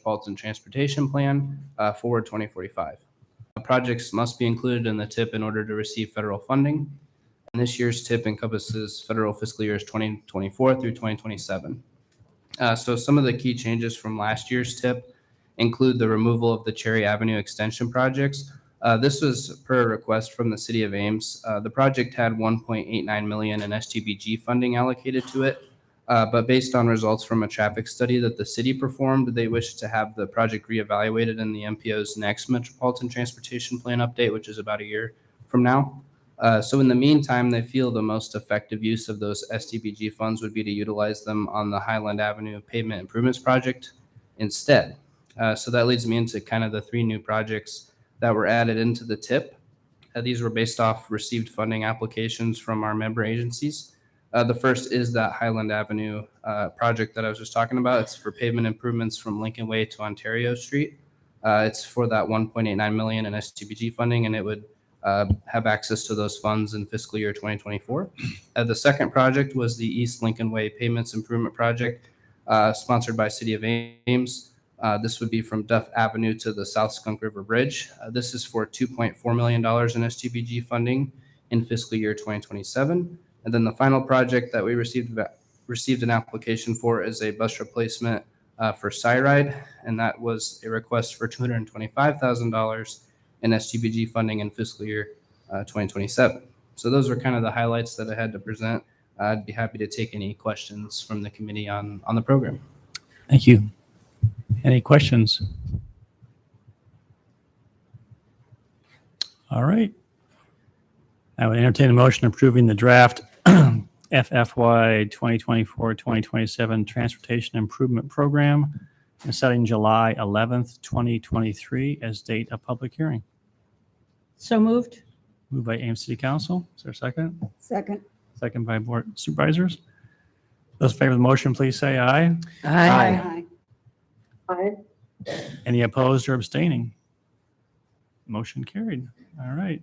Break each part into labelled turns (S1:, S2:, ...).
S1: Metropolitan Transportation Plan Forward 2045. Projects must be included in the TIP in order to receive federal funding. And this year's TIP encompasses federal fiscal years 2024 through 2027. So some of the key changes from last year's TIP include the removal of the Cherry Avenue extension projects. This was per request from the city of Ames. The project had $1.89 million in STBG funding allocated to it, but based on results from a traffic study that the city performed, they wish to have the project reevaluated in the MPO's next Metropolitan Transportation Plan update, which is about a year from now. So in the meantime, they feel the most effective use of those STBG funds would be to utilize them on the Highland Avenue Pavement Improvements Project instead. So that leads me into kind of the three new projects that were added into the TIP. These were based off received funding applications from our member agencies. The first is that Highland Avenue project that I was just talking about. It's for pavement improvements from Lincoln Way to Ontario Street. It's for that $1.89 million in STBG funding, and it would have access to those funds in fiscal year 2024. The second project was the East Lincoln Way Pavements Improvement Project, sponsored by City of Ames. This would be from Duff Avenue to the South Skunk River Bridge. This is for $2.4 million in STBG funding in fiscal year 2027. And then the final project that we received an application for is a bus replacement for Cyride, and that was a request for $225,000 in STBG funding in fiscal year 2027. So those are kind of the highlights that I had to present. I'd be happy to take any questions from the committee on the program.
S2: Thank you. Any questions? All right. I would entertain a motion approving the draft FFY 2024-2027 Transportation Improvement Program and setting July 11th, 2023 as date of public hearing.
S3: So moved.
S2: Moved by Ames City Council. Is there a second?
S3: Second.
S2: Second by Board Supervisors. Those in favor of the motion, please say aye.
S3: Aye.
S2: Any opposed or abstaining? Motion carried. All right.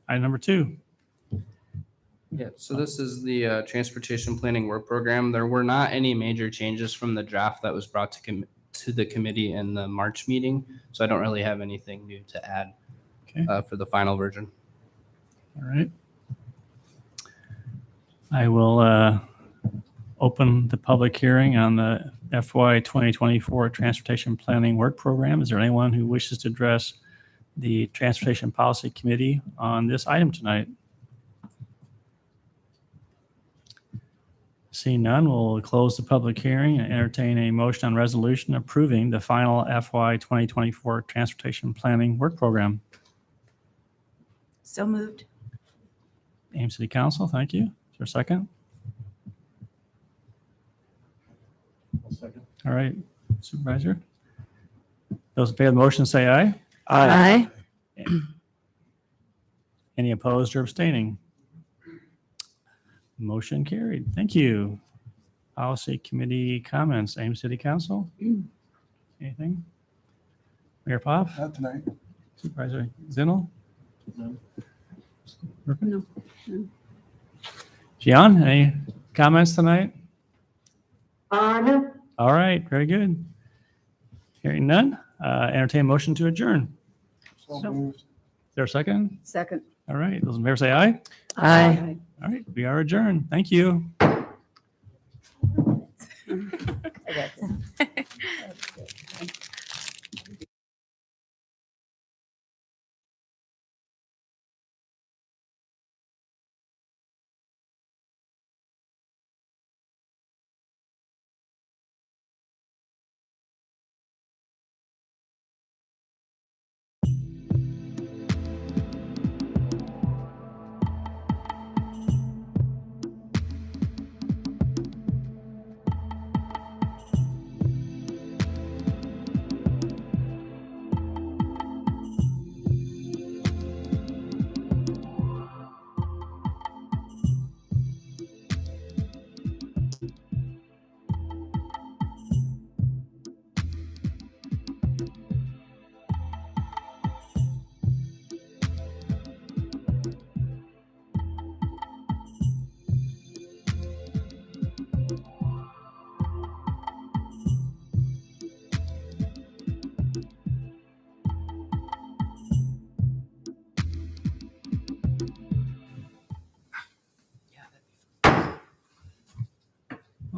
S2: Item number 2.
S1: Yeah, so this is the Transportation Planning Work Program. There were not any major changes from the draft that was brought to the committee in the March meeting, so I don't really have anything new to add for the final version.
S2: All right. I will open the public hearing on the FY 2024 Transportation Planning Work Program. Is there anyone who wishes to address the Transportation Policy Committee on this item tonight? Seeing none, we'll close the public hearing and entertain a motion on resolution approving the final FY 2024 Transportation Planning Work Program.
S3: So moved.
S2: Ames City Council, thank you. Is there a second?
S4: Second.
S2: All right, Supervisor. Those in favor of the motion say aye.
S3: Aye.
S2: Any opposed or abstaining? Motion carried. Thank you. Policy Committee comments. Ames City Council? Anything? Mayor Pop?
S4: Not tonight.
S2: Supervisor Zinnel?
S4: No.
S3: No.
S2: Gian, any comments tonight?
S3: No.
S2: All right, very good. Hearing none, entertain a motion to adjourn.
S4: So moved.
S2: Is there a second?
S3: Second.
S2: All right, those in favor say aye.
S3: Aye.
S2: All right, we are adjourned. Thank you.
S3: I got this.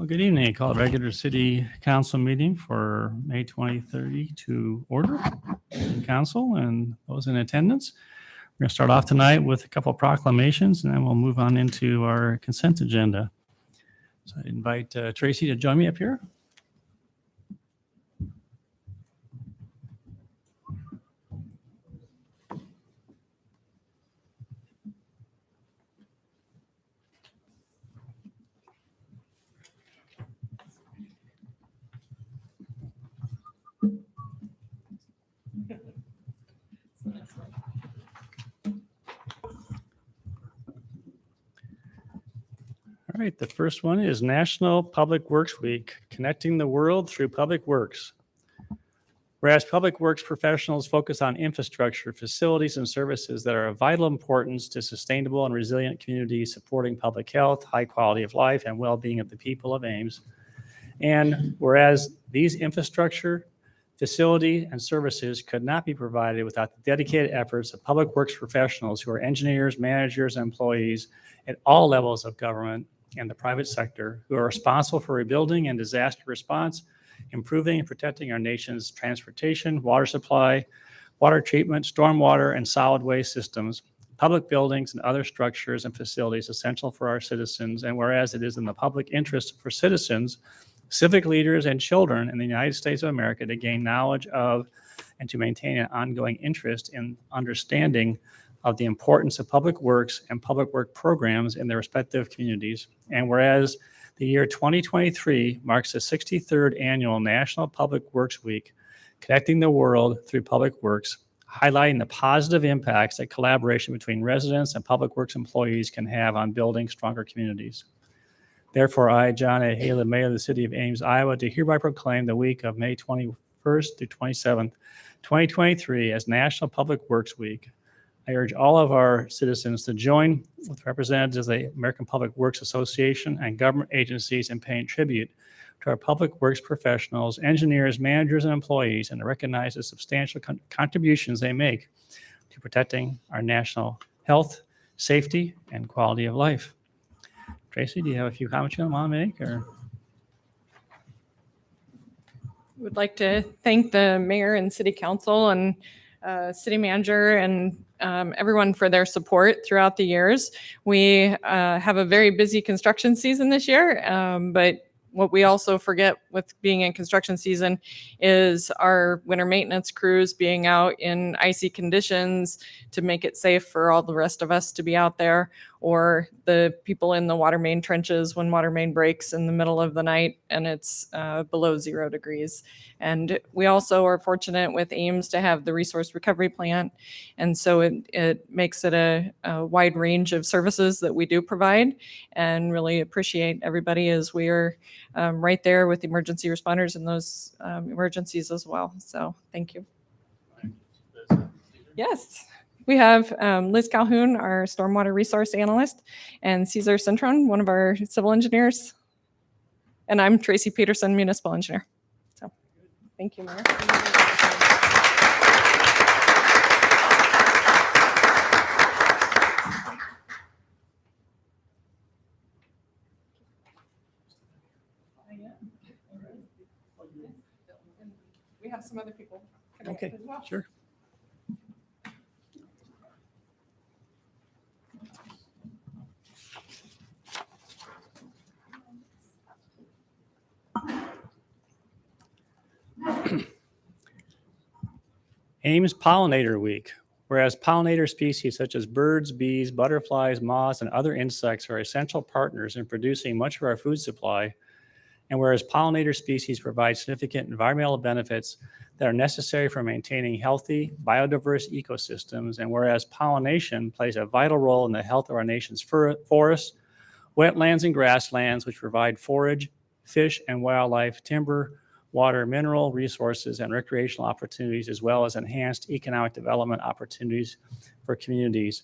S2: Good evening. I call a regular city council meeting for May 2030 to order. Council and those in attendance. We're going to start off tonight with a couple of proclamations, and then we'll move on into our consent agenda. So I invite Tracy to join me up here. All right, the first one is National Public Works Week, connecting the world through public works. Whereas public works professionals focus on infrastructure, facilities, and services that are of vital importance to sustainable and resilient communities, supporting public health, high quality of life, and well-being of the people of Ames. And whereas these infrastructure, facility, and services could not be provided without the dedicated efforts of public works professionals who are engineers, managers, and employees at all levels of government and the private sector who are responsible for rebuilding and disaster response, improving and protecting our nation's transportation, water supply, water treatment, stormwater, and solid waste systems, public buildings, and other structures and facilities essential for our citizens. And whereas it is in the public interest for citizens, civic leaders, and children in the United States of America to gain knowledge of and to maintain an ongoing interest in understanding of the importance of public works and public work programs in their respective communities. And whereas the year 2023 marks the 63rd annual National Public Works Week, connecting the world through public works, highlighting the positive impacts that collaboration between residents and public works employees can have on building stronger communities. Therefore, I, John A. Haley, Mayor of the City of Ames, Iowa, do hereby proclaim the week of May 21st through 27th, 2023 as National Public Works Week. I urge all of our citizens to join with representatives of the American Public Works Association and government agencies in paying tribute to our public works professionals, engineers, managers, and employees, and to recognize the substantial contributions they make to protecting our national health, safety, and quality of life. Tracy, do you have a few comments you want to make? Or?
S5: Would like to thank the mayor and city council and city manager and everyone for their support throughout the years. We have a very busy construction season this year, but what we also forget with being in construction season is our winter maintenance crews being out in icy conditions to make it safe for all the rest of us to be out there, or the people in the water main trenches when water main breaks in the middle of the night and it's below 0 degrees. And we also are fortunate with Ames to have the resource recovery plant. And so it makes it a wide range of services that we do provide, and really appreciate everybody as we are right there with emergency responders in those emergencies as well. So thank you. Yes. We have Liz Calhoun, our stormwater resource analyst, and Cesar Cintron, one of our civil engineers. And I'm Tracy Peterson, municipal engineer. So thank you, Mayor. We have some other people coming up
S2: Okay,
S5: as well.
S2: sure. Ames Pollinator Week. Whereas pollinator species such as birds, bees, butterflies, moths, and other insects are essential partners in producing much of our food supply, and whereas pollinator species provide significant environmental benefits that are necessary for maintaining healthy, biodiverse ecosystems, and whereas pollination plays a vital role in the health of our nation's forests, wetlands, and grasslands, which provide forage, fish and wildlife, timber, water, mineral resources, and recreational opportunities, as well as enhanced economic development opportunities for communities.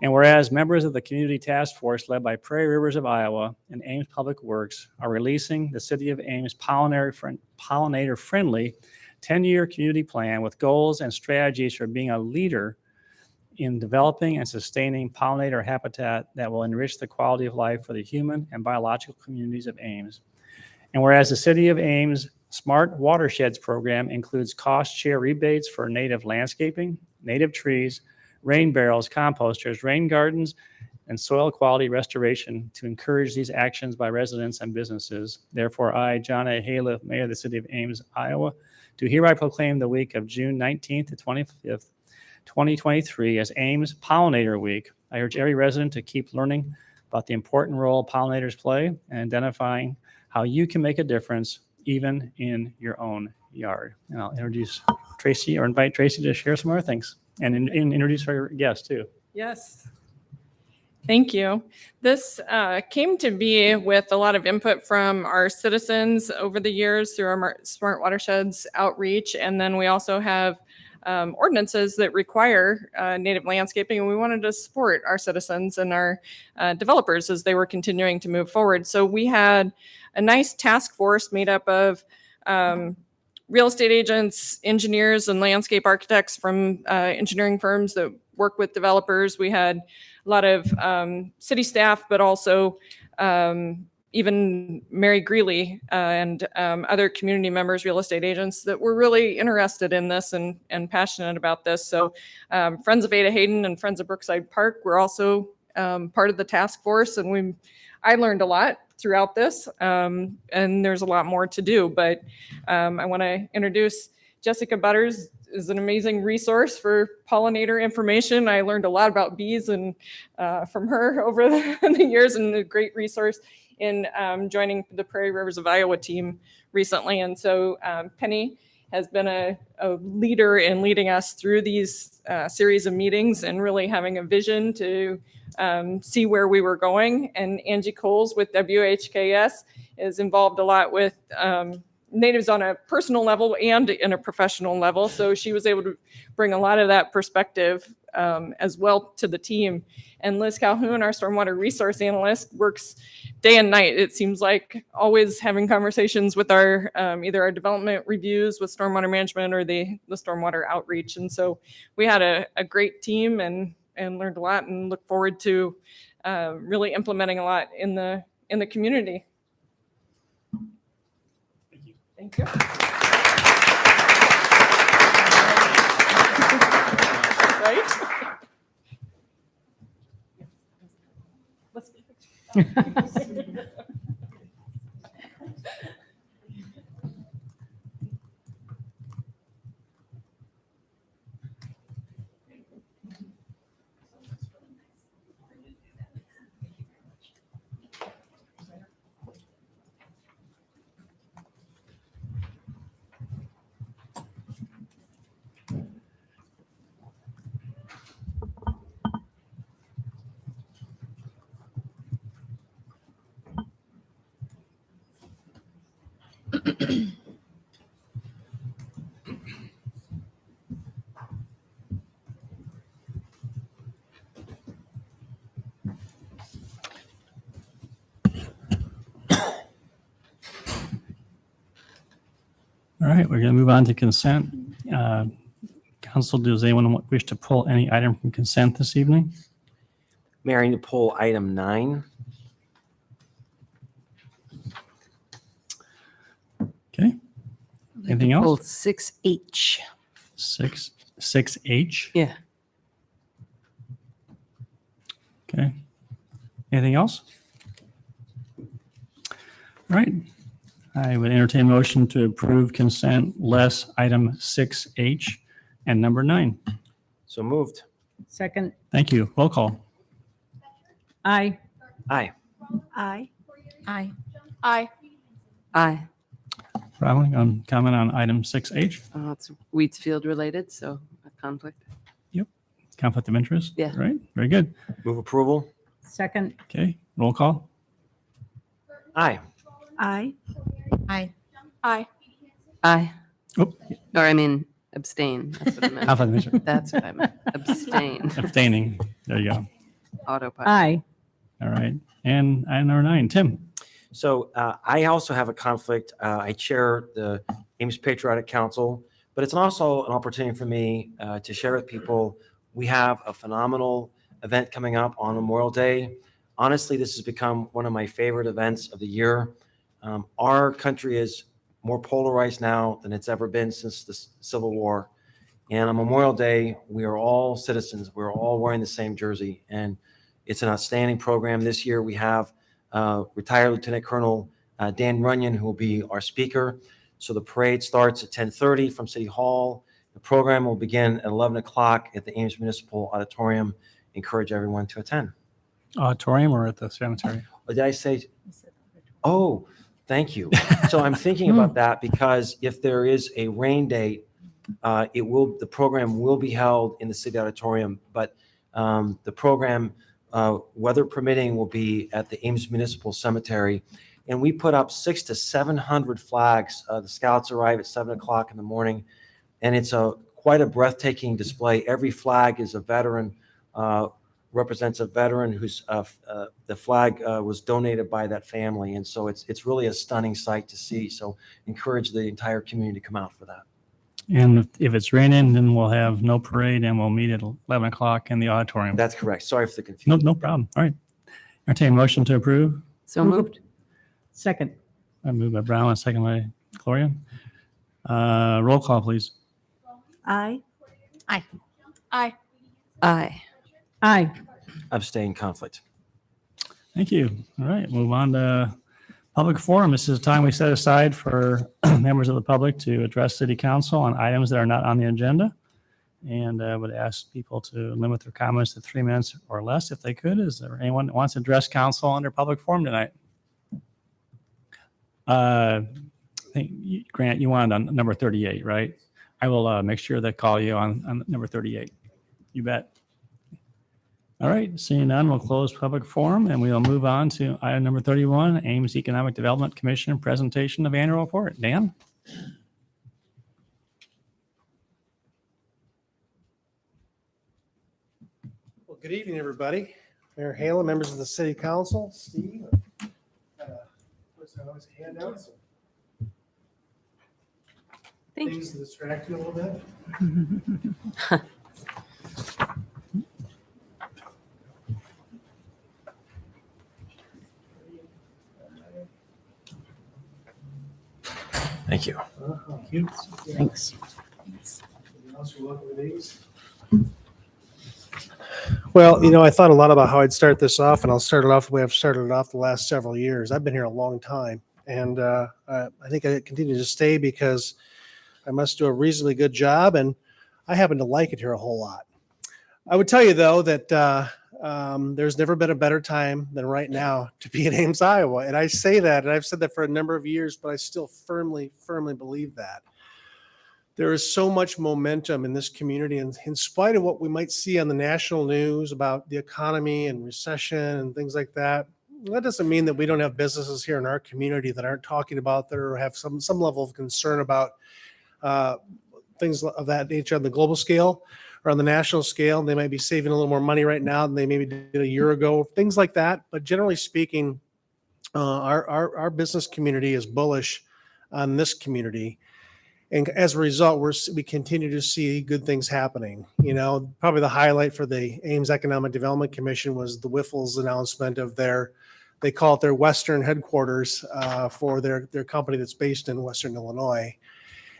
S2: And whereas members of the Community Task Force led by Prairie Rivers of Iowa and Ames Public Works are releasing the City of Ames pollinator-friendly 10-year community plan with goals and strategies for being a leader in developing and sustaining pollinator habitat that will enrich the quality of life for the human and biological communities of Ames. And whereas the City of Ames Smart Watersheds Program includes cost share rebates for native landscaping, native trees, rain barrels, composters, rain gardens, and soil quality restoration to encourage these actions by residents and businesses. Therefore, I, John A. Haliff, Mayor of the City of Ames, Iowa, do hereby proclaim the week of June 19th to 25th, 2023 as Ames Pollinator Week. I urge every resident to keep learning about the important role pollinators play and identifying how you can make a difference even in your own yard. And I'll introduce Tracy or invite Tracy to share some more things and introduce our guest too.
S5: Yes. Thank you. This came to be with a lot of input from our citizens over the years through our Smart Watersheds outreach. And then we also have ordinances that require native landscaping, and we wanted to support our citizens and our developers as they were continuing to move forward. So we had a nice task force made up of real estate agents, engineers, and landscape architects from engineering firms that work with developers. We had a lot of city staff, but also even Mary Greeley and other community members, real estate agents that were really interested in this and passionate about this. So Friends of Ada Hayden and Friends of Brookside Park were also part of the task force, and I learned a lot throughout this, and there's a lot more to do. But I want to introduce Jessica Butters. Is an amazing resource for pollinator information. I learned a lot about bees and from her over the years, and a great resource in joining the Prairie Rivers of Iowa team recently. And so Penny has been a leader in leading us through these series of meetings and really having a vision to see where we were going. And Angie Coles with WHKS is involved a lot with natives on a personal level and in a professional level. So she was able to bring a lot of that perspective as well to the team. And Liz Calhoun, our stormwater resource analyst, works day and night. It seems like always having conversations with our either our development reviews with stormwater management or the stormwater outreach. And so we had a great team and learned a lot, and look forward to really implementing a lot in the community. Thank you. Right?
S2: All right, we're going to move on to consent. Council, does anyone wish to pull any item from consent this evening?
S6: Mayor, I need to pull item 9.
S2: Okay. Anything else?
S3: Pull 6H.
S2: 6H.
S3: Yeah.
S2: Okay. Anything else? All right. I would entertain a motion to approve consent less item 6H and number 9.
S6: So moved.
S3: Second.
S2: Thank you. Roll call.
S3: Aye.
S6: Aye.
S3: Aye. Aye.
S5: Aye.
S3: Aye.
S2: Rowling, comment on item 6H.
S3: It's Wheatsfield related, so a conflict.
S2: Conflict of interest?
S3: Yeah.
S2: Right. Very good.
S6: Move approval.
S3: Second.
S2: Okay. Roll call.
S6: Aye.
S3: Aye.
S7: Aye.
S5: Aye.
S3: Aye.
S2: Oh,
S3: Or I mean, abstain. That's what I meant.
S2: conflict of interest.
S3: That's what I meant. Abstain.
S2: Abstaining. There you go.
S3: Autopilot.
S7: Aye.
S2: All right. And item number 9, Tim.
S6: So I also have a conflict. I chair the Ames Patriotic Council, but it's also an opportunity for me to share with people. We have a phenomenal event coming up on Memorial Day. Honestly, this has become one of my favorite events of the year. Our country is more polarized now than it's ever been since the Civil War. And on Memorial Day, we are all citizens. We're all wearing the same jersey. And it's an outstanding program. This year we have retired Lieutenant Colonel Dan Runyon, who will be our speaker. So the parade starts at 10:30 from City Hall. The program will begin at 11 o'clock at the Ames Municipal Auditorium. Encourage everyone to attend.
S2: Auditorium or at the cemetery?
S6: Or did I say? Oh, thank you. So I'm thinking about that because if there is a rain date, the program will be held in the city auditorium, but the program, weather permitting, will be at the Ames Municipal Cemetery. And we put up 600 to 700 flags. The scouts arrive at 7 o'clock in the morning, and it's quite a breathtaking display. Every flag is a veteran, represents a veteran whose the flag was donated by that family. And so it's really a stunning sight to see. So encourage the entire community to come out for that.
S2: And if it's raining, then we'll have no parade and we'll meet at 11 o'clock in the auditorium.
S6: That's correct. Sorry for the confusion.
S2: No problem. All right. Entertain a motion to approve.
S3: So moved.
S7: Second.
S2: I moved by Brown and second by Gloria. Roll call, please.
S7: Aye.
S5: Aye.
S3: Aye.
S7: Aye.
S6: Abstain, conflict.
S2: Thank you. All right, move on to public forum. This is a time we set aside for members of the public to address city council on items that are not on the agenda. And I would ask people to limit their comments to 3 minutes or less if they could. Is there anyone that wants to address council under public forum tonight? I think, Grant, you wanted on number 38, right? I will make sure that call you on number 38. You bet. All right, seeing none, we'll close public forum and we'll move on to item number 31, Ames Economic Development Commission presentation of annual report. Dan?
S8: Well, good evening, everybody. Mayor Halen, members of the city council, Steve. I always hand out some
S3: Thank you.
S8: things to distract you a little bit.
S6: Thank you.
S8: Thank you.
S7: Thanks.
S8: Anything else you're welcome to these? Well, I thought a lot about how I'd start this off, and I'll start it off the way I've started it off the last several years. I've been here a long time, and I think I continue to stay because I must do a reasonably good job, and I happen to like it here a whole lot. I would tell you, though, that there's never been a better time than right now to be in Ames, Iowa. And I say that, and I've said that for a number of years, but I still firmly believe that. There is so much momentum in this community, and in spite of what we might see on the national news about the economy and recession and things like that, that doesn't mean that we don't have businesses here in our community that aren't talking about that or have some level of concern about things of that nature on the global scale or on the national scale. They might be saving a little more money right now than they maybe did a year ago, things like that. But generally speaking, our business community is bullish on this community. And as a result, we continue to see good things happening. Probably the highlight for the Ames Economic Development Commission was the Wiffles announcement of they call it their Western headquarters for their company that's based in Western Illinois.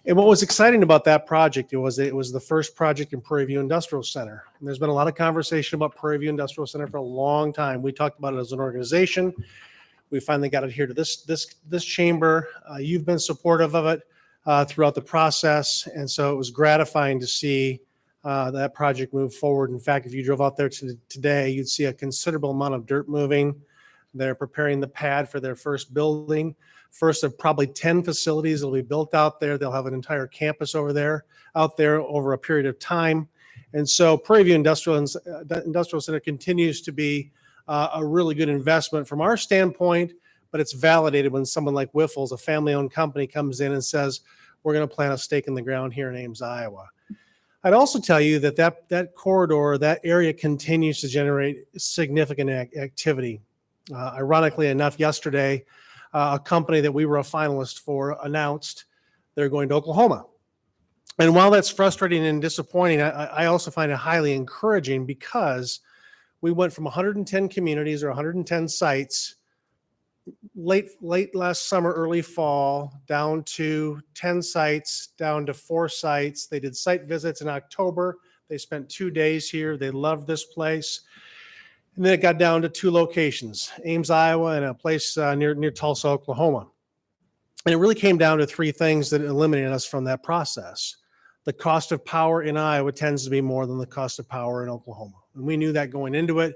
S8: And what was exciting about that project it was the first project in Prairie View Industrial Center. And there's been a lot of conversation about Prairie View Industrial Center for a long time. We talked about it as an organization. We finally got it here to this chamber. You've been supportive of it throughout the process. And so it was gratifying to see that project move forward. In fact, if you drove out there today, you'd see a considerable amount of dirt moving. They're preparing the pad for their first building, first of probably 10 facilities that will be built out there. They'll have an entire campus out there over a period of time. And so Prairie View Industrial Center continues to be a really good investment from our standpoint, but it's validated when someone like Wiffles, a family-owned company, comes in and says, we're going to plant a stake in the ground here in Ames, Iowa. I'd also tell you that corridor, that area continues to generate significant activity. Ironically enough, yesterday, a company that we were a finalist for announced they're going to Oklahoma. And while that's frustrating and disappointing, I also find it highly encouraging because we went from 110 communities or 110 sites late last summer, early fall, down to 10 sites, down to 4 sites. They did site visits in October. They spent 2 days here. They loved this place. And then it got down to 2 locations, Ames, Iowa, and a place near Tulsa, Oklahoma. And it really came down to 3 things that eliminated us from that process. The cost of power in Iowa tends to be more than the cost of power in Oklahoma. And we knew that going into it.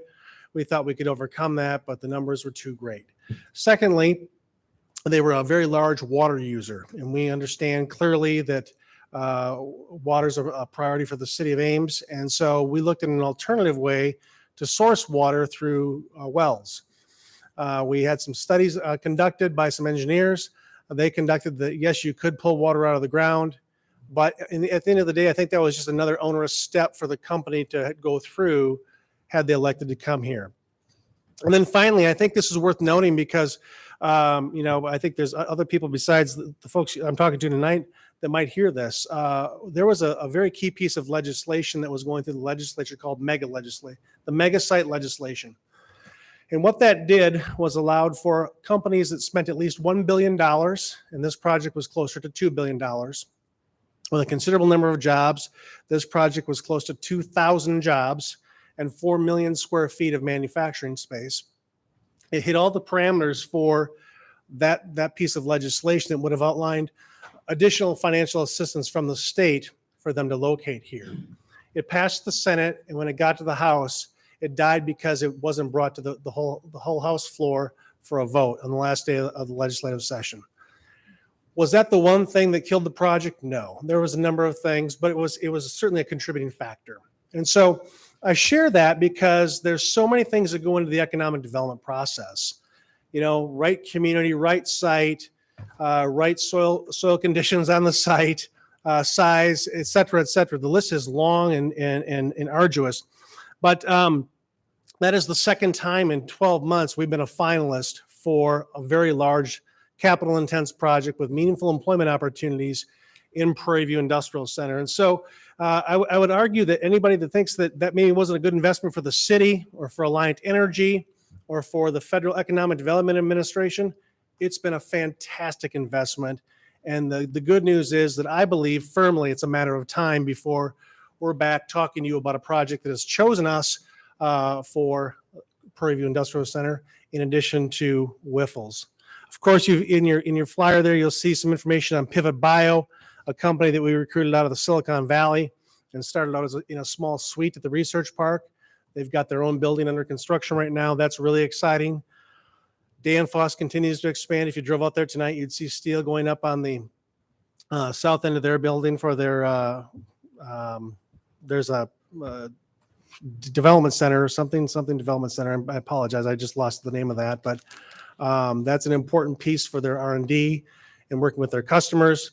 S8: We thought we could overcome that, but the numbers were too great. Secondly, they were a very large water user. And we understand clearly that water is a priority for the city of Ames. And so we looked at an alternative way to source water through wells. We had some studies conducted by some engineers. They conducted that, yes, you could pull water out of the ground. But at the end of the day, I think that was just another onerous step for the company to go through had they elected to come here. And then finally, I think this is worth noting because, I think there's other people besides the folks I'm talking to tonight that might hear this. There was a very key piece of legislation that was going through the legislature called the mega site legislation. And what that did was allowed for companies that spent at least $1 billion, and this project was closer to $2 billion, with a considerable number of jobs. This project was close to 2,000 jobs and 4 million square feet of manufacturing space. It hit all the parameters for that piece of legislation that would have outlined additional financial assistance from the state for them to locate here. It passed the Senate, and when it got to the House, it died because it wasn't brought to the whole House floor for a vote on the last day of the legislative session. Was that the one thing that killed the project? No. There was a number of things, but it was certainly a contributing factor. And so I share that because there's so many things that go into the economic development process. Right community, right site, right soil conditions on the site, size, et cetera, et cetera. The list is long and arduous. But that is the second time in 12 months we've been a finalist for a very large capital intense project with meaningful employment opportunities in Prairie View Industrial Center. And so I would argue that anybody that thinks that maybe wasn't a good investment for the city or for Alliant Energy or for the Federal Economic Development Administration, it's been a fantastic investment. And the good news is that I believe firmly it's a matter of time before we're back talking to you about a project that has chosen us for Prairie View Industrial Center, in addition to Whiffles. Of course, in your flyer there, you'll see some information on Pivot Bio, a company that we recruited out of the Silicon Valley and started out as a small suite at the research park. They've got their own building under construction right now. That's really exciting. Danfoss continues to expand. If you drove out there tonight, you'd see steel going up on the south end of their building for their there's a development center, something development center. I apologize, I just lost the name of that, but that's an important piece for their R&D and working with their customers.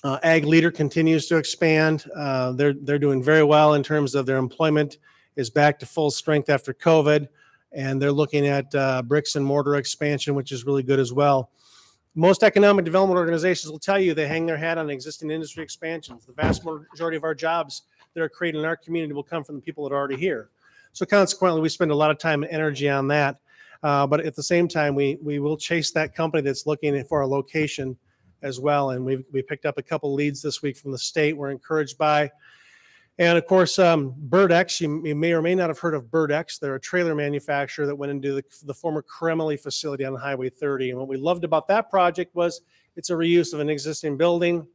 S8: Ag Leader continues to expand. They're doing very well in terms of their employment is back to full strength after COVID, and they're looking at bricks and mortar expansion, which is really good as well. Most economic development organizations will tell you they hang their hat on existing industry expansions. The vast majority of our jobs that are created in our community will come from the people that are already here. So consequently, we spend a lot of time and energy on that. But at the same time, we will chase that company that's looking for a location as well. And we picked up a couple leads this week from the state we're encouraged by. And of course, BirdX, you may or may not have heard of BirdX. They're a trailer manufacturer that went into the former Kremley facility on Highway 30. And what we loved about that project was it's a reuse of an existing building.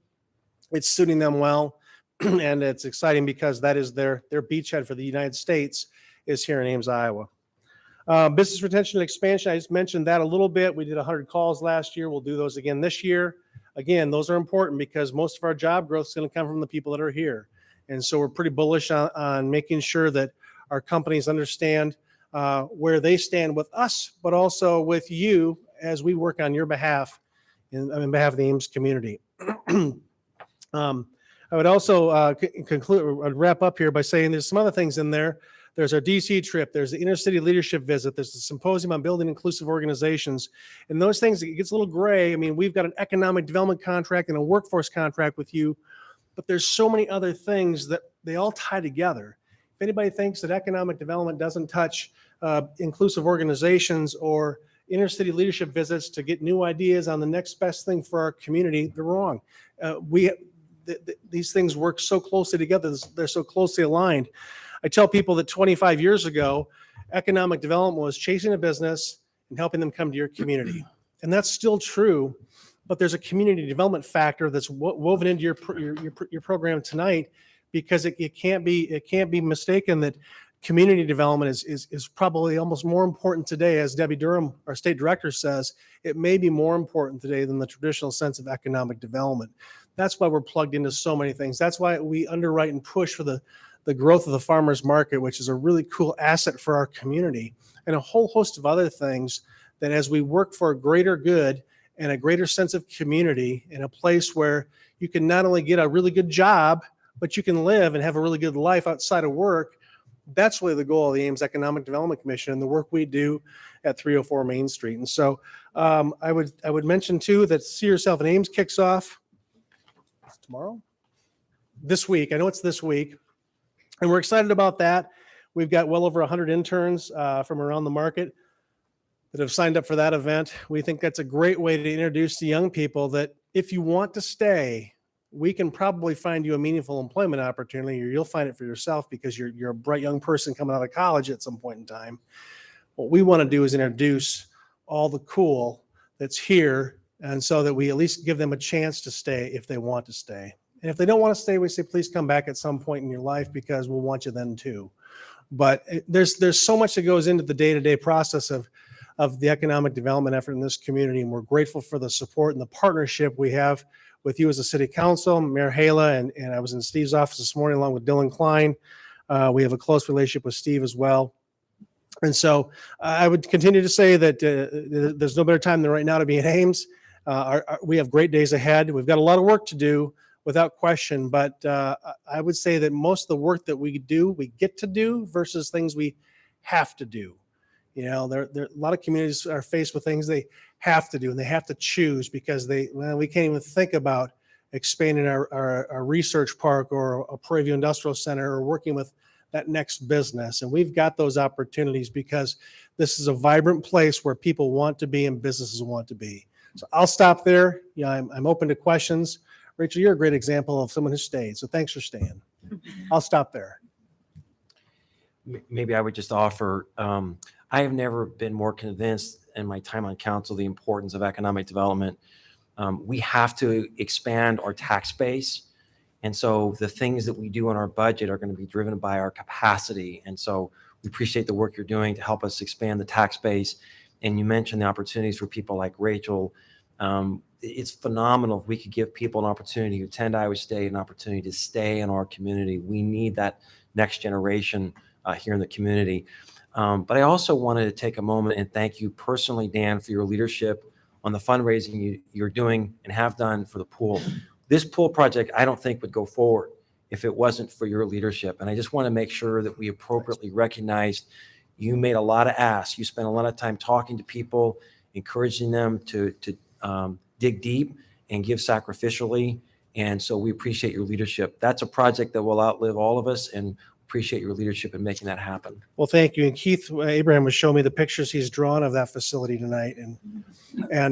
S8: It's suiting them well. And it's exciting because that is their beachhead for the United States is here in Ames, Iowa. Business retention and expansion, I just mentioned that a little bit. We did 100 calls last year. We'll do those again this year. Again, those are important because most of our job growth is going to come from the people that are here. And so we're pretty bullish on making sure that our companies understand where they stand with us, but also with you as we work on your behalf, on behalf of the Ames community. I would also wrap up here by saying there's some other things in there. There's our DC trip. There's the intercity leadership visit. There's the symposium on building inclusive organizations. And those things, it gets a little gray. I mean, we've got an economic development contract and a workforce contract with you, but there's so many other things that they all tie together. If anybody thinks that economic development doesn't touch inclusive organizations or inner city leadership visits to get new ideas on the next best thing for our community, they're wrong. These things work so closely together. They're so closely aligned. I tell people that 25 years ago, economic development was chasing a business and helping them come to your community. And that's still true, but there's a community development factor that's woven into your program tonight, because it can't be mistaken that community development is probably almost more important today. As Debbie Durham, our state director, says, it may be more important today than the traditional sense of economic development. That's why we're plugged into so many things. That's why we underwrite and push for the growth of the farmers market, which is a really cool asset for our community, and a whole host of other things that, as we work for a greater good and a greater sense of community in a place where you can not only get a really good job, but you can live and have a really good life outside of work. That's really the goal of the Ames Economic Development Commission and the work we do at 304 Main Street. And so I would mention too that See Yourself in Ames kicks off tomorrow, this week. I know it's this week, and we're excited about that. We've got well over 100 interns from around the market that have signed up for that event. We think that's a great way to introduce to young people that if you want to stay, we can probably find you a meaningful employment opportunity, or you'll find it for yourself because you're a bright young person coming out of college at some point in time. What we want to do is introduce all the cool that's here, and so that we at least give them a chance to stay if they want to stay. And if they don't want to stay, we say, please come back at some point in your life, because we'll want you then too. But there's so much that goes into the day-to-day process of the economic development effort in this community, and we're grateful for the support and the partnership we have with you as a city council, Mayor Hala, and I was in Steve's office this morning along with Dylan Klein. We have a close relationship with Steve as well. And so I would continue to say that there's no better time than right now to be at Ames. We have great days ahead. We've got a lot of work to do, without question, but I would say that most of the work that we do, we get to do versus things we have to do. You know, there a lot of communities are faced with things they have to do, and they have to choose because we can't even think about expanding our research park or a Prairie View Industrial Center or working with that next business. And we've got those opportunities because this is a vibrant place where people want to be and businesses want to be. So I'll stop there. Yeah, I'm open to questions. Rachel, you're a great example of someone who stayed. So thanks for staying. I'll stop there.
S6: Maybe I would just offer, I have never been more convinced in my time on council the importance of economic development. We have to expand our tax base. And so the things that we do in our budget are going to be driven by our capacity. And so we appreciate the work you're doing to help us expand the tax base. And you mentioned the opportunities for people like Rachel. It's phenomenal if we could give people an opportunity who attend Iowa State an opportunity to stay in our community. We need that next generation here in the community. But I also wanted to take a moment and thank you personally, Dan, for your leadership on the fundraising you're doing and have done for the pool. This pool project, I don't think would go forward if it wasn't for your leadership. And I just want to make sure that we appropriately recognized you made a lot of asks. You spent a lot of time talking to people, encouraging them to dig deep and give sacrificially. And so we appreciate your leadership. That's a project that will outlive all of us, and appreciate your leadership in making that happen.
S8: Well, thank you. And Keith Abraham was showing me the pictures he's drawn of that facility tonight, and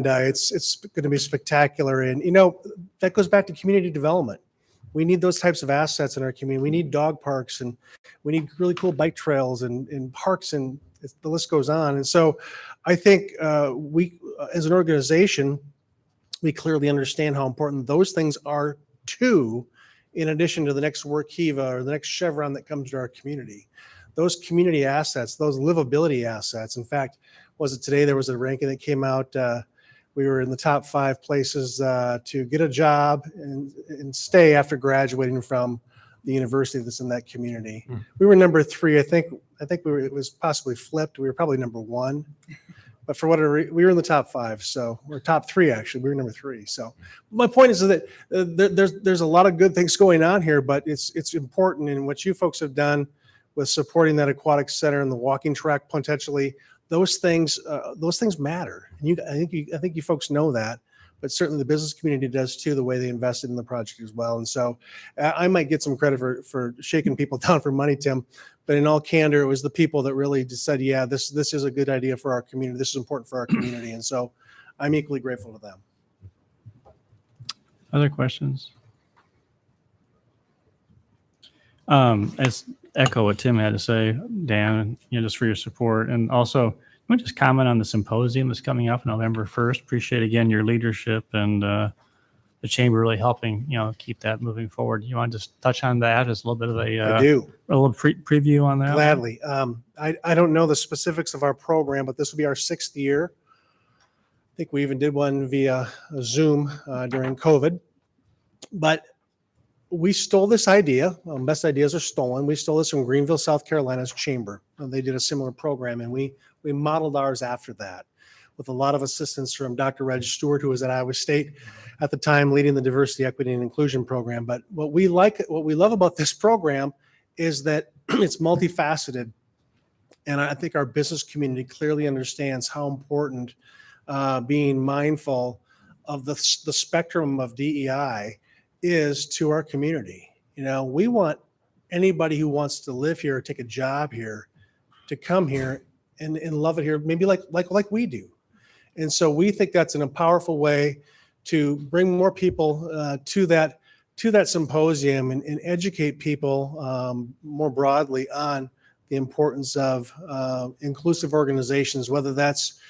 S8: it's going to be spectacular. And you know, that goes back to community development. We need those types of assets in our community. We need dog parks, and we need really cool bike trails and parks, and the list goes on. And so I think we, as an organization, we clearly understand how important those things are too, in addition to the next Workiva or the next Chevron that comes to our community. Those community assets, those livability assets. In fact, was it today there was a ranking that came out, we were in the top 5 places to get a job and stay after graduating from the university that's in that community. We were number 3. I think it was possibly flipped. We were probably number 1. But for whatever reason, we were in the top 5, so we're top 3 actually. We were number 3. So my point is that there's a lot of good things going on here, but it's important in what you folks have done with supporting that aquatic center and the walking track potentially. Those things matter. And I think you folks know that. but certainly the business community does too, the way they invested in the project as well. And so I might get some credit for shaking people down for money, Tim, but in all candor, it was the people that really just said, yeah, this is a good idea for our community. This is important for our community. And so I'm equally grateful to them.
S2: Other questions? As echo what Tim had to say, Dan, just for your support. And also, you want to just comment on the symposium that's coming up November 1st. Appreciate again your leadership and the chamber really helping, keep that moving forward. You want to just touch on that? Just a little bit of
S8: I do.
S2: a little preview on that?
S8: Gladly. I don't know the specifics of our program, but this will be our 6th year. I think we even did one via Zoom during COVID. But we stole this idea. Best ideas are stolen. We stole this from Greenville, South Carolina's chamber. They did a similar program, and we modeled ours after that, with a lot of assistance from Dr. Reg Stewart, who was at Iowa State at the time, leading the diversity, equity, and inclusion program. But what we love about this program is that it's multifaceted, and I think our business community clearly understands how important being mindful of the spectrum of DEI is to our community. We want anybody who wants to live here or take a job here to come here and love it here, maybe like we do. And so we think that's a powerful way to bring more people to that symposium and educate people more broadly on the importance of inclusive organizations, whether that's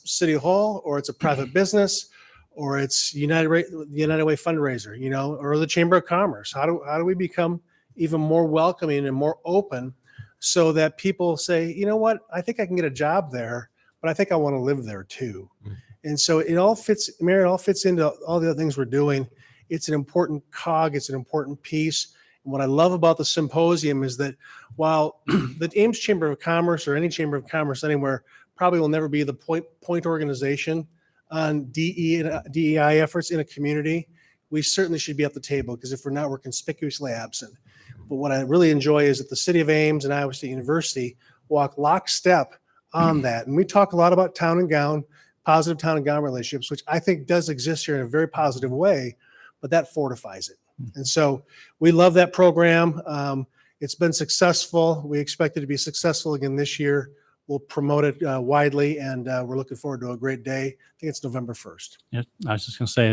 S8: City Hall or it's a private business, or it's United Way fundraiser, or the Chamber of Commerce. How do we become even more welcoming and more open so that people say, you know what, I think I can get a job there, but I think I want to live there too. And so it all fits into all the other things we're doing. It's an important cog. It's an important piece. And what I love about the symposium is that while the Ames Chamber of Commerce or any Chamber of Commerce anywhere probably will never be the point organization on DEI efforts in a community, we certainly should be at the table, because if we're not, we're conspicuously absent. But what I really enjoy is that the City of Ames and Iowa State University walk lockstep on that. And we talk a lot about town and gown, positive town and gown relationships, which I think does exist here in a very positive way, but that fortifies it. And so we love that program. It's been successful. We expect it to be successful again this year. We'll promote it widely, and we're looking forward to a great day. I think it's November 1st.
S2: Yeah, I was just going to say,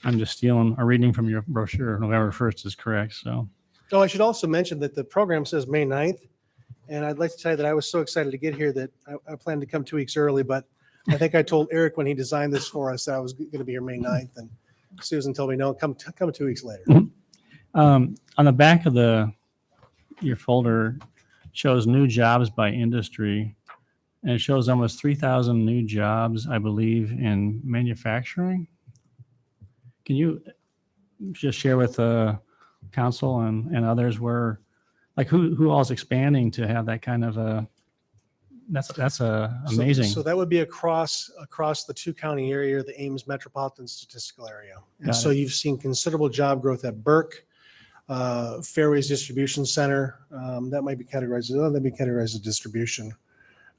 S2: I'm just stealing a reading from your brochure. November 1st is correct. So,
S8: Oh, I should also mention that the program says May 9th, and I'd like to tell you that I was so excited to get here that I planned to come 2 weeks early, but I think I told Eric when he designed this for us that I was going to be here May 9th, and Susan told me, no, come 2 weeks later.
S2: on the back of your folder shows new jobs by industry, and it shows almost 3,000 new jobs, I believe, in manufacturing. Can you just share with the council and others where, like, who all is expanding to have that kind of a, that's amazing.
S8: So that would be across the 2-county area, the Ames metropolitan statistical area. And
S2: Got
S8: so
S2: it.
S8: you've seen considerable job growth at Burke, Fairways Distribution Center. That might be categorized as distribution.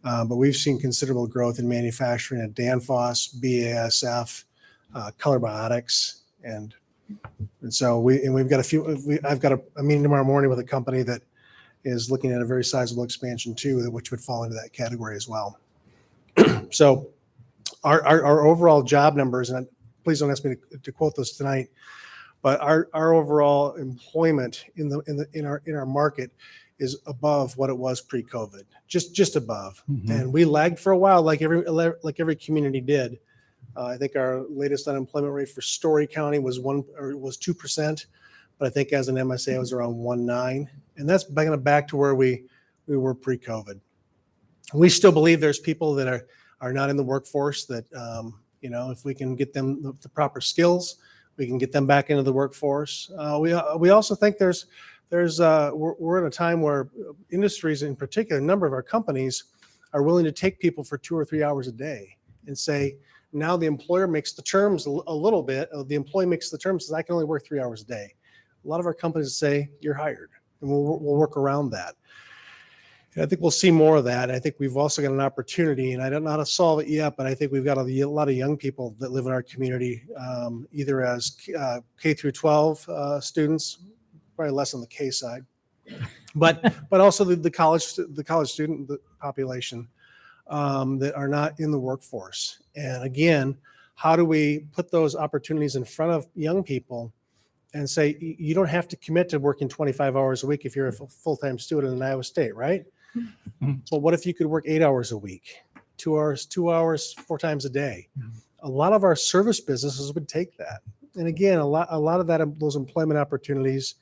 S8: But we've seen considerable growth in manufacturing at Danfoss, BASF, Color Biotics, and so we've got I've got a meeting tomorrow morning with a company that is looking at a very sizable expansion too, which would fall into that category as well. So our overall job numbers, and please don't ask me to quote those tonight, but our overall employment in our market is above what it was pre-COVID, just above.
S2: Mhm.
S8: And we lagged for a while, like every community did. I think our latest unemployment rate for Story County was 2%, but I think as an MSA it was around 1.9, and that's back to where we were pre-COVID. We still believe there's people that are not in the workforce that if we can get them the proper skills, we can get them back into the workforce. We also think we're in a time where industries, in particular, a number of our companies are willing to take people for 2 or 3 hours a day and say, now the employer makes the terms a little bit. The employee makes the terms, says I can only work 3 hours a day. A lot of our companies say you're hired, and we'll work around that. And I think we'll see more of that. I think we've also got an opportunity, and I don't know how to solve it yet, but I think we've got a lot of young people that live in our community, either as K through 12 students, probably less on the K side, but also the college student population that are not in the workforce. And again, how do we put those opportunities in front of young people and say, you don't have to commit to working 25 hours a week if you're a full-time student in Iowa State, right? Well, what if you could work 8 hours a week, 2 hours, 4 times a day? A lot of our service businesses would take that. And again, a lot of those employment opportunities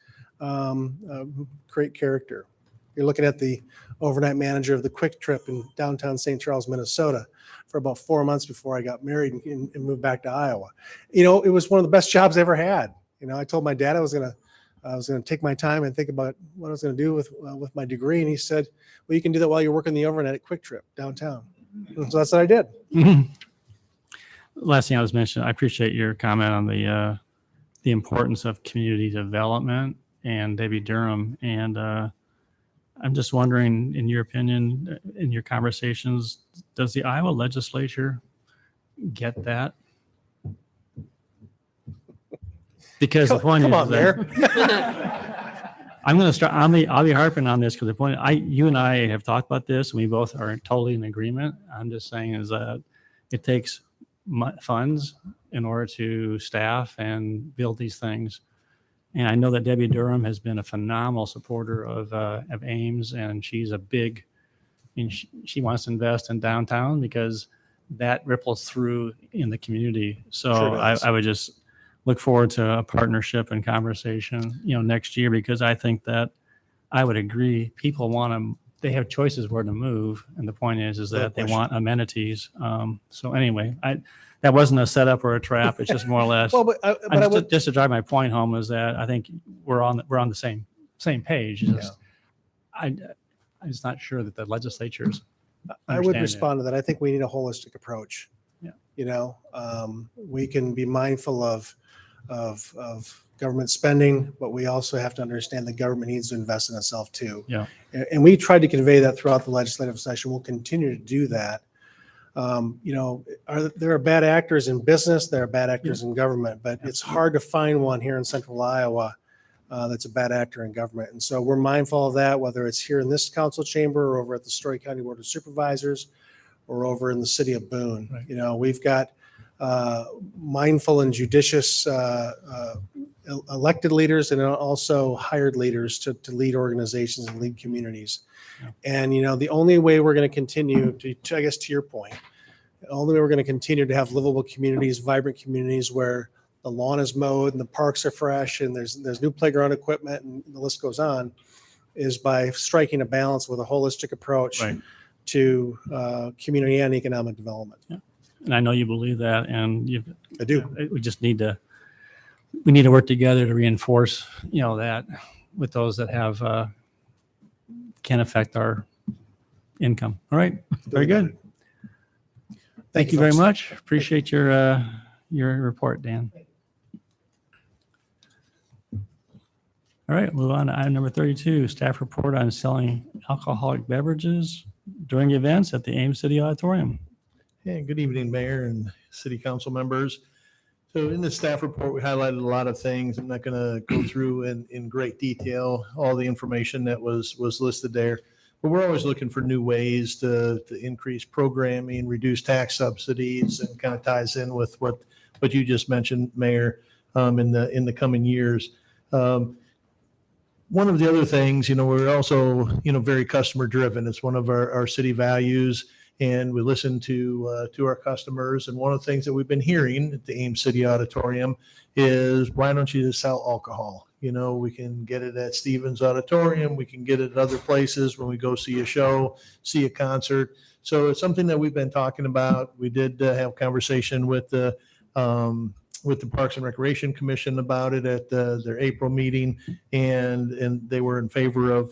S8: create character. You're looking at the overnight manager of the Quick Trip in downtown St. Charles, Minnesota, for about 4 months before I got married and moved back to Iowa. It was one of the best jobs I ever had. I told my dad I was gonna take my time and think about what I was gonna do with my degree, and he said, "Well, you can do that while you're working the overnight at Quick Trip downtown." And so that's what I did.
S2: Last thing I was mentioning, I appreciate your comment on the importance of community development and Debbie Durham. And I'm just wondering, in your opinion, in your conversations, does the Iowa legislature get that? Because the point
S8: Come
S2: is
S8: on,
S2: that I'm going to start. I'll be harping on this because the point you and I have talked about this, and we both are totally in agreement. I'm just saying is that it takes funds in order to staff and build these things. And I know that Debbie Durham has been a phenomenal supporter of Ames, and she's a big. She wants to invest in downtown because that ripples through in the community. So
S8: Sure does.
S2: I would just look forward to a partnership and conversation, next year, because I think that I would agree. People they have choices where to move. And the point is that they want amenities. So anyway, that wasn't a setup or a trap. It's just more or less,
S8: Well,
S2: just to drive my point home is that I think we're on the same page. It's just, I'm just not sure that the legislatures.
S8: I would
S2: understand
S8: respond to that. I think we need a holistic approach.
S2: Yeah.
S8: We can be mindful of government spending, but we also have to understand the government needs to invest in itself too.
S2: Yeah.
S8: And we tried to convey that throughout the legislative session. We'll continue to do that. There are bad actors in business, there are bad actors in government, but it's hard to find one here in central Iowa that's a bad actor in government. And so we're mindful of that, whether it's here in this council chamber or over at the Story County Board of Supervisors or over in the city of Boone.
S2: Right.
S8: We've got mindful and judicious elected leaders and also hired leaders to lead organizations and lead communities.
S2: Yeah.
S8: And, the only way we're going to continue to, I guess, to your point, the only way we're going to continue to have livable communities, vibrant communities where the lawn is mowed and the parks are fresh and there's new playground equipment and the list goes on, is by striking a balance with a holistic approach
S2: Right.
S8: to community and economic development.
S2: Yeah. And I know you believe that, and
S8: I do.
S2: we just need to work together to reinforce, that with those that have can affect our income. All right. Very good. Thank you very
S8: folks.
S2: much. Appreciate your report, Dan. All right, move on to item number 32, staff report on selling alcoholic beverages during events at the Ames City Auditorium.
S4: Hey, good evening, Mayor and City Council members. So in the staff report, we highlighted a lot of things. I'm not going to go through in great detail all the information that was listed there, but we're always looking for new ways to increase programming, reduce tax subsidies, and kind of ties in with what you just mentioned, Mayor, in the coming years. One of the other things, we're also, very customer driven. It's one of our city values, and we listen to our customers. And one of the things that we've been hearing at the Ames City Auditorium is, why don't you just sell alcohol? We can get it at Stevens Auditorium. We can get it at other places when we go see a show, see a concert. So it's something that we've been talking about. We did have a conversation with the Parks and Recreation Commission about it at their April meeting, and they were in favor of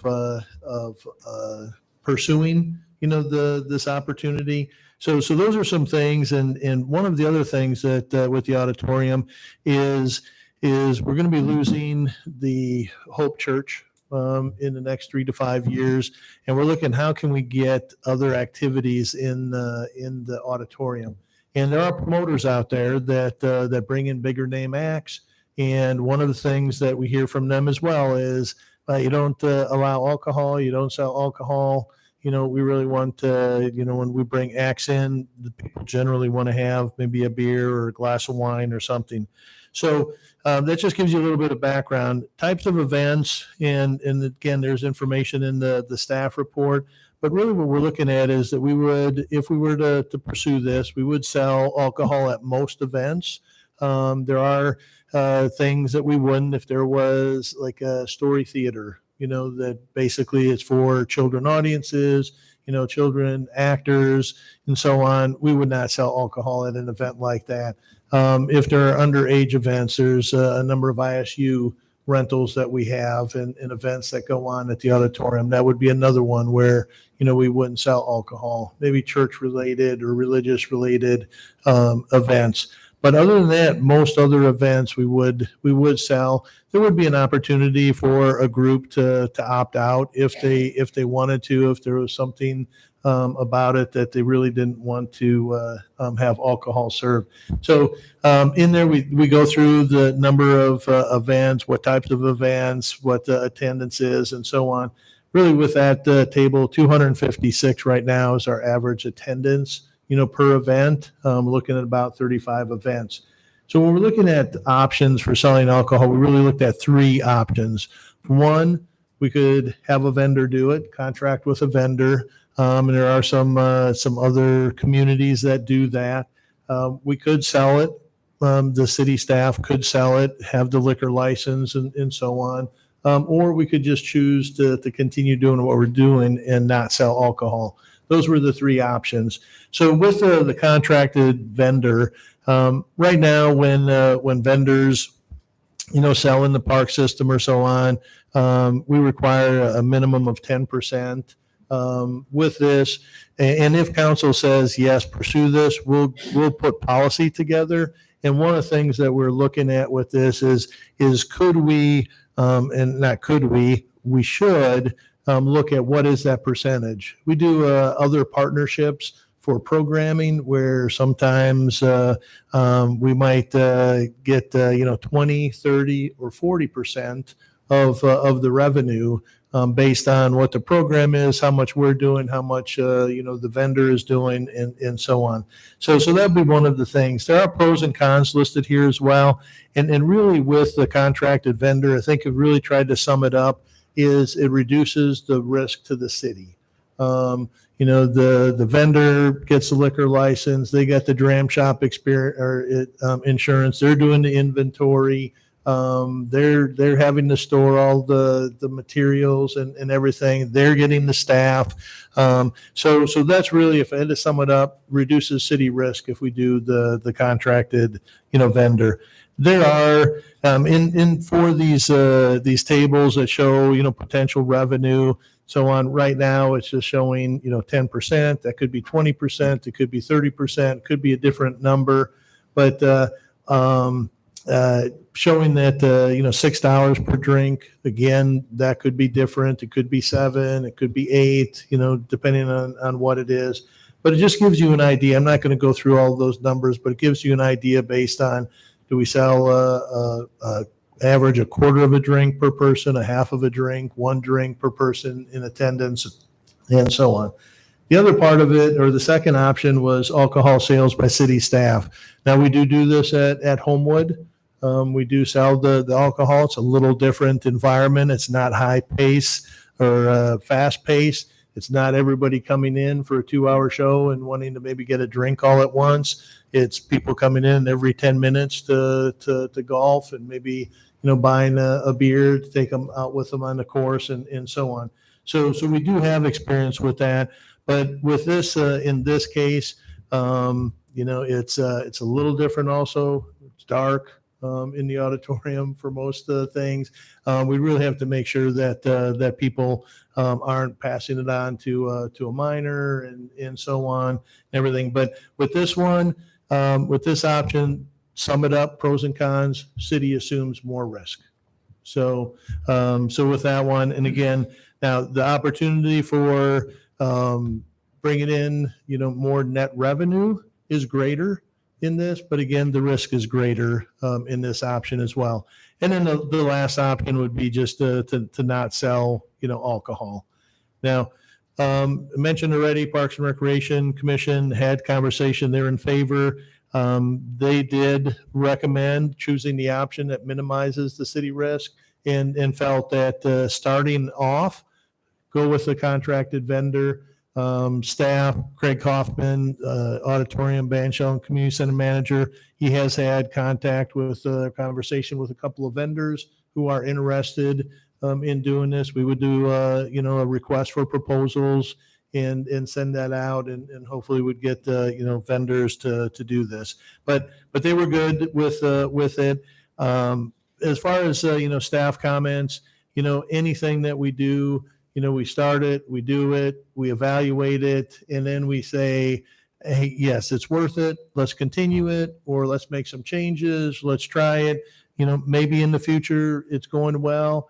S4: pursuing this opportunity. So those are some things, and one of the other things that with the auditorium is we're going to be losing the Hope Church in the next 3 to 5 years, and we're looking how can we get other activities in the auditorium. And there are promoters out there that bring in bigger name acts. And one of the things that we hear from them as well is you don't allow alcohol, you don't sell alcohol. We really want to, when we bring acts in, the people generally want to have maybe a beer or a glass of wine or something. So that just gives you a little bit of background. Types of events, and again, there's information in the staff report. But really what we're looking at is that we would, if we were to pursue this, we would sell alcohol at most events. There are things that we wouldn't if there was like a story theater, that basically is for children audiences, children actors and so on. We would not sell alcohol at an event like that. If there are underage events, there's a number of ISU rentals that we have and events that go on at the auditorium. That would be another one where, we wouldn't sell alcohol, maybe church related or religious related events. But other than that, most other events we would sell. There would be an opportunity for a group to opt out if they wanted to, if there was something about it that they really didn't want to have alcohol served. So in there we go through the number of events, what types of events, what the attendance is, and so on. Really, with that table, 256 right now is our average attendance, per event. Looking at about 35 events. So when we're looking at options for selling alcohol, we really looked at 3 options. One, we could have a vendor do it, contract with a vendor. And there are some other communities that do that. We could sell it. The city staff could sell it, have the liquor license and so on. Or we could just choose to continue doing what we're doing and not sell alcohol. Those were the 3 options. So with the contracted vendor, right now when vendors, sell in the park system or so on, we require a minimum of 10%. With this, and if council says yes, pursue this, we'll put policy together. And one of the things that we're looking at with this is could we, and not could we should look at what is that percentage. We do other partnerships for programming where sometimes we might get 20, 30, or 40% of the revenue based on what the program is, how much we're doing, how much the vendor is doing, and so on. So that'd be one of the things. There are pros and cons listed here as well. And really with the contracted vendor, I think I've really tried to sum it up, is it reduces the risk to the city. The vendor gets the liquor license, they got the dram shop experience or insurance, they're doing the inventory. They're having to store all the materials and everything. They're getting the staff. So that's really, if I had to sum it up, reduces city risk if we do the contracted, vendor. There are in for these tables that show, potential revenue, so on. Right now, it's just showing, 10%. That could be 20%. It could be 30%. Could be a different number, but showing that $6 per drink, again, that could be different. It could be $7, it could be $8, depending on what it is. But it just gives you an idea. I'm not going to go through all those numbers, but it gives you an idea based on, do we sell average a quarter of a drink per person, a half of a drink, 1 drink per person in attendance, and so on. The other part of it, or the second option, was alcohol sales by city staff. Now, we do this at Homewood. We do sell the alcohol. It's a little different environment. It's not high pace or fast pace. It's not everybody coming in for a 2-hour show and wanting to maybe get a drink all at once. It's people coming in every 10 minutes to golf and maybe, buying a beer to take them out with them on the course and so on. So we do have experience with that. But with this, in this case, it's a little different also. It's dark in the auditorium for most things. We really have to make sure that people aren't passing it on to a minor and so on and everything. But with this one, with this option, sum it up, pros and cons, city assumes more risk. So, so with that one, and again, now the opportunity for bringing in, more net revenue is greater in this, but again, the risk is greater in this option as well. And then the last option would be just to not sell, alcohol. Now, I mentioned already, Parks and Recreation Commission had conversation. They're in favor. They did recommend choosing the option that minimizes the city risk and felt that starting off, go with the contracted vendor. Staff, Craig Kaufman, Auditorium, Bandshell, and Community Center Manager. He has had contact with conversation with a couple of vendors who are interested in doing this. We would do, a request for proposals and send that out, and hopefully would get, vendors to do this. But they were good with it. As far as, staff comments, anything that we do, we start it, we do it, we evaluate it, and then we say, hey, yes, it's worth it. Let's continue it, or let's make some changes. Let's try it. Maybe in the future it's going well.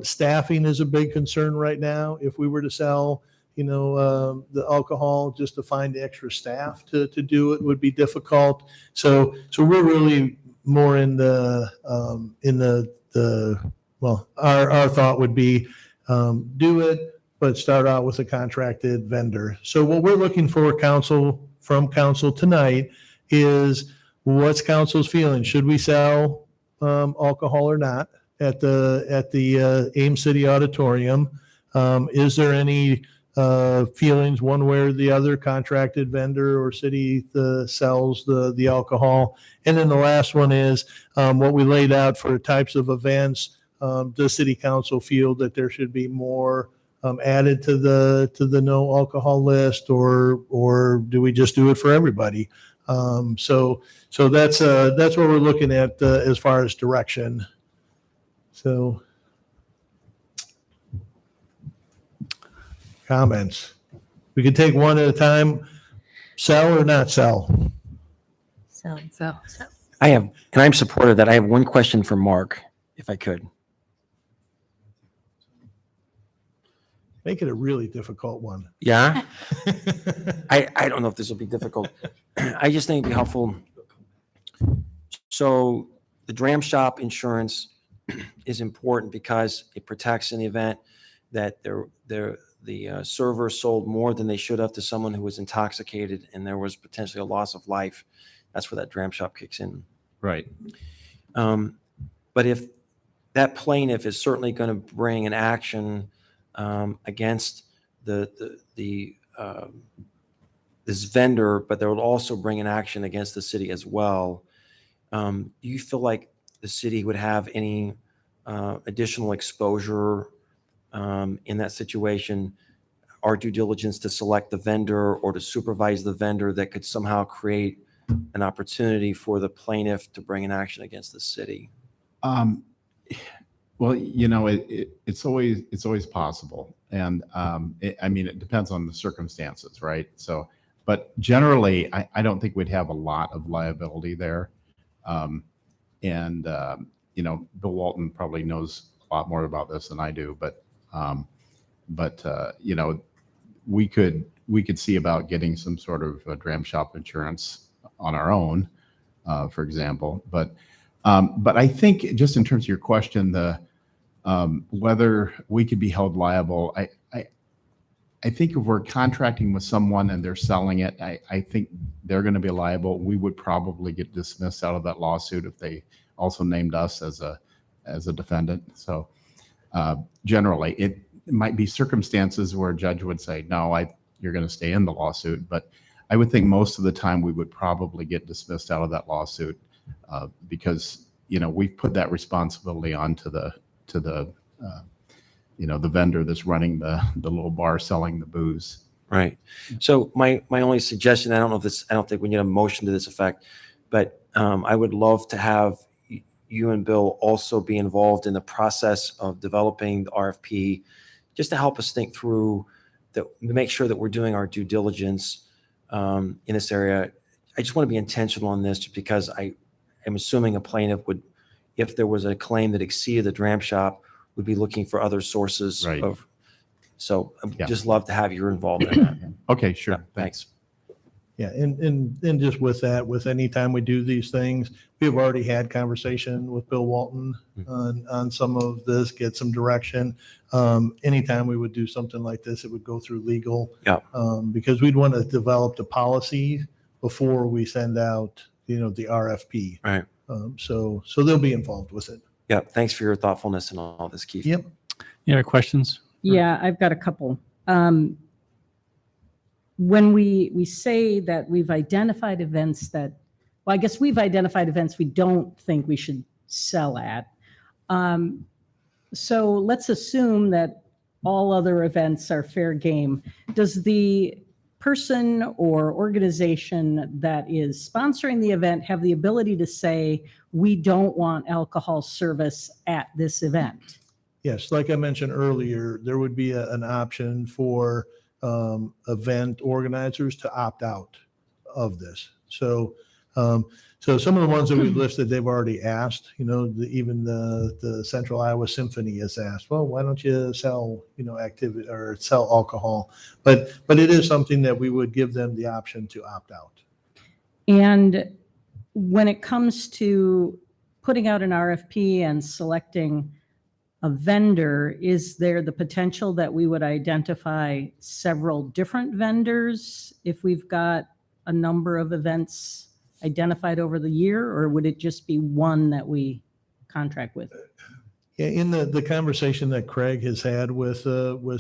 S4: Staffing is a big concern right now. If we were to sell, the alcohol, just to find extra staff to do it would be difficult. So we're really more in the well, our thought would be, do it, but start out with a contracted vendor. So what we're looking for from council tonight is, what's council's feeling? Should we sell alcohol or not at the Ames City Auditorium? Is there any feelings one way or the other, contracted vendor or city sells the alcohol? And then the last one is what we laid out for types of events. Does city council feel that there should be more added to the no alcohol list, or do we just do it for everybody? So that's what we're looking at as far as direction. So comments. We can take one at a time. Sell or not sell?
S7: So.
S6: I have, and I'm supportive of that. I have one question for Mark, if I could.
S4: Make it a really difficult one.
S6: Yeah? I don't know if this will be difficult. I just think it'd be helpful. So the dram shop insurance is important because it protects in the event that the server sold more than they should have to someone who was intoxicated and there was potentially a loss of life. That's where that dram shop kicks in.
S1: Right.
S6: But if that plaintiff is certainly going to bring an action against this vendor, but they will also bring an action against the city as well. Do you feel like the city would have any additional exposure in that situation? Our due diligence to select the vendor or to supervise the vendor that could somehow create an opportunity for the plaintiff to bring an action against the city?
S9: Well, it's always possible. And it depends on the circumstances, right? So, but generally, I don't think we'd have a lot of liability there. Bill Walton probably knows a lot more about this than I do, but we could see about getting some sort of dram shop insurance on our own, for example. But I think, just in terms of your question, whether we could be held liable, I think if we're contracting with someone and they're selling it, I think they're going to be liable. We would probably get dismissed out of that lawsuit if they also named us as a defendant. So generally, it might be circumstances where a judge would say, no, you're going to stay in the lawsuit. But I would think most of the time we would probably get dismissed out of that lawsuit because we've put that responsibility onto the vendor that's running the little bar selling the booze.
S6: Right. So my only suggestion, I don't think we need a motion to this effect, but I would love to have you and Bill also be involved in the process of developing the RFP, just to help us think through make sure that we're doing our due diligence in this area. I just want to be intentional on this, just because I am assuming a plaintiff would if there was a claim that exceeded the dram shop, we'd be looking for other sources
S9: Right.
S6: of. So I'd
S9: Yeah.
S6: just love to have your involvement in that.
S9: Okay, sure.
S6: Yeah, thanks.
S4: Yeah, and just with that, with any time we do these things, we've already had conversation with Bill Walton on some of this, get some direction. Anytime we would do something like this, it would go through legal.
S6: Yeah.
S4: Because we'd want to develop the policy before we send out, the RFP.
S6: Right.
S4: So they'll be involved with it.
S6: Yeah, thanks for your thoughtfulness and all this, Keith.
S4: Yep.
S2: Any other questions?
S10: Yeah, I've got a couple. When we say that we've identified events that, well, I guess we've identified events we don't think we should sell at. So let's assume that all other events are fair game. Does the person or organization that is sponsoring the event have the ability to say, we don't want alcohol service at this event?
S4: Yes, like I mentioned earlier, there would be an option for event organizers to opt out of this. So some of the ones that we've listed, they've already asked. Even the Central Iowa Symphony has asked, well, why don't you sell activity or sell alcohol? But it is something that we would give them the option to opt out.
S10: And when it comes to putting out an RFP and selecting a vendor, is there the potential that we would identify several different vendors if we've got a number of events identified over the year, or would it just be one that we contract with?
S4: Yeah, in the conversation that Craig has had with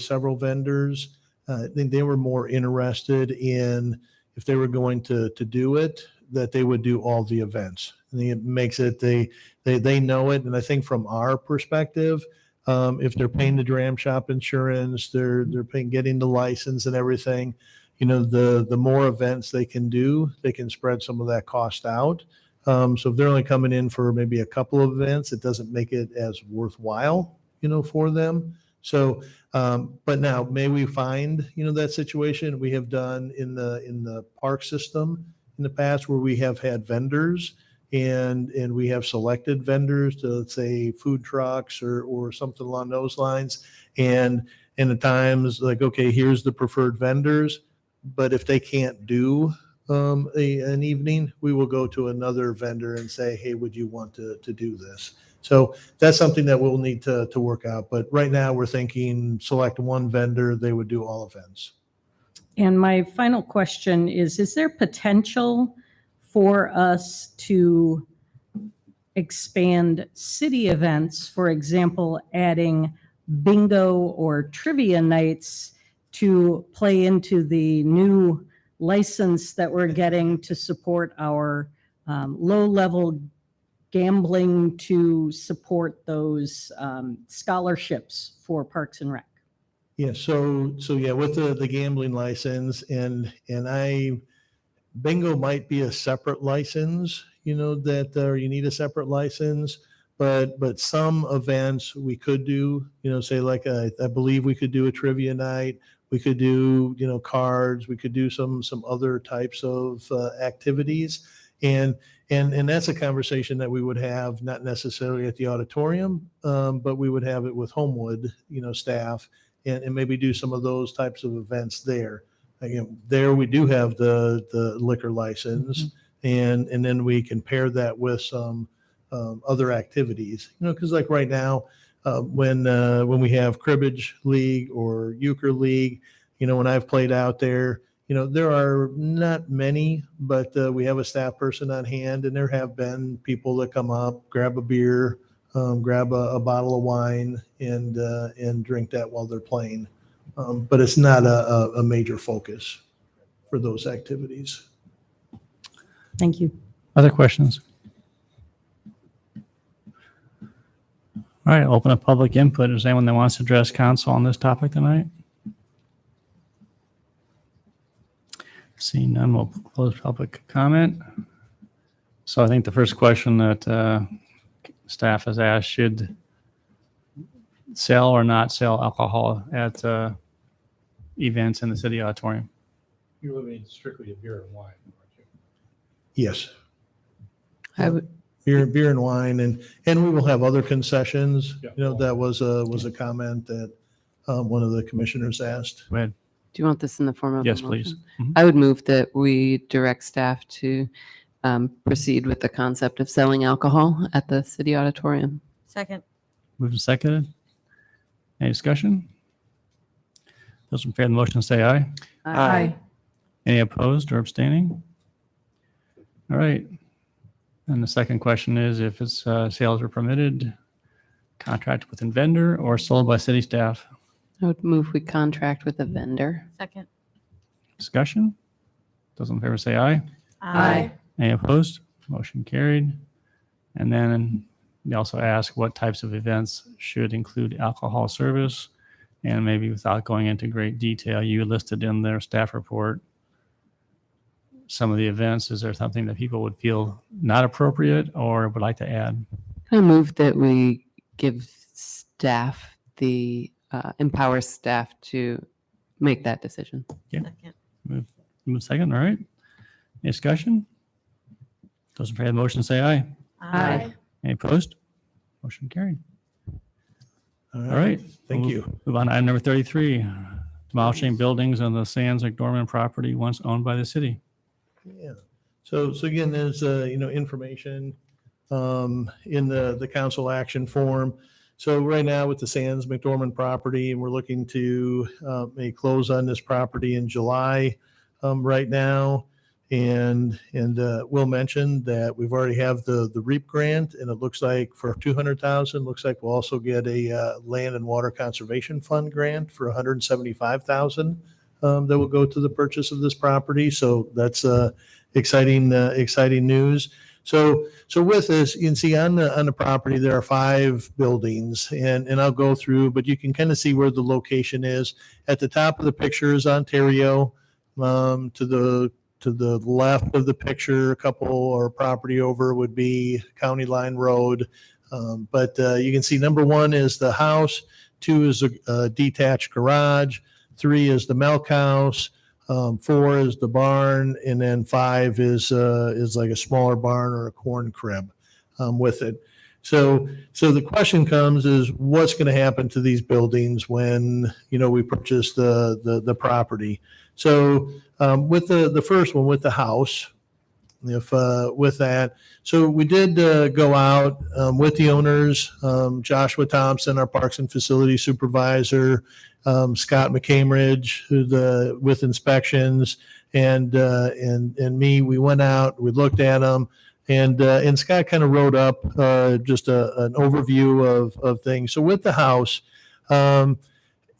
S4: several vendors, I think they were more interested in, if they were going to do it, that they would do all the events. I think it makes it, they know it. And I think from our perspective, if they're paying the dram shop insurance, they're paying, getting the license and everything, the more events they can do, they can spread some of that cost out. So if they're only coming in for maybe a couple of events, it doesn't make it as worthwhile, for them. So, but now may we find, that situation we have done in the park system in the past, where we have had vendors and we have selected vendors to, let's say, food trucks or something along those lines. And at times, like, okay, here's the preferred vendors, but if they can't do an evening, we will go to another vendor and say, hey, would you want to do this? So that's something that we'll need to work out. But right now we're thinking select one vendor, they would do all events.
S10: And my final question is there potential for us to expand city events, for example, adding bingo or trivia nights to play into the new license that we're getting to support our low-level gambling, to support those scholarships for Parks and Rec?
S4: Yeah, so yeah, with the gambling license and bingo might be a separate license, that you need a separate license, but some events we could do, say like I believe we could do a trivia night, we could do, cards, we could do some other types of activities. And that's a conversation that we would have, not necessarily at the auditorium, but we would have it with Homewood, staff, and maybe do some of those types of events there. Again, there we do have the liquor license, and then we can pair that with some other activities. Because like right now, when we have cribbage league or euchre league, when I've played out there, there are not many, but we have a staff person on hand, and there have been people that come up, grab a beer, grab a bottle of wine, and drink that while they're playing. But it's not a major focus for those activities.
S10: Thank you.
S2: Other questions? All right, open up public input. Is there anyone that wants to address council on this topic tonight? Seeing none, we'll close public comment. So I think the first question that staff has asked, should sell or not sell alcohol at events in the city auditorium? You're limiting strictly to beer and wine, aren't you?
S4: Yes.
S3: I would,
S4: beer and wine, and we will have other concessions. That was a comment that one of the commissioners asked.
S2: Go ahead.
S3: Do you want this in the form of a
S2: Yes,
S3: motion?
S2: please. Mhm.
S3: I would move that we direct staff to proceed with the concept of selling alcohol at the city auditorium.
S7: Second.
S2: Moved and seconded. Any discussion? Those in favor of the motion say aye.
S6: Aye.
S2: Any opposed or abstaining? All right. And the second question is if it's sales are permitted, contract with a vendor or sold by city staff.
S3: I would move we contract with a vendor.
S7: Second.
S2: Discussion? Those in favor say aye.
S7: Aye.
S2: Any opposed? Motion carried. And then they also ask what types of events should include alcohol service. And maybe without going into great detail, you listed in their staff report some of the events. Is there something that people would feel not appropriate or would like to add?
S3: I move that we give staff empower staff to make that decision.
S7: Second.
S2: Move second. All right. Any discussion? Those in favor of the motion say aye.
S7: Aye.
S2: Any opposed? Motion carried.
S4: All
S2: All right.
S4: Thank
S2: We'll
S4: you.
S2: Move on to item number 33, demolishing buildings on the Sands McDormand property once owned by the city.
S4: Yeah. So again, there's information in the council action form. So right now with the Sands McDormand property, and we're looking to make close on this property in July right now. And Will mentioned that we've already have the REAP grant, and it looks like for 200,000. Looks like we'll also get a land and water conservation fund grant for 175,000 that will go to the purchase of this property. So that's exciting news. So with this, you can see on the property there are 5 buildings, and I'll go through, but you can kind of see where the location is. At the top of the picture is Ontario. To the left of the picture, a couple or property over would be County Line Road. But you can see number 1 is the house, 2 is a detached garage, 3 is the milk house, 4 is the barn, and then 5 is like a smaller barn or a corn crib with it. So the question comes is what's going to happen to these buildings when we purchase the property. So with the first one, with the house, if with that, so we did go out with the owners, Joshua Thompson, our Parks and Facility Supervisor, Scott McCambridge, with inspections, and me. We went out, we looked at them, and Scott kind of wrote up just an overview of things. So with the house,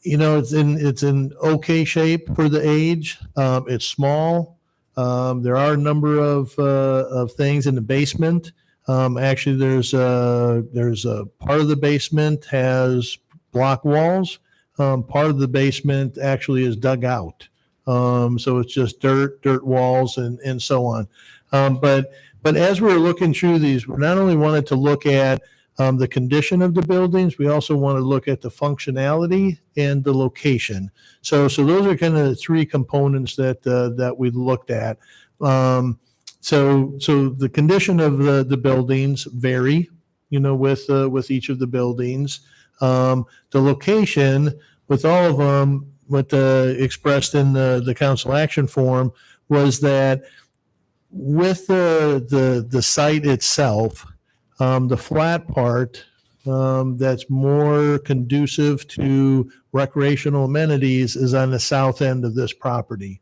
S4: it's in okay shape for the age. It's small. There are a number of things in the basement. Actually, there's a part of the basement has block walls. Part of the basement actually is dug out. So it's just dirt walls and so on. But as we were looking through these, we not only wanted to look at the condition of the buildings, we also want to look at the functionality and the location. So those are kind of the 3 components that we looked at. So the condition of the buildings vary, with each of the buildings. The location with all of them, what expressed in the council action form was that with the site itself, the flat part that's more conducive to recreational amenities is on the south end of this property.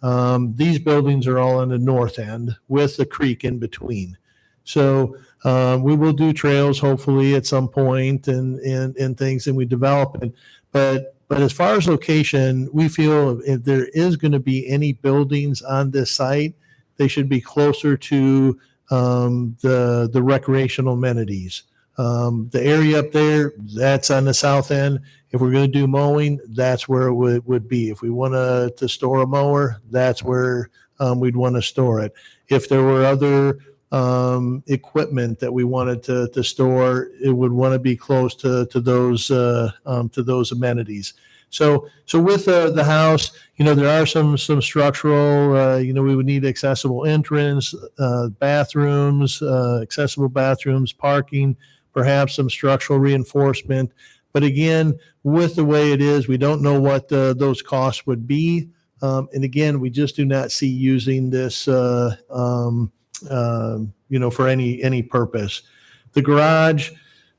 S4: These buildings are all on the north end with the creek in between. So we will do trails hopefully at some point and things, and we develop it. But as far as location, we feel if there is going to be any buildings on this site, they should be closer to the recreational amenities. The area up there, that's on the south end. If we're going to do mowing, that's where it would be. If we want to store a mower, that's where we'd want to store it. If there were other equipment that we wanted to store, it would want to be close to those amenities. So with the house, there are some structural, we would need accessible entrance, bathrooms, accessible bathrooms, parking, perhaps some structural reinforcement. But again, with the way it is, we don't know what those costs would be. And again, we just do not see using this, for any purpose. The garage,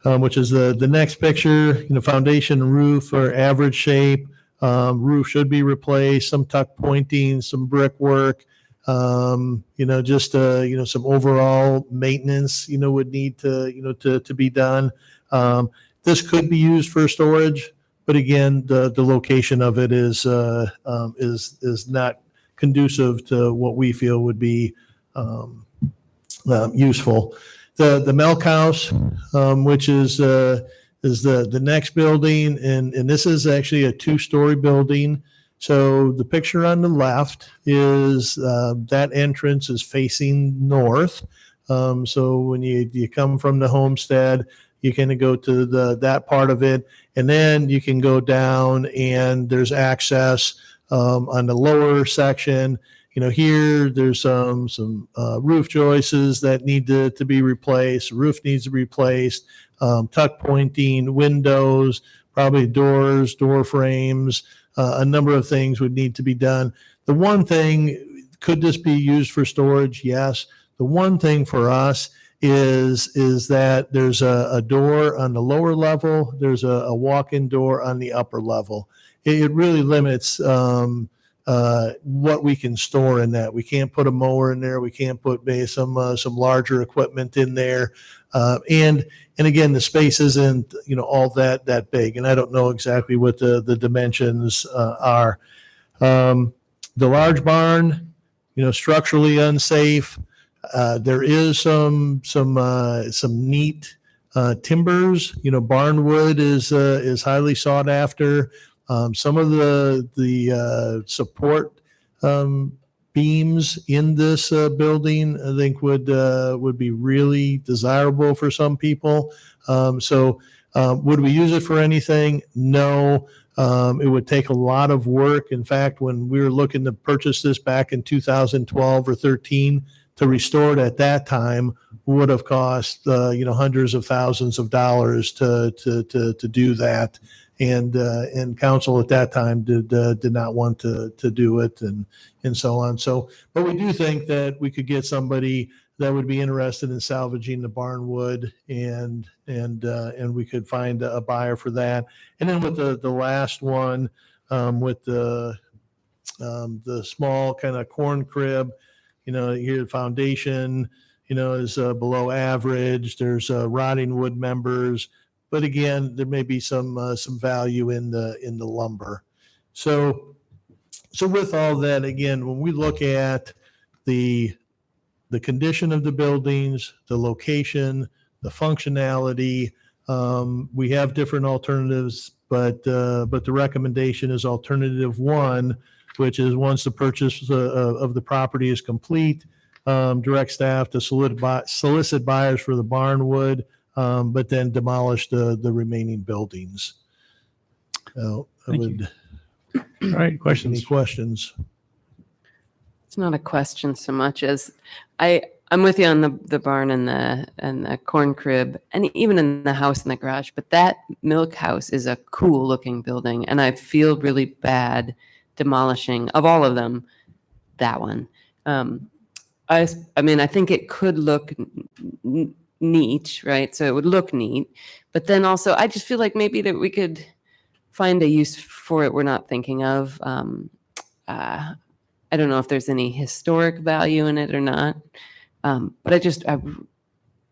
S4: which is the next picture, foundation and roof are average shape. Roof should be replaced, some tuck pointing, some brickwork, just, some overall maintenance, would need to be done. This could be used for storage, but again, the location of it is not conducive to what we feel would be useful. The Milk House, which is the next building, and this is actually a 2-story building. So the picture on the left is that entrance is facing north. So when you come from the homestead, you can go to that part of it, and then you can go down, and there's access on the lower section. Here there's some roof joists that need to be replaced. Roof needs to be replaced. Tuck pointing, windows, probably doors, door frames. A number of things would need to be done. The one thing, could this be used for storage? Yes. The one thing for us is that there's a door on the lower level. There's a walk-in door on the upper level. It really limits what we can store in that. We can't put a mower in there. We can't put maybe some larger equipment in there. And again, the space isn't all that big. And I don't know exactly what the dimensions are. The large barn, structurally unsafe. There is some neat timbers. Barnwood is highly sought after. Some of the support beams in this building, I think, would be really desirable for some people. So would we use it for anything? No. It would take a lot of work. In fact, when we were looking to purchase this back in 2012 or 13, to restore it at that time would have cost hundreds of thousands of dollars to do that. And council at that time did not want to do it, and so on. So, but we do think that we could get somebody that would be interested in salvaging the barnwood, and we could find a buyer for that. And then with the last one, with the small kind of corn crib, here the foundation, is below average. There's rotting wood members. But again, there may be some value in the lumber. So with all that, again, when we look at the condition of the buildings, the location, the functionality, we have different alternatives, but the recommendation is alternative 1, which is once the purchase of the property is complete, direct staff to solicit buyers for the barnwood. But then demolish the remaining buildings. So
S2: Thank you. All right, questions?
S4: Any questions?
S3: It's not a question so much as I'm with you on the barn and the corn crib, and even in the house and the garage. But that Milk House is a cool looking building, and I feel really bad demolishing, of all of them, that one. I think it could look neat, right? So it would look neat, but then also I just feel like maybe that we could find a use for it we're not thinking of. I don't know if there's any historic value in it or not, but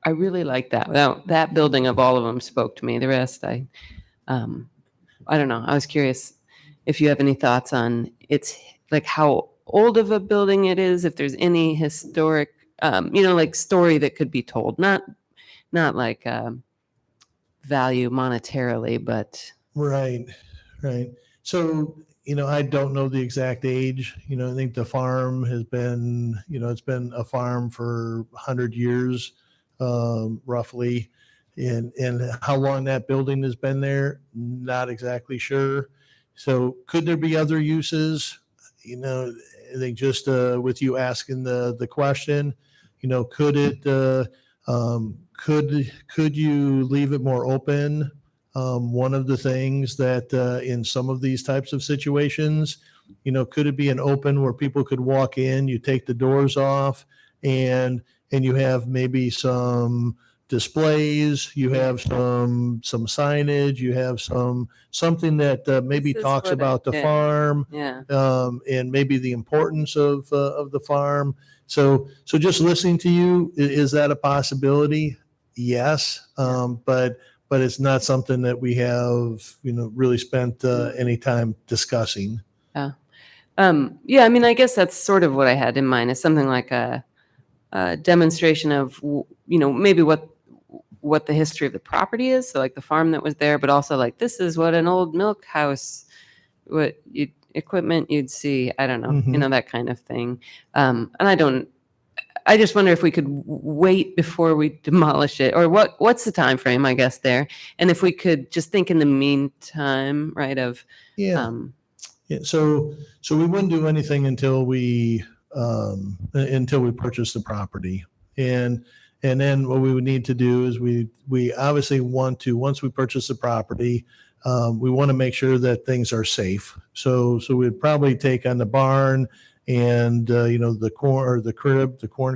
S3: I really like that. That building of all of them spoke to me. The rest, I don't know. I was curious if you have any thoughts on it's like how old of a building it is, if there's any historic like story that could be told, not like value monetarily, but
S4: Right. So, I don't know the exact age. I think the farm has been, it's been a farm for 100 years, roughly. And how long that building has been there, not exactly sure. So could there be other uses? You know, I think just with you asking the question, you know, could it could you leave it more open? One of the things that in some of these types of situations, you know, could it be an open where people could walk in, you take the doors off, and you have maybe some displays, you have some signage, you have something that maybe
S3: This is
S4: talks
S3: what
S4: about the
S3: yeah.
S4: farm,
S3: Yeah.
S4: and maybe the importance of the farm. So just listening to you, is that a possibility? Yes, but it's not something that we have, you know, really spent any time discussing.
S3: Yeah, I mean, I guess that's sort of what I had in mind, is something like a demonstration of, you know, maybe what the history of the property is. So like the farm that was there, but also like, this is what an old milk house, equipment you'd see. I don't know, you
S4: Mhm.
S3: know, that kind of thing. And I just wonder if we could wait before we demolish it, or what's the time frame, I guess, there. And if we could just think in the meantime, right, of,
S4: Yeah. Yeah, so we wouldn't do anything until we purchase the property, and then what we would need to do is we obviously want to, once we purchase the property, we want to make sure that things are safe. So we'd probably take on the barn and you know, the corn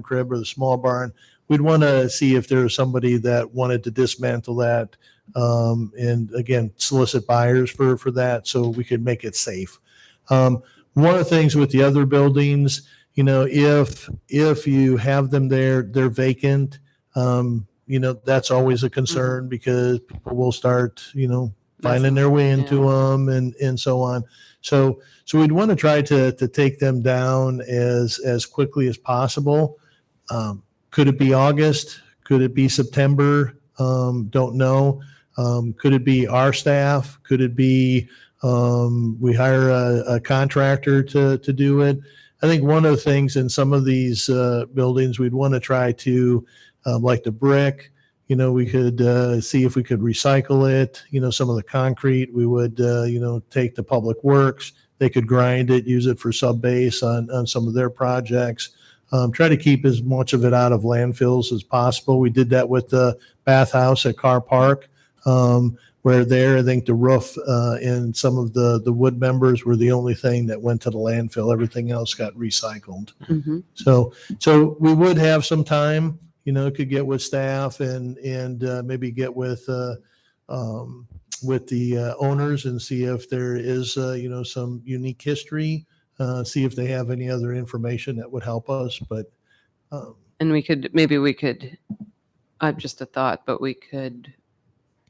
S4: crib or the small barn. We'd want to see if there was somebody that wanted to dismantle that, and again solicit buyers for that, so we could make it safe. One of the things with the other buildings, you know, if you have them there, they're vacant, you know, that's always a concern because people will start, you know, finding their way into them and so on. So we'd want to try to take them down as quickly as possible. Could it be August? Could it be September? Don't know. Could it be our staff? Could it be we hire a contractor to do it? I think one of the things in some of these buildings, we'd want to try to, like the brick, you know, we could see if we could recycle it. You know, some of the concrete, we would, you know, take the public works. They could grind it, use it for sub-base on some of their projects. Try to keep as much of it out of landfills as possible. We did that with the bathhouse at Carr Park, where there, I think the roof and some of the wood members were the only thing that went to the landfill. Everything else got recycled.
S3: Mhm.
S4: So we would have some time, you know, could get with staff and maybe get with the owners and see if there is, you know, some unique history, see if they have any other information that would help us. But
S3: And maybe we could, just a thought, but we could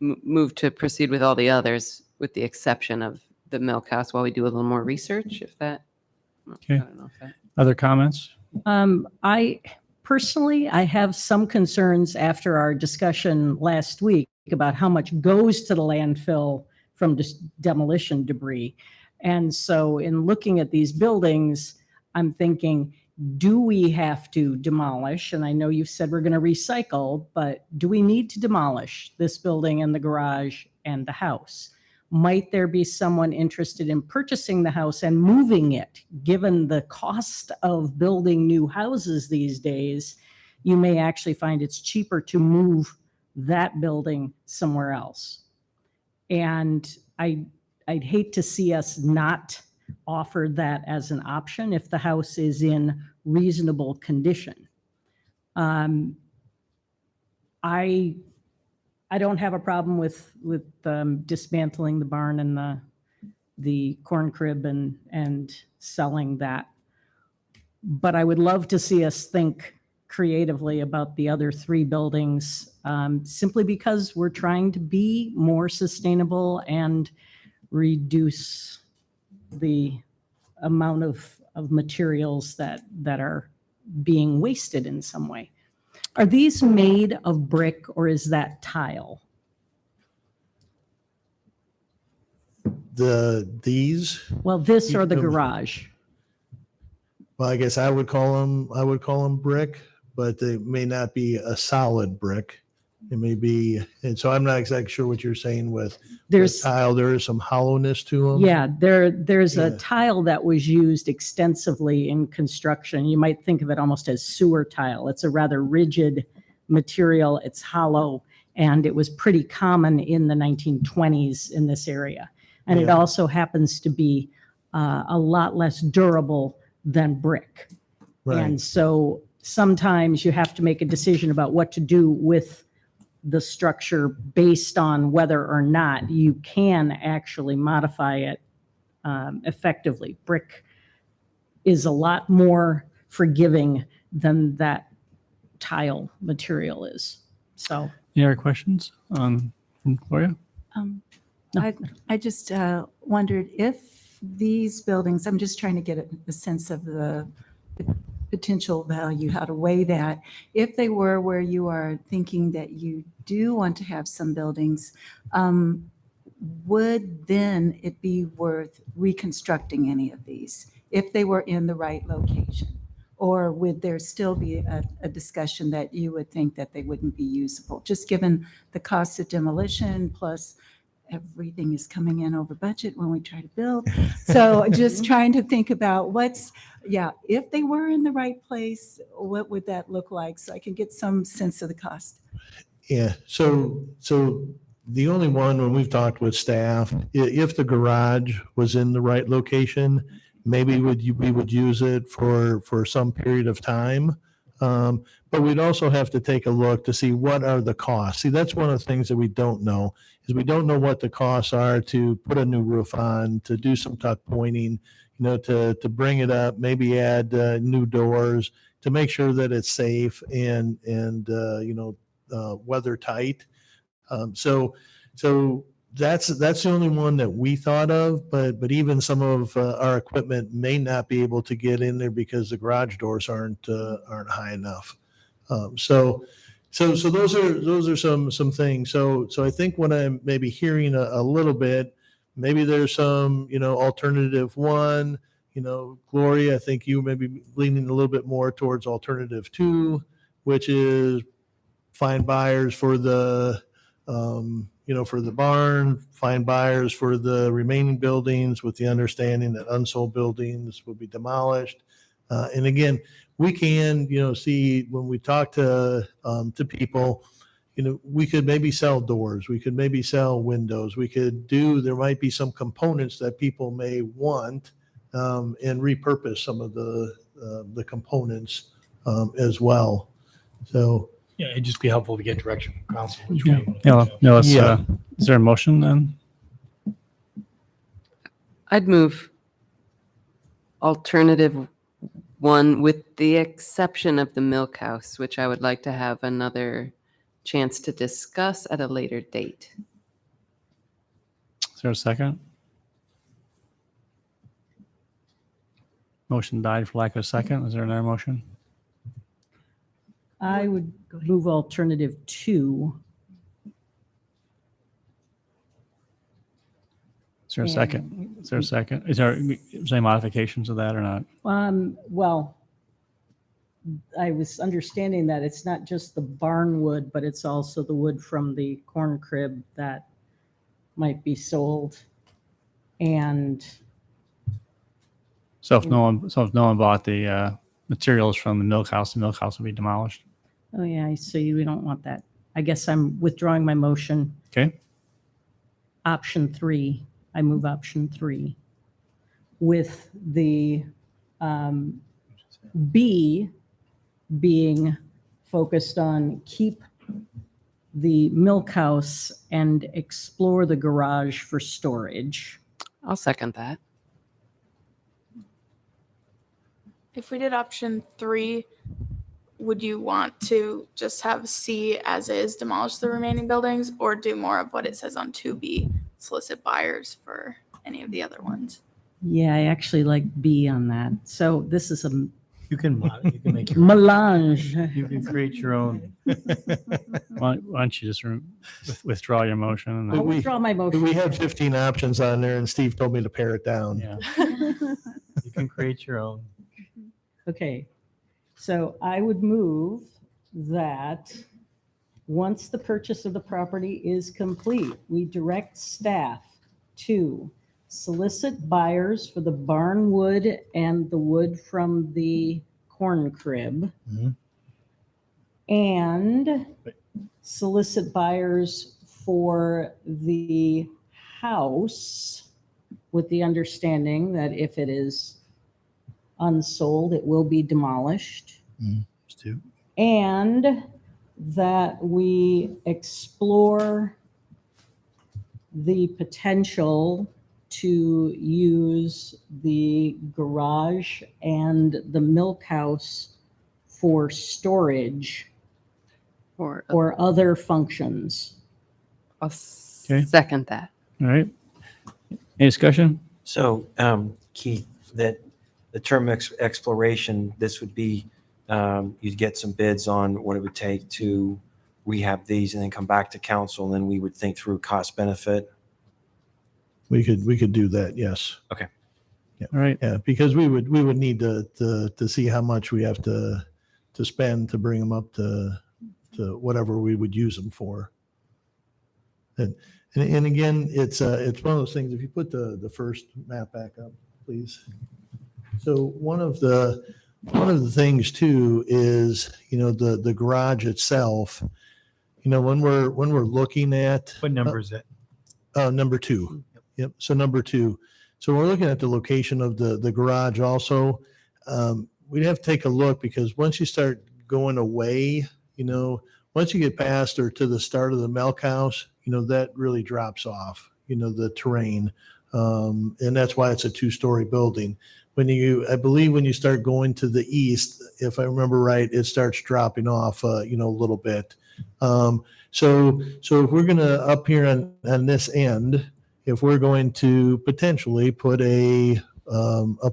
S3: move to proceed with all the others with the exception of the milk house while we do a little more research, if that.
S2: Okay.
S3: I don't know if that.
S2: Other comments?
S10: I personally, I have some concerns after our discussion last week about how much goes to the landfill from demolition debris. And so in looking at these buildings, I'm thinking, do we have to demolish? And I know you've said we're going to recycle, but do we need to demolish this building and the garage and the house? Might there be someone interested in purchasing the house and moving it? Given the cost of building new houses these days, you may actually find it's cheaper to move that building somewhere else. And I'd hate to see us not offer that as an option if the house is in reasonable condition. I don't have a problem with dismantling the barn and the corn crib and selling that. But I would love to see us think creatively about the other three buildings, simply because we're trying to be more sustainable and reduce the amount of materials that are being wasted in some way. Are these made of brick or is that tile?
S4: These,
S10: Well, this or the garage?
S4: well, I guess I would call them brick, but they may not be a solid brick. It may be, and so I'm not exactly sure what you're saying with
S10: There's,
S4: tile. There is some hollowness to them.
S10: yeah, there's a
S4: Yeah.
S10: tile that was used extensively in construction. You might think of it almost as sewer tile. It's a rather rigid material. It's hollow, and it was pretty common in the 1920s in this area. And it
S4: Yeah.
S10: also happens to be a lot less durable than brick.
S4: Right.
S10: And so sometimes you have to make a decision about what to do with the structure based on whether or not you can actually modify it effectively. Brick is a lot more forgiving than that tile material is. So,
S2: Any other questions from Gloria?
S10: No.
S11: I just wondered if these buildings, I'm just trying to get a sense of the potential value, how to weigh that. If they were where you are thinking that you do want to have some buildings, would then it be worth reconstructing any of these if they were in the right location? Or would there still be a discussion that you would think that they wouldn't be usable, just given the cost of demolition plus everything is coming in over budget when we try to build. So just trying to think about if they were in the right place, what would that look like? So I can get some sense of the cost.
S4: Yeah, so the only one when we've talked with staff, if the garage was in the right location, maybe we would use it for some period of time. But we'd also have to take a look to see what are the costs. See, that's one of the things that we don't know, is we don't know what the costs are to put a new roof on, to do some tuck pointing, to bring it up, maybe add new doors, to make sure that it's safe and weather tight. So that's the only one that we thought of, but even some of our equipment may not be able to get in there because the garage doors aren't high enough. So those are some things. So I think what I'm maybe hearing a little bit, maybe there's some alternative one. Gloria, I think you may be leaning a little bit more towards alternative two, which is find buyers for the for the barn, find buyers for the remaining buildings with the understanding that unsold buildings will be demolished. And again, we can, see when we talk to people, we could maybe sell doors, we could maybe sell windows, there might be some components that people may want and repurpose some of the components as well. So,
S12: Yeah, it'd just be helpful to get direction from council.
S2: Is there a motion then?
S3: I'd move alternative one with the exception of the milk house, which I would like to have another chance to discuss at a later date.
S2: Is there a second? Motion died for lack of a second. Is there another motion?
S10: I would move alternative 2.
S2: Is there a second? Is there a second? Is there any modifications of that or not?
S10: Well, I was understanding that it's not just the barn wood, but it's also the wood from the corn crib that might be sold. And
S2: So if no one bought the materials from the milk house will be demolished.
S10: oh yeah, I see. We don't want that. I guess I'm withdrawing my motion.
S2: Okay.
S10: Option 3. I move option 3 with the B being focused on keep the milk house and explore the garage for storage.
S3: I'll second that.
S13: If we did option 3, would you want to just have C as is, demolish the remaining buildings, or do more of what it says on 2B, solicit buyers for any of the other ones?
S10: Yeah, I actually like B on that. So this is a
S12: You can make your
S10: melange.
S12: you can create your own.
S2: Why don't you just withdraw your motion? And
S10: I'll
S2: then,
S10: withdraw my motion.
S4: we had 15 options on there and Steve told me to pare it down.
S2: yeah.
S12: You can create your own.
S10: Okay, so I would move that once the purchase of the property is complete, we direct staff to solicit buyers for the barn wood and the wood from the corn crib,
S12: Mhm.
S10: and solicit buyers for the house with the understanding that if it is unsold, it will be demolished.
S12: Just two.
S10: And that we explore the potential to use the garage and the milk house for storage
S3: Or
S10: or other functions.
S3: I'll
S2: Okay.
S3: second that.
S2: All right. Any discussion?
S6: So, Keith, that the term exploration, this would be, you'd get some bids on what it would take to rehab these and then come back to council, and then we would think through cost benefit.
S4: We could do that, yes.
S2: All right.
S4: Yeah, because we would need to see how much we have to spend to bring them up to whatever we would use them for. And again, it's one of those things, if you put the first map back up, please. So one of the things too is, the garage itself, when we're looking at.
S12: What number is that?
S4: Number 2. Yep. So number 2. So we're looking at the location of the garage also. We'd have to take a look, because once you start going away, once you get past or to the start of the milk house, that really drops off, the terrain. And that's why it's a 2-story building. I believe when you start going to the east, if I remember right, it starts dropping off, a little bit. So if we're going to up here on this end, if we're going to potentially put a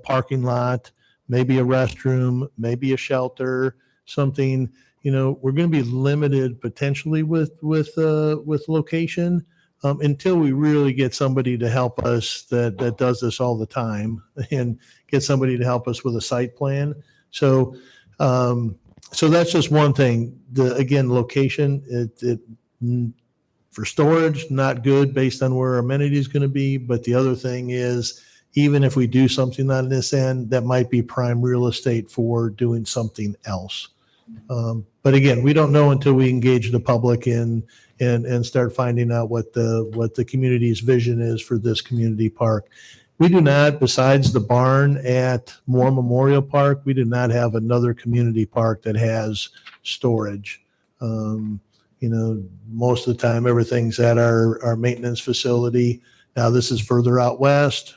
S4: parking lot, maybe a restroom, maybe a shelter, something, we're going to be limited potentially with location until we really get somebody to help us that does this all the time, and get somebody to help us with a site plan. So that's just one thing. Again, location, it for storage, not good based on where our amenity is going to be. But the other thing is, even if we do something on this end, that might be prime real estate for doing something else. But again, we don't know until we engage the public and start finding out what the community's vision is for this community park. We do not, besides the barn at Moore Memorial Park, we do not have another community park that has storage. Most of the time, everything's at our maintenance facility. Now, this is further out west.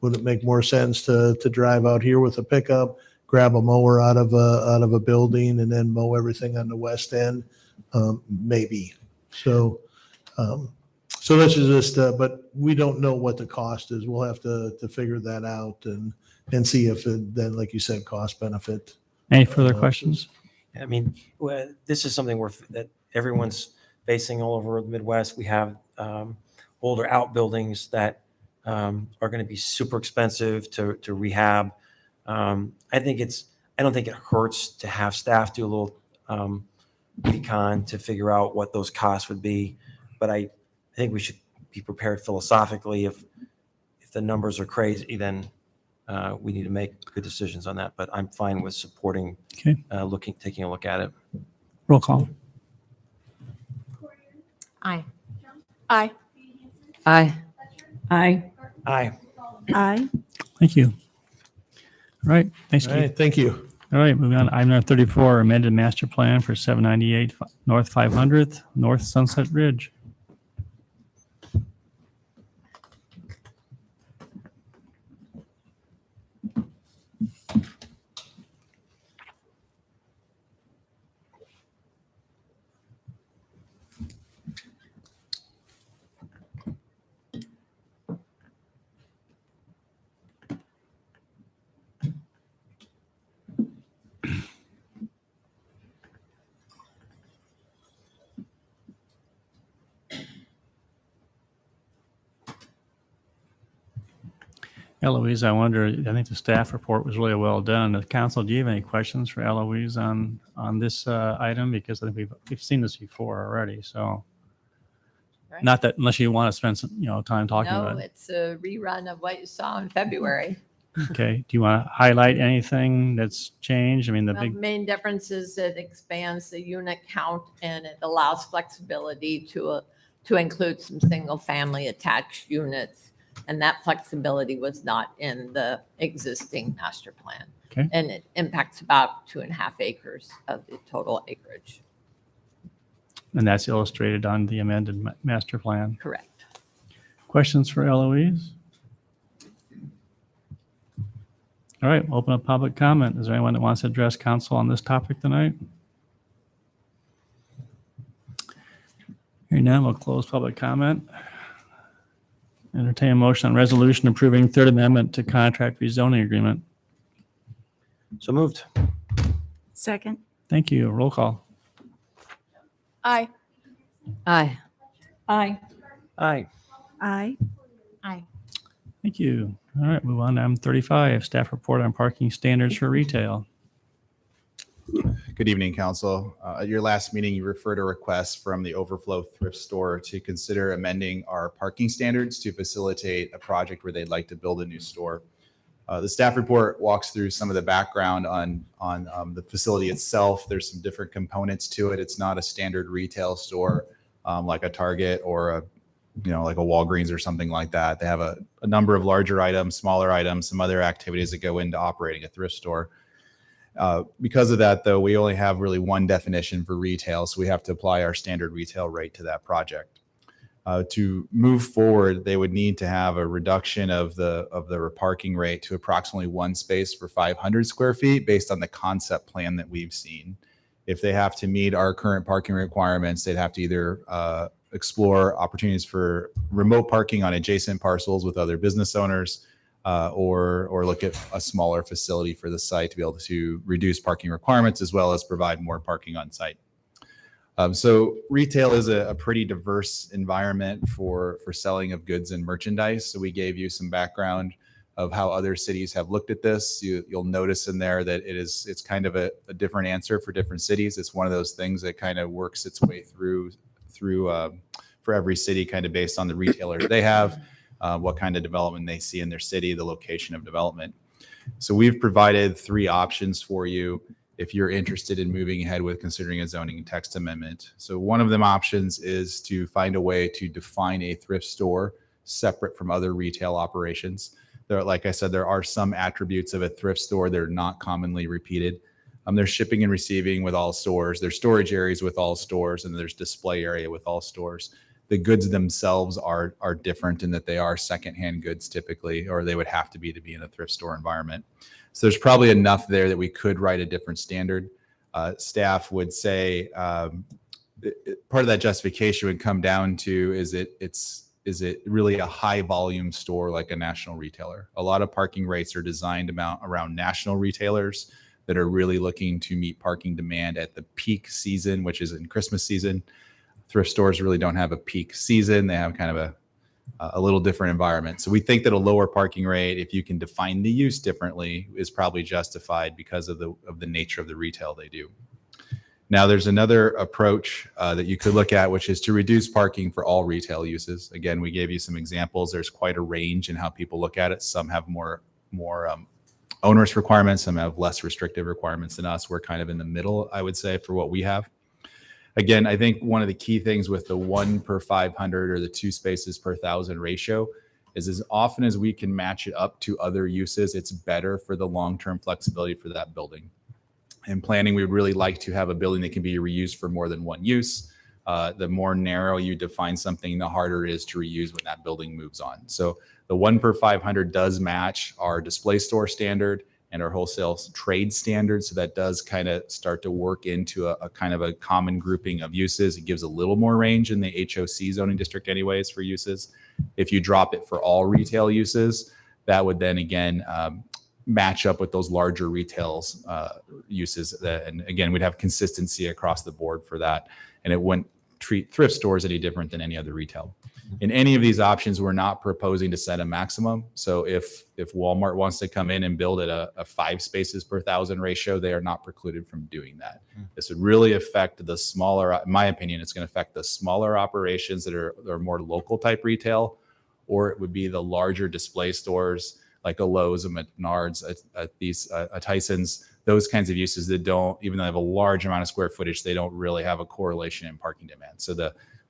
S4: Would it make more sense to drive out here with a pickup, grab a mower out of a building, and then mow everything on the west end? Maybe. So this is just, but we don't know what the cost is. We'll have to figure that out and see if it, then, like you said, cost benefit.
S2: Any further questions?
S6: I mean, this is something that everyone's facing all over the Midwest. We have older outbuildings that are going to be super expensive to rehab. I don't think it hurts to have staff do a little recon to figure out what those costs would be. But I think we should be prepared philosophically. If the numbers are crazy, then we need to make good decisions on that. But I'm fine with supporting,
S2: Okay.
S6: taking a look at it.
S2: Roll call.
S7: Aye.
S13: Aye.
S3: Aye.
S10: Aye.
S6: Aye.
S11: Aye.
S2: Thank you. All right. Thanks,
S4: All
S2: Keith.
S4: right, thank you.
S2: All right, moving on. Item number 34, amended master plan for 798 North 500th, North Sunset Ridge. Eloise, I wonder, I think the staff report was really well done. The council, do you have any questions for Eloise on this item? Because I think we've seen this before already, so.
S14: Right.
S2: Not that unless you want to spend some, time talking
S14: No,
S2: about it.
S14: it's a rerun of what you saw in February.
S2: Okay. Do you want to highlight anything that's changed? I mean, the
S14: Well, the
S2: big,
S14: main difference is it expands the unit count and it allows flexibility to include some single-family attached units. And that flexibility was not in the existing master plan.
S2: Okay.
S14: And it impacts about 2.5 acres of the total acreage.
S2: and that's illustrated on the amended master plan.
S14: Correct.
S2: Questions for Eloise? All right, we'll open up public comment. Is there anyone that wants to address council on this topic tonight? Hearing none, we'll close public comment. Entertain a motion on resolution approving Third Amendment to contract rezoning agreement.
S6: So moved.
S11: Second.
S2: Thank you. Roll call.
S13: Aye.
S3: Aye.
S10: Aye.
S6: Aye.
S11: Aye.
S2: Thank you. All right, move on to item 35, staff report on parking standards for retail.
S15: Good evening, Council. At your last meeting, you referred a request from the Overflow Thrift Store to consider amending our parking standards to facilitate a project where they'd like to build a new store. The staff report walks through some of the background on the facility itself. There's some different components to it. It's not a standard retail store like a Target or like a Walgreens or something like that. They have a number of larger items, smaller items, some other activities that go into operating a thrift store. Because of that, though, we only have really one definition for retail, so we have to apply our standard retail rate to that project. To move forward, they would need to have a reduction of the parking rate to approximately one space for 500 square feet based on the concept plan that we've seen. If they have to meet our current parking requirements, they'd have to either explore opportunities for remote parking on adjacent parcels with other business owners, or look at a smaller facility for the site to be able to reduce parking requirements as well as provide more parking on site. So retail is a pretty diverse environment for selling of goods and merchandise. So we gave you some background of how other cities have looked at this. You'll notice in there that it's kind of a different answer for different cities. It's one of those things that kind of works its way through for every city, kind of based on the retailer they have, what kind of development they see in their city, the location of development. So we've provided 3 options for you if you're interested in moving ahead with considering a zoning and text amendment. So one of them options is to find a way to define a thrift store separate from other retail operations. There, like I said, there are some attributes of a thrift store that are not commonly repeated. There's shipping and receiving with all stores. There's storage areas with all stores, and there's display area with all stores. The goods themselves are different in that they are secondhand goods typically, or they would have to be in a thrift store environment. So there's probably enough there that we could write a different standard. Staff would say part of that justification would come down to is it really a high volume store like a national retailer? A lot of parking rates are designed around national retailers that are really looking to meet parking demand at the peak season, which is in Christmas season. Thrift stores really don't have a peak season. They have kind of a little different environment. So we think that a lower parking rate, if you can define the use differently, is probably justified because of the nature of the retail they do. Now, there's another approach that you could look at, which is to reduce parking for all retail uses. Again, we gave you some examples. There's quite a range in how people look at it. Some have more onerous requirements. Some have less restrictive requirements than us. We're kind of in the middle, I would say, for what we have. Again, I think one of the key things with the 1 per 500 or the 2 spaces per 1,000 ratio is as often as we can match it up to other uses, it's better for the long-term flexibility for that building. In planning, we would really like to have a building that can be reused for more than one use. The more narrow you define something, the harder it is to reuse when that building moves on. So the 1 per 500 does match our display store standard and our wholesale trade standard. So that does kind of start to work into a kind of a common grouping of uses. It gives a little more range in the HOC zoning district anyways for uses. If you drop it for all retail uses, that would then again match up with those larger retails uses. And again, we'd have consistency across the board for that. And it wouldn't treat thrift stores any different than any other retail. In any of these options, we're not proposing to set a maximum. So if Walmart wants to come in and build at a 5 spaces per 1,000 ratio, they are not precluded from doing that. This would really affect the smaller, in my opinion, it's going to affect the smaller operations that are more local type retail, or it would be the larger display stores like a Lowe's, a Menards, a Tyson's, those kinds of uses that don't, even though they have a large amount of square footage, they don't really have a correlation in parking demand. So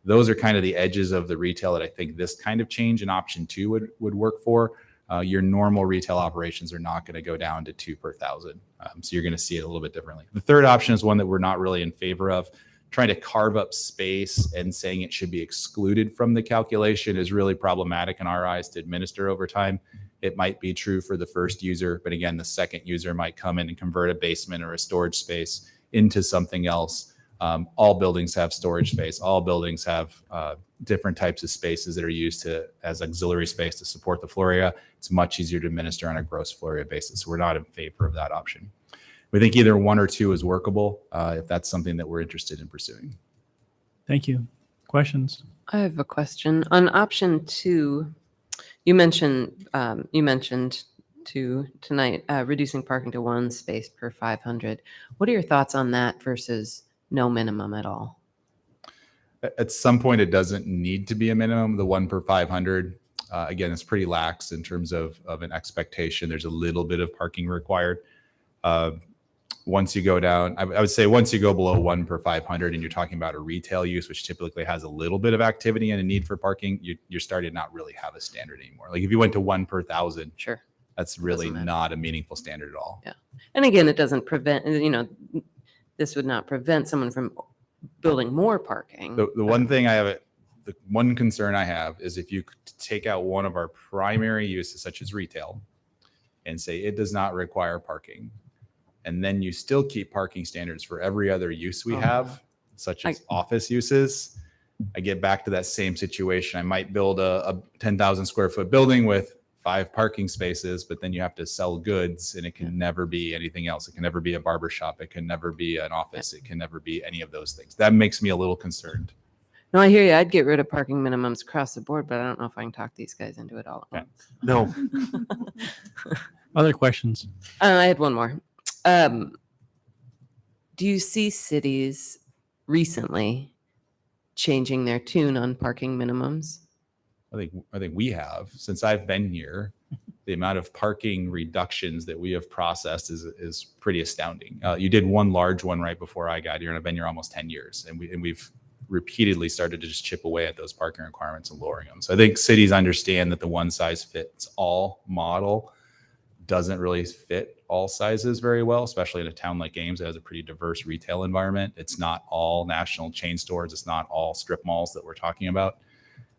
S15: those are kind of the edges of the retail that I think this kind of change in option 2 would work for. Your normal retail operations are not going to go down to 2 per 1,000. So you're going to see it a little bit differently. The third option is one that we're not really in favor of. Trying to carve up space and saying it should be excluded from the calculation is really problematic in our eyes to administer over time. It might be true for the first user, but again, the second user might come in and convert a basement or a storage space into something else. All buildings have storage space. All buildings have different types of spaces that are used as auxiliary space to support the floor area. It's much easier to administer on a gross floor area basis. We're not in favor of that option. We think either 1 or 2 is workable if that's something that we're interested in pursuing.
S2: Thank you. Questions?
S3: I have a question on option 2. You mentioned tonight reducing parking to 1 space per 500. What are your thoughts on that versus no minimum at all?
S15: At some point, it doesn't need to be a minimum. The 1 per 500, again, it's pretty lax in terms of an expectation. There's a little bit of parking required. Once you go down, I would say once you go below 1 per 500 and you're talking about a retail use, which typically has a little bit of activity and a need for parking, you're starting to not really have a standard anymore. Like if you went to 1 per 1,000,
S3: sure,
S15: that's really not a meaningful standard at all.
S3: Yeah. And again, it doesn't prevent, this would not prevent someone from building more parking.
S15: The one thing the one concern I have is if you take out one of our primary uses, such as retail, and say it does not require parking, and then you still keep parking standards for every other use we have, such as office uses, I get back to that same situation. I might build a 10,000 square foot building with 5 parking spaces, but then you have to sell goods and it can never be anything else. It can never be a barber shop. It can never be an office. It can never be any of those things. That makes me a little concerned.
S3: No, I hear you. I'd get rid of parking minimums across the board, but I don't know if I can talk these guys into it all at once.
S2: No. Other questions?
S3: I had one more. Do you see cities recently changing their tune on parking minimums?
S15: I think we have. Since I've been here, the amount of parking reductions that we have processed is pretty astounding. You did one large one right before I got here, and I've been here almost 10 years, and we've repeatedly started to just chip away at those parking requirements and lowering them. So I think cities understand that the one size fits all model doesn't really fit all sizes very well, especially in a town like Ames that has a pretty diverse retail environment. It's not all national chain stores. It's not all strip malls that we're talking about.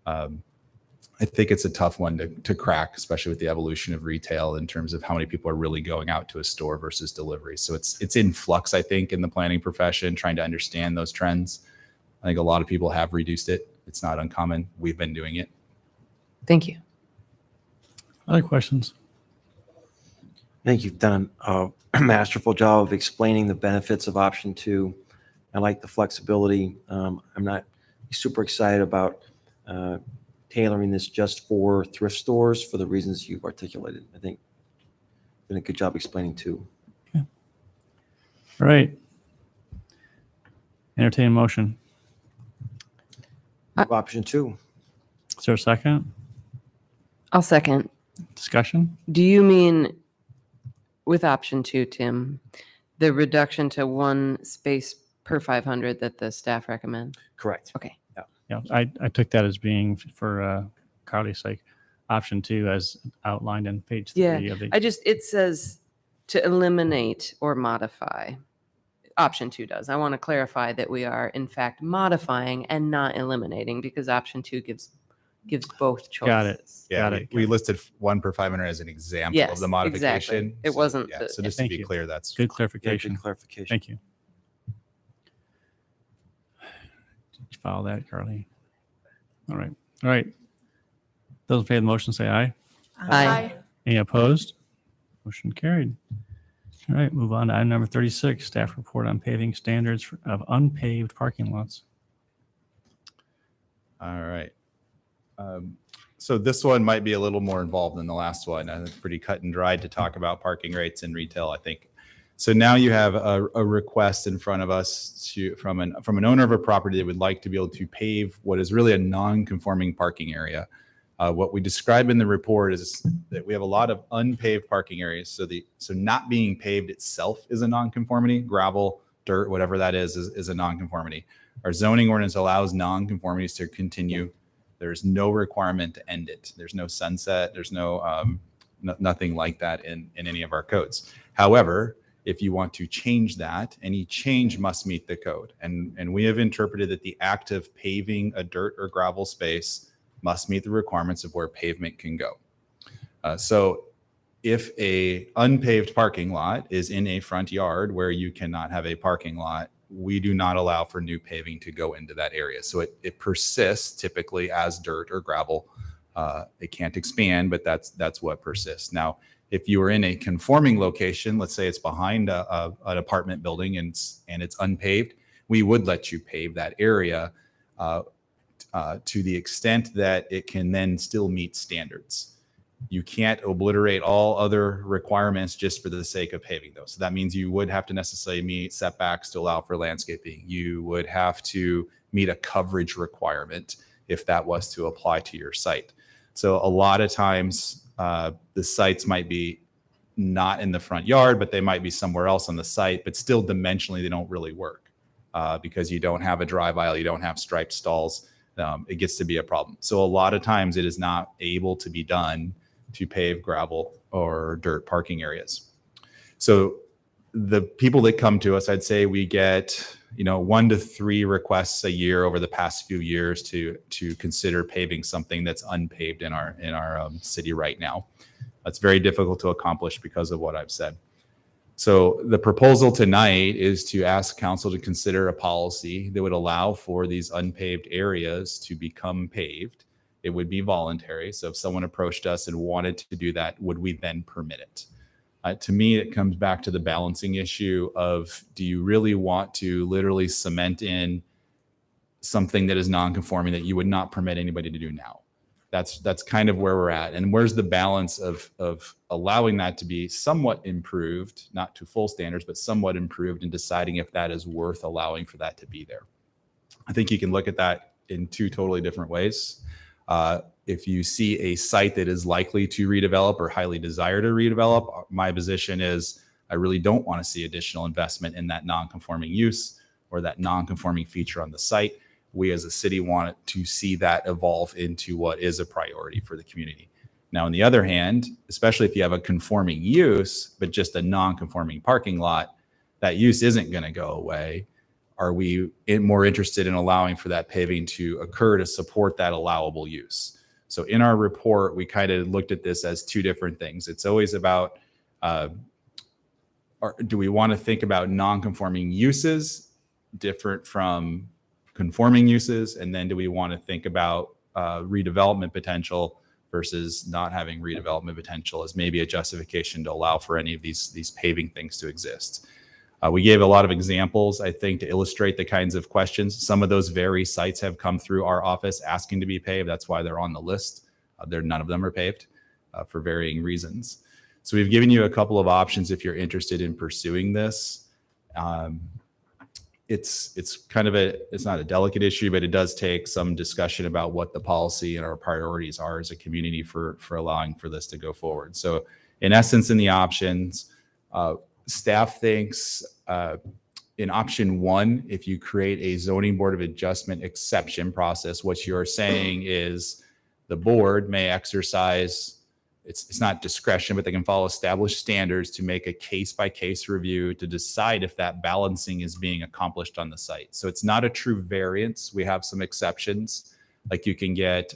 S15: I think it's a tough one to crack, especially with the evolution of retail in terms of how many people are really going out to a store versus delivery. So it's in flux, I think, in the planning profession, trying to understand those trends. I think a lot of people have reduced it. It's not uncommon. We've been doing it.
S3: Thank you.
S2: Other questions?
S6: I think you've done a masterful job of explaining the benefits of option 2. I like the flexibility. I'm not super excited about tailoring this just for thrift stores for the reasons you've articulated. I think you've done a good job explaining 2.
S2: Okay. All right. Entertain a motion.
S6: Option 2.
S2: Is there a second?
S3: I'll second.
S2: Discussion?
S3: Do you mean with option 2, Tim, the reduction to 1 space per 500 that the staff recommend?
S6: Correct.
S3: Okay.
S2: Yeah, I took that as being for Carly's sake, option 2 as outlined in page 3
S3: Yeah,
S2: of the.
S3: it says to eliminate or modify. Option 2 does. I want to clarify that we are in fact modifying and not eliminating because option 2 gives both choices.
S2: Got it.
S15: Yeah, we listed 1 per 500 as an example of
S3: Yes,
S15: the modification.
S3: exactly. It wasn't
S15: Yeah,
S3: the-
S15: so just to
S2: Thank
S15: be
S2: you.
S15: clear, that's
S2: Good clarification.
S6: Good clarification.
S2: Thank you. Did you follow that, Carly? All right. All right. Those in favor of the motion say aye.
S3: Aye.
S2: Any opposed? Motion carried. All right, move on to item number 36, staff report on paving standards of unpaved parking lots.
S15: all right. So this one might be a little more involved than the last one. It's pretty cut and dried to talk about parking rates in retail, I think. So now you have a request in front of us from an owner of a property that would like to be able to pave what is really a non-conforming parking area. What we describe in the report is that we have a lot of unpaved parking areas. So not being paved itself is a nonconformity. Gravel, dirt, whatever that is a nonconformity. Our zoning ordinance allows nonconformities to continue. There's no requirement to end it. There's no sunset. There's nothing like that in any of our codes. However, if you want to change that, any change must meet the code. And we have interpreted that the act of paving a dirt or gravel space must meet the requirements of where pavement can go. So if a unpaved parking lot is in a front yard where you cannot have a parking lot, we do not allow for new paving to go into that area. So it persists typically as dirt or gravel. It can't expand, but that's what persists. Now, if you are in a conforming location, let's say it's behind an apartment building and it's unpaved, we would let you pave that area to the extent that it can then still meet standards. You can't obliterate all other requirements just for the sake of paving those. So that means you would have to necessarily meet setbacks to allow for landscaping. You would have to meet a coverage requirement if that was to apply to your site. So a lot of times the sites might be not in the front yard, but they might be somewhere else on the site, but still dimensionally they don't really work because you don't have a drive aisle, you don't have striped stalls. It gets to be a problem. So a lot of times it is not able to be done to pave gravel or dirt parking areas. So the people that come to us, I'd say we get 1 to 3 requests a year over the past few years to consider paving something that's unpaved in our city right now. That's very difficult to accomplish because of what I've said. So the proposal tonight is to ask council to consider a policy that would allow for these unpaved areas to become paved. It would be voluntary. So if someone approached us and wanted to do that, would we then permit it? To me, it comes back to the balancing issue of, do you really want to literally cement in something that is non-conforming that you would not permit anybody to do now? That's kind of where we're at. And where's the balance of allowing that to be somewhat improved, not to full standards, but somewhat improved, and deciding if that is worth allowing for that to be there? I think you can look at that in 2 totally different ways. If you see a site that is likely to redevelop or highly desire to redevelop, my position is I really don't want to see additional investment in that non-conforming use or that non-conforming feature on the site. We as a city want to see that evolve into what is a priority for the community. Now, on the other hand, especially if you have a conforming use, but just a non-conforming parking lot, that use isn't going to go away. Are we more interested in allowing for that paving to occur to support that allowable use? So in our report, we kind of looked at this as 2 different things. It's always about, do we want to think about non-conforming uses different from conforming uses? And then do we want to think about redevelopment potential versus not having redevelopment potential as maybe a justification to allow for any of these paving things to exist? We gave a lot of examples, I think, to illustrate the kinds of questions. Some of those very sites have come through our office asking to be paved. That's why they're on the list. None of them are paved for varying reasons. So we've given you a couple of options if you're interested in pursuing this. It's kind of it's not a delicate issue, but it does take some discussion about what the policy and our priorities are as a community for allowing for this to go forward. So in essence, in the options, staff thinks in option 1, if you create a zoning board of adjustment exception process, what you're saying is the board may exercise, it's not discretion, but they can follow established standards to make a case-by-case review to decide if that balancing is being accomplished on the site. So it's not a true variance. We have some exceptions, like you can get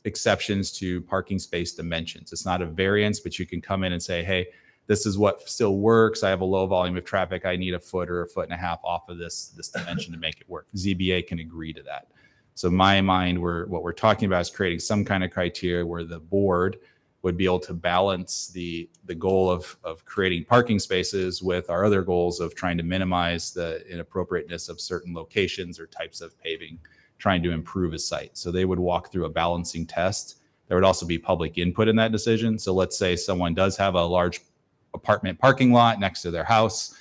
S15: exceptions to parking space dimensions. It's not a variance, but you can come in and say, hey, this is what still works. I have a low volume of traffic. I need a foot or a foot and a half off of this dimension to make it work. ZBA can agree to that. So in my mind, what we're talking about is creating some kind of criteria where the board would be able to balance the goal of creating parking spaces with our other goals of trying to minimize the inappropriateness of certain locations or types of paving trying to improve a site. So they would walk through a balancing test. There would also be public input in that decision. So let's say someone does have a large apartment parking lot next to their house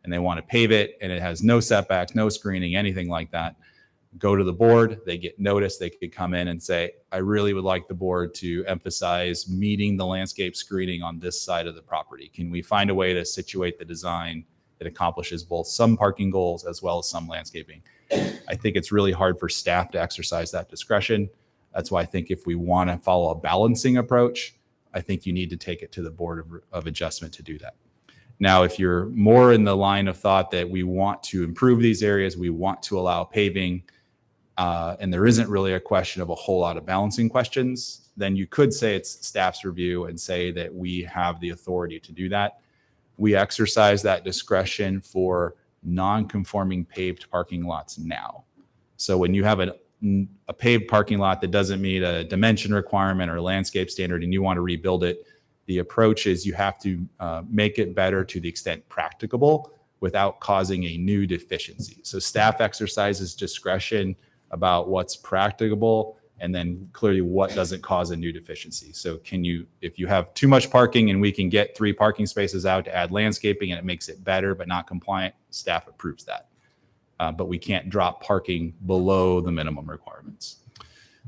S15: and they want to pave it and it has no setbacks, no screening, anything like that. Go to the board, they get notice, they could come in and say, I really would like the board to emphasize meeting the landscape screening on this side of the property. Can we find a way to situate the design that accomplishes both some parking goals as well as some landscaping? I think it's really hard for staff to exercise that discretion. That's why I think if we want to follow a balancing approach, I think you need to take it to the Board of Adjustment to do that. Now, if you're more in the line of thought that we want to improve these areas, we want to allow paving, and there isn't really a question of a whole lot of balancing questions, then you could say it's staff's review and say that we have the authority to do that. We exercise that discretion for non-conforming paved parking lots now. So when you have a paved parking lot that doesn't meet a dimension requirement or a landscape standard and you want to rebuild it, the approach is you have to make it better to the extent practicable without causing a new deficiency. So staff exercises discretion about what's practicable and then clearly what doesn't cause a new deficiency. So if you have too much parking and we can get 3 parking spaces out to add landscaping and it makes it better but not compliant, staff approves that. But we can't drop parking below the minimum requirements.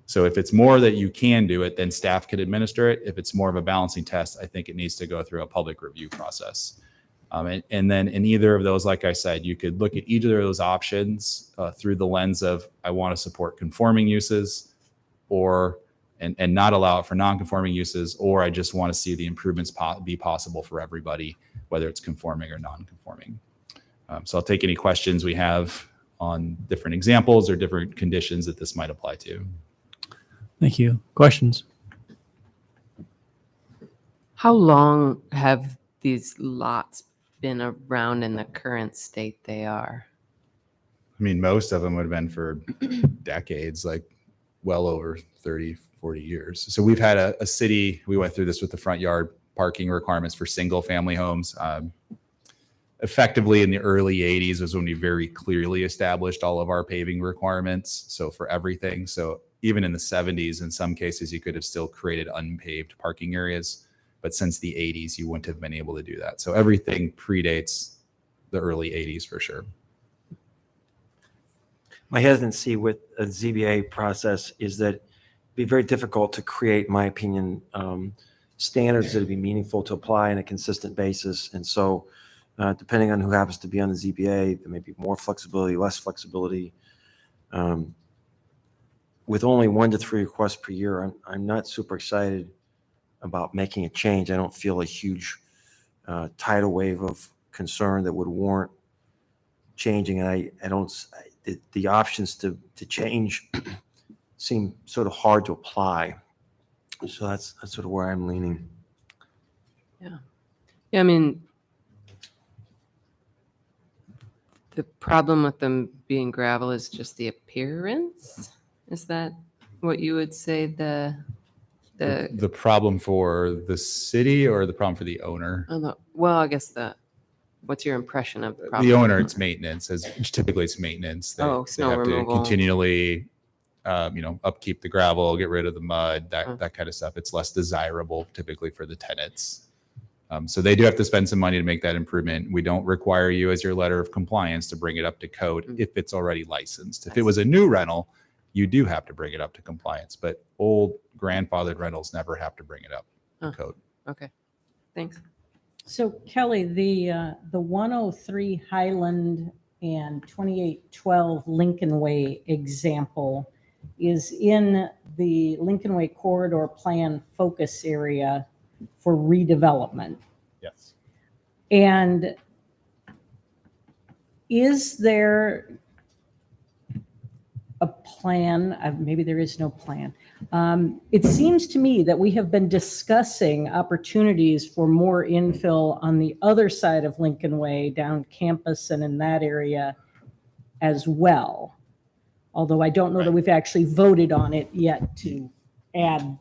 S15: So if it's more that you can do it, then staff could administer it. If it's more of a balancing test, I think it needs to go through a public review process. And then in either of those, like I said, you could look at either of those options through the lens of, I want to support conforming uses and not allow it for non-conforming uses, or I just want to see the improvements be possible for everybody, whether it's conforming or non-conforming. So I'll take any questions we have on different examples or different conditions that this might apply to.
S2: Thank you. Questions?
S3: How long have these lots been around in the current state they are?
S15: I mean, most of them would have been for decades, like well over 30, 40 years. So we've had a city, we went through this with the front yard parking requirements for single family homes. Effectively in the early 80s was when we very clearly established all of our paving requirements. So for everything. So even in the 70s, in some cases, you could have still created unpaved parking areas. But since the 80s, you wouldn't have been able to do that. So everything predates the early 80s for sure.
S6: My hesitancy with a ZBA process is that it'd be very difficult to create, in my opinion, standards that would be meaningful to apply on a consistent basis. And so depending on who happens to be on the ZBA, there may be more flexibility, less flexibility. With only 1 to 3 requests per year, I'm not super excited about making a change. I don't feel a huge tidal wave of concern that would warrant changing. And the options to change seem sort of hard to apply. So that's sort of where I'm leaning.
S3: Yeah. I mean, the problem with them being gravel is just the appearance. Is that what you would say the
S15: problem for the city or the problem for the owner?
S3: Well, I guess what's your impression of the problem?
S15: The owner, it's maintenance. Typically it's maintenance. They
S3: snow
S15: have
S3: removal.
S15: to continually, upkeep the gravel, get rid of the mud, that kind of stuff. It's less desirable typically for the tenants. So they do have to spend some money to make that improvement. We don't require you as your letter of compliance to bring it up to code if it's already licensed. If it was a new rental, you do have to bring it up to compliance, but old grandfathered rentals never have to bring it up to code.
S3: Okay, thanks.
S10: So Kelly, the 103 Highland and 2812 Lincoln Way example is in the Lincoln Way corridor plan focus area for redevelopment.
S15: Yes.
S10: And is there a plan? Maybe there is no plan. It seems to me that we have been discussing opportunities for more infill on the other side of Lincoln Way, down campus and in that area as well. Although I don't know that we've actually voted on it yet to add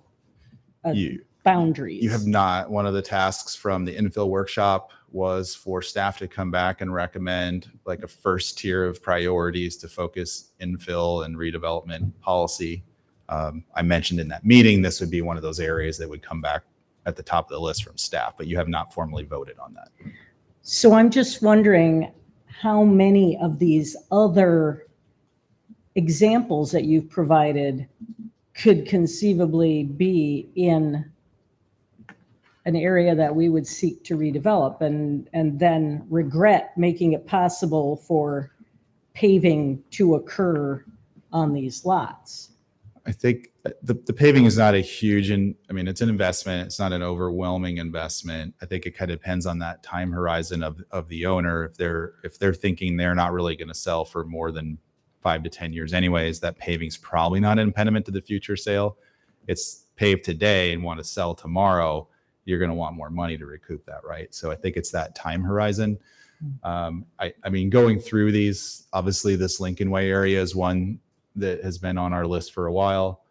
S10: boundaries?
S15: You have not. One of the tasks from the infill workshop was for staff to come back and recommend like a first tier of priorities to focus infill and redevelopment policy. I mentioned in that meeting, this would be one of those areas that would come back at the top of the list from staff, but you have not formally voted on that.
S10: So I'm just wondering how many of these other examples that you've provided could conceivably be in an area that we would seek to redevelop and then regret making it possible for paving to occur on these lots.
S15: I think the paving is not a huge, it's an investment. It's not an overwhelming investment. I think it kind of depends on that time horizon of the owner. If they're thinking they're not really going to sell for more than 5 to 10 years anyways, that paving's probably not an impediment to the future sale. It's paved today and want to sell tomorrow, you're going to want more money to recoup that, right? So I think it's that time horizon. Going through these, obviously this Lincoln Way area is one that has been on our list for a while.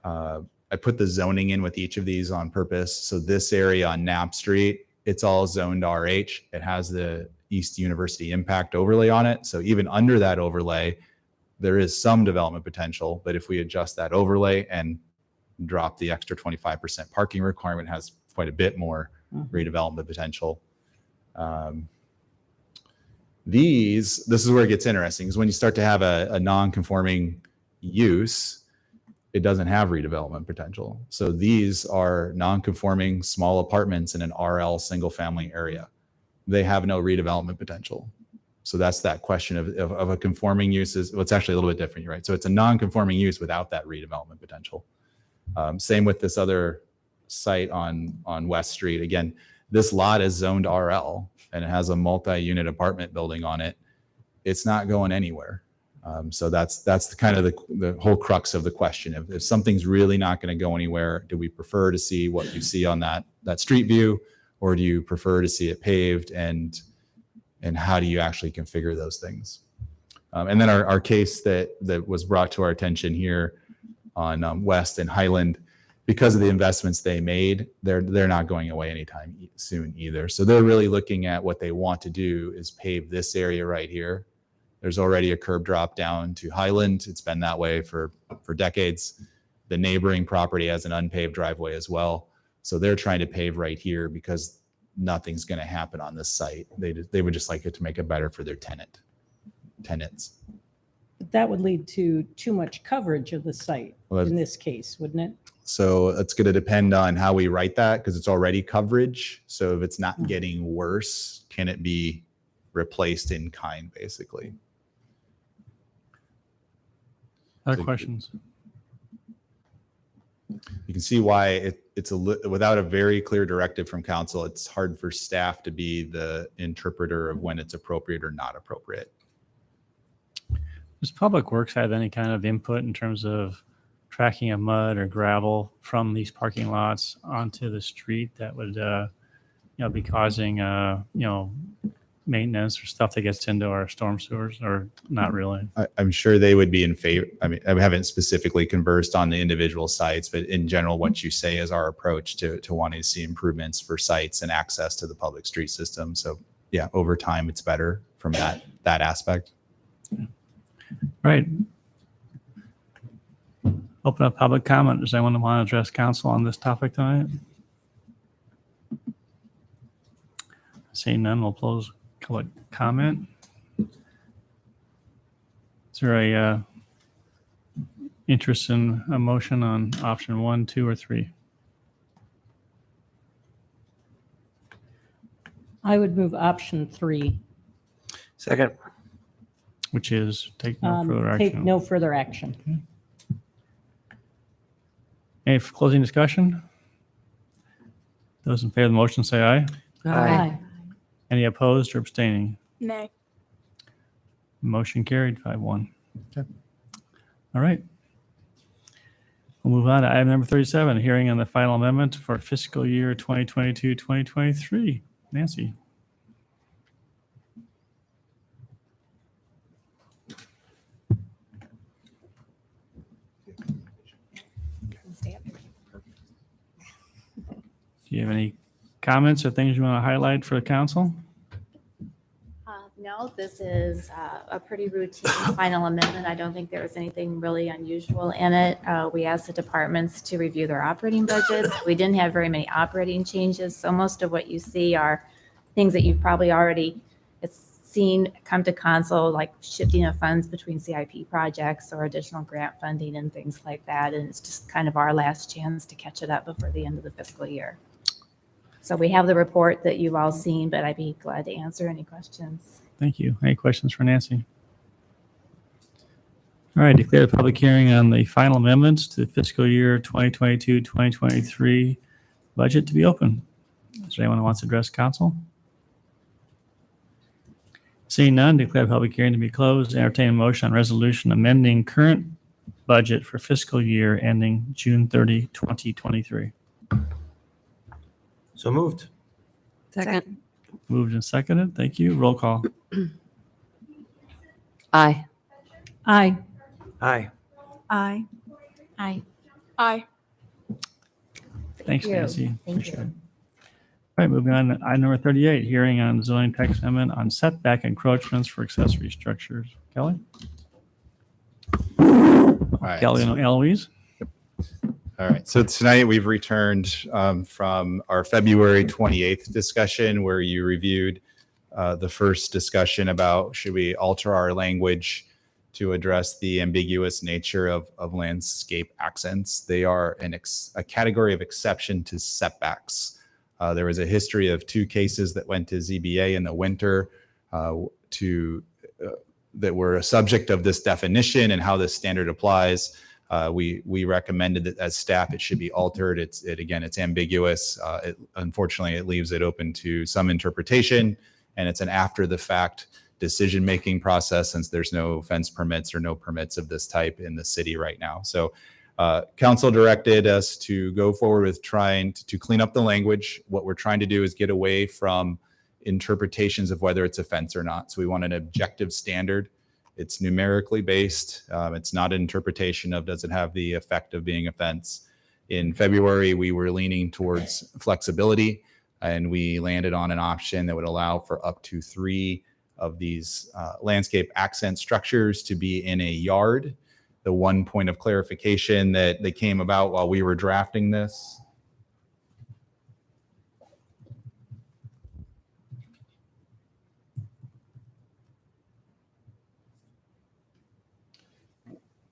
S15: I put the zoning in with each of these on purpose. So this area on Knapp Street, it's all zoned RH. It has the East University impact overlay on it. So even under that overlay, there is some development potential. But if we adjust that overlay and drop the extra 25% parking requirement, it has quite a bit more redevelopment potential. This is where it gets interesting, because when you start to have a non-conforming use, it doesn't have redevelopment potential. So these are non-conforming small apartments in an RL single family area. They have no redevelopment potential. So that's that question of a conforming use well, it's actually a little bit different, right? So it's a non-conforming use without that redevelopment potential. Same with this other site on West Street. Again, this lot is zoned RL and it has a multi-unit apartment building on it. It's not going anywhere. So that's the whole crux of the question. If something's really not going to go anywhere, do we prefer to see what you see on that street view, or do you prefer to see it paved, and how do you actually configure those things? And then our case that was brought to our attention here on West and Highland, because of the investments they made, they're not going away anytime soon either. So they're really looking at what they want to do is pave this area right here. There's already a curb drop down to Highland. It's been that way for decades. The neighboring property has an unpaved driveway as well. So they're trying to pave right here because nothing's going to happen on this site. They would just like it to make it better for their tenants.
S10: That would lead to too much coverage of the site
S15: Well,
S10: in this case, wouldn't it?
S15: So it's going to depend on how we write that, because it's already coverage. So if it's not getting worse, can it be replaced in kind, basically?
S2: Other questions?
S15: You can see why without a very clear directive from council, it's hard for staff to be the interpreter of when it's appropriate or not appropriate.
S2: Does Public Works have any kind of input in terms of tracking of mud or gravel from these parking lots onto the street that would, be causing, maintenance or stuff that gets into our storm sewers, or not really?
S15: I'm sure they would be in favor. I mean, I haven't specifically conversed on the individual sites, but in general, what you say is our approach to wanting to see improvements for sites and access to the public street system. So yeah, over time, it's better from that aspect.
S2: Right. Open up public comment. Does anyone want to address council on this topic tonight? Seeing none, we'll close public comment. Is there a interest in a motion on option 1, 2, or 3?
S10: I would move option 3.
S6: Second.
S2: Which is take no further action.
S10: Take no further action.
S2: Any closing discussion? Those in favor of the motion say aye.
S3: Aye.
S2: Any opposed or abstaining?
S13: Nay.
S2: Motion carried 5-1.
S15: Okay.
S2: All right. We'll move on to item number 37, hearing on the final amendment for fiscal year 2022-2023. Nancy. Do you have any comments or things you want to highlight for the council?
S16: No, this is a pretty routine final amendment. I don't think there was anything really unusual in it. We asked the departments to review their operating budgets. We didn't have very many operating changes, so most of what you see are things that you've probably already seen come to council, like shifting of funds between CIP projects or additional grant funding and things like that. And it's just kind of our last chance to catch it up before the end of the fiscal year. So we have the report that you've all seen, but I'd be glad to answer any questions.
S2: Thank you. Any questions for Nancy? All right, declare the public hearing on the final amendments to the fiscal year 2022-2023 budget to be open. Is there anyone who wants to address council? Seeing none, declare the public hearing to be closed. Entertain a motion on resolution amending current budget for fiscal year ending June 30, 2023.
S6: So moved.
S3: Second.
S2: Moved and seconded. Thank you. Roll call.
S3: Aye.
S10: Aye.
S6: Aye.
S11: Aye.
S16: Aye.
S13: Aye.
S2: Thanks,
S16: you.
S2: Nancy.
S16: Thank
S2: Appreciate
S16: you.
S2: it. All right, moving on to item number 38, hearing on zoning text amendment on setback encroachments for accessory structures. Kelly?
S15: right.
S2: Kelly and Eloise?
S15: All right. So tonight we've returned from our February 28th discussion where you reviewed the first discussion about should we alter our language to address the ambiguous nature of landscape accents. They are a category of exception to setbacks. There was a history of 2 cases that went to ZBA in the winter that were a subject of this definition and how this standard applies. We recommended that as staff it should be altered. It's ambiguous. Unfortunately, it leaves it open to some interpretation, and it's an after the fact decision-making process since there's no fence permits or no permits of this type in the city right now. So council directed us to go forward with trying to clean up the language. What we're trying to do is get away from interpretations of whether it's a fence or not. So we want an objective standard. It's numerically based. It's not an interpretation of does it have the effect of being a fence. In February, we were leaning towards flexibility, and we landed on an option that would allow for up to 3 of these landscape accent structures to be in a yard. The one point of clarification that came about while we were drafting this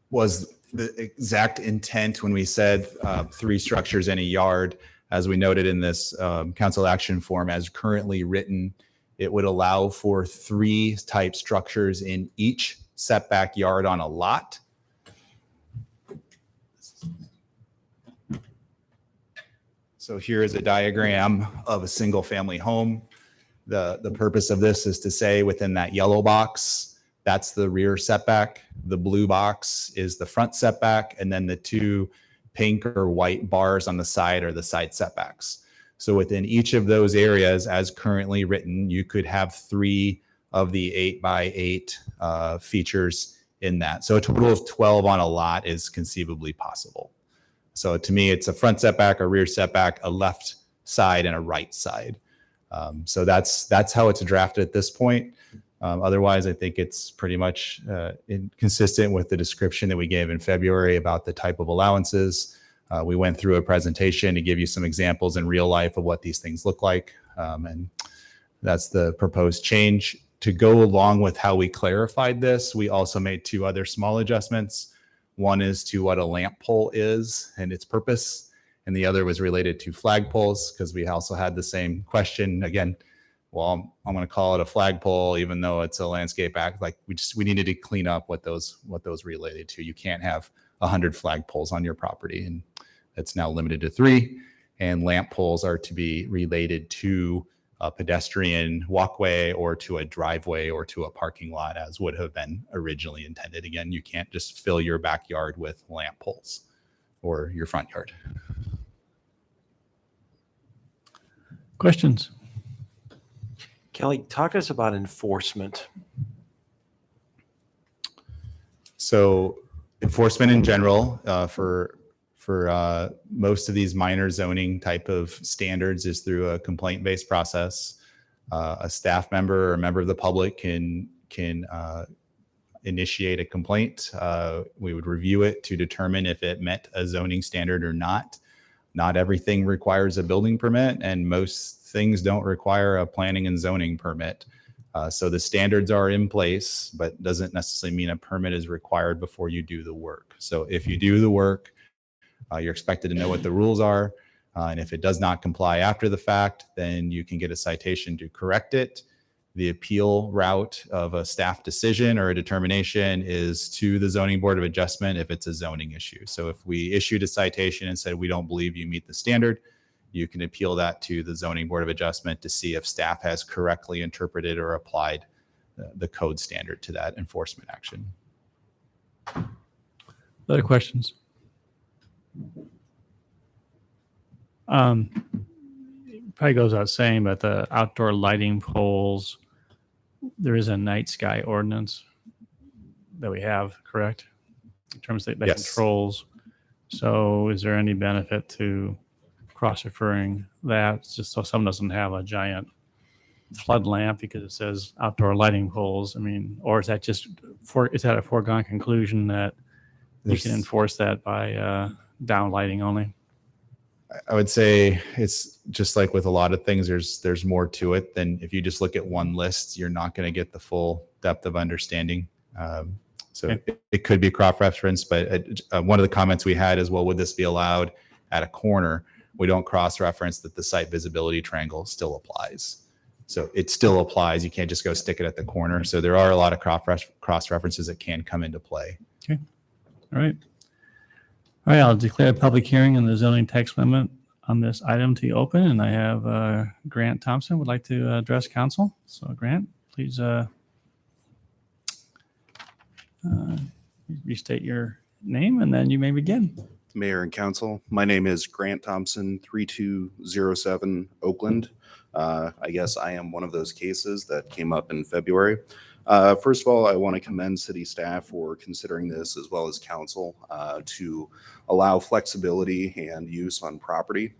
S15: was the exact intent when we said 3 structures in a yard. As we noted in this council action form as currently written, it would allow for 3 type structures in each setback yard on a lot. So here is a diagram of a single family home. The purpose of this is to say within that yellow box, that's the rear setback. The blue box is the front setback. And then the 2 pink or white bars on the side are the side setbacks. So within each of those areas, as currently written, you could have 3 of the 8x8 features in that. So a total of 12 on a lot is conceivably possible. So to me, it's a front setback, a rear setback, a left side, and a right side. So that's how it's drafted at this point. Otherwise, I think it's pretty much consistent with the description that we gave in February about the type of allowances. We went through a presentation to give you some examples in real life of what these things look like. And that's the proposed change. To go along with how we clarified this, we also made 2 other small adjustments. One is to what a lamp pole is and its purpose, and the other was related to flagpoles because we also had the same question. Again, well, I'm going to call it a flagpole even though it's a landscape act. Like we needed to clean up what those related to. You can't have 100 flagpoles on your property, and it's now limited to 3. And lamp poles are to be related to a pedestrian walkway or to a driveway or to a parking lot as would have been originally intended. Again, you can't just fill your backyard with lamp poles or your front yard.
S2: Questions?
S6: Kelly, talk to us about enforcement.
S15: So enforcement in general for for most of these minor zoning type of standards is through a complaint-based process. A staff member or a member of the public can initiate a complaint. We would review it to determine if it met a zoning standard or not. Not everything requires a building permit, and most things don't require a planning and zoning permit. So the standards are in place, but doesn't necessarily mean a permit is required before you do the work. So if you do the work, you're expected to know what the rules are. And if it does not comply after the fact, then you can get a citation to correct it. The appeal route of a staff decision or a determination is to the Zoning Board of Adjustment if it's a zoning issue. So if we issued a citation and said, we don't believe you meet the standard, you can appeal that to the Zoning Board of Adjustment to see if staff has correctly interpreted or applied the code standard to that enforcement action.
S2: Other questions? Probably goes without saying, but the outdoor lighting poles, there is a night sky ordinance that we have, correct? In terms of that
S15: Yes.
S2: controls. So is there any benefit to cross-referring that, just so someone doesn't have a giant flood lamp because it says outdoor lighting poles? I mean, or is that just is that a foregone conclusion that you can enforce that by down lighting only?
S15: I would say it's just like with a lot of things, there's more to it than if you just look at one list, you're not going to get the full depth of understanding. So it could be cross-reference, but one of the comments we had is, well, would this be allowed at a corner? We don't cross-reference that the site visibility triangle still applies. So it still applies. You can't just go stick it at the corner. So there are a lot of cross-references that can come into play.
S2: Okay. All right. All right, I'll declare a public hearing on the zoning text amendment on this item to be open, and I have Grant Thompson would like to address council. So Grant, please restate your name and then you may begin.
S17: Mayor and council, my name is Grant Thompson, 3207 Oakland. I guess I am one of those cases that came up in February. First of all, I want to commend city staff for considering this, as well as council, to allow flexibility and use on property.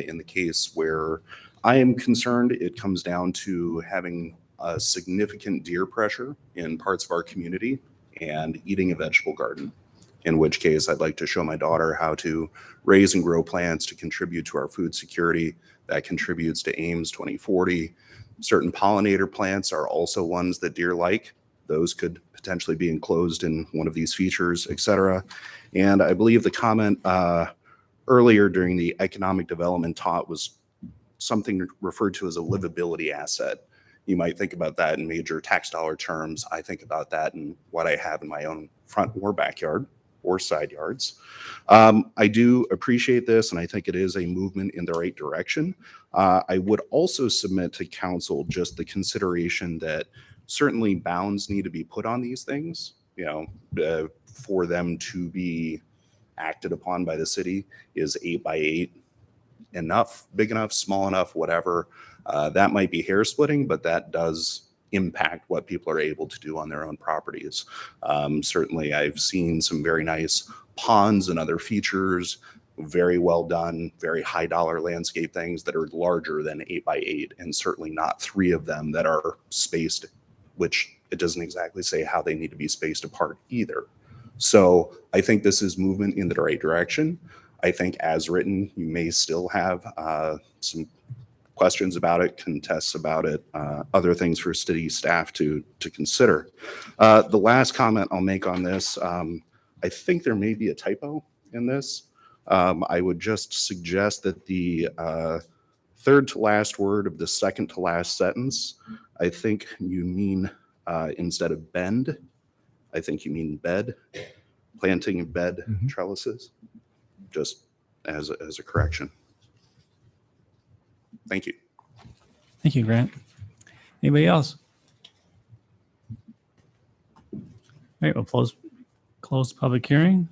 S17: In the case where I am concerned, it comes down to having a significant deer pressure in parts of our community and eating a vegetable garden, in which case I'd like to show my daughter how to raise and grow plants to contribute to our food security. That contributes to Ames 2040. Certain pollinator plants are also ones that deer like. Those could potentially be enclosed in one of these features, et cetera. And I believe the comment earlier during the economic development talk was something referred to as a livability asset. You might think about that in major tax dollar terms. I think about that in what I have in my own front or backyard or side yards. I do appreciate this, and I think it is a movement in the right direction. I would also submit to council just the consideration that certainly bounds need to be put on these things, for them to be acted upon by the city. Is 8 by 8 enough, big enough, small enough, whatever? That might be hair splitting, but that does impact what people are able to do on their own properties. Certainly, I've seen some very nice ponds and other features, very well done, very high dollar landscape things that are larger than 8 by 8, and certainly not 3 of them that are spaced, which it doesn't exactly say how they need to be spaced apart either. So I think this is movement in the right direction. I think as written, you may still have some questions about it, contests about it, other things for city staff to consider. The last comment I'll make on this, I think there may be a typo in this. I would just suggest that the third to last word of the second to last sentence, I think you mean instead of bend, I think you mean bed, planting bed trellises, just as a correction. Thank you.
S2: Thank you, Grant. Anybody else? All right, we'll close public hearing.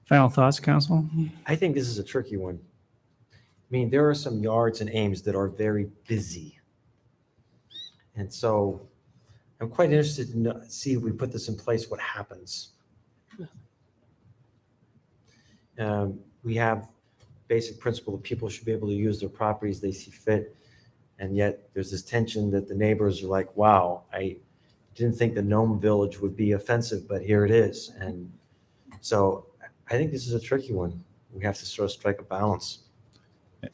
S2: Final thoughts, council?
S6: I think this is a tricky one. I mean, there are some yards in Ames that are very busy. And so I'm quite interested to see if we put this in place, what happens. We have basic principle that people should be able to use their properties they see fit. And yet there's this tension that the neighbors are like, wow, I didn't think the Gnome Village would be offensive, but here it is. And so I think this is a tricky one. We have to sort of strike a balance.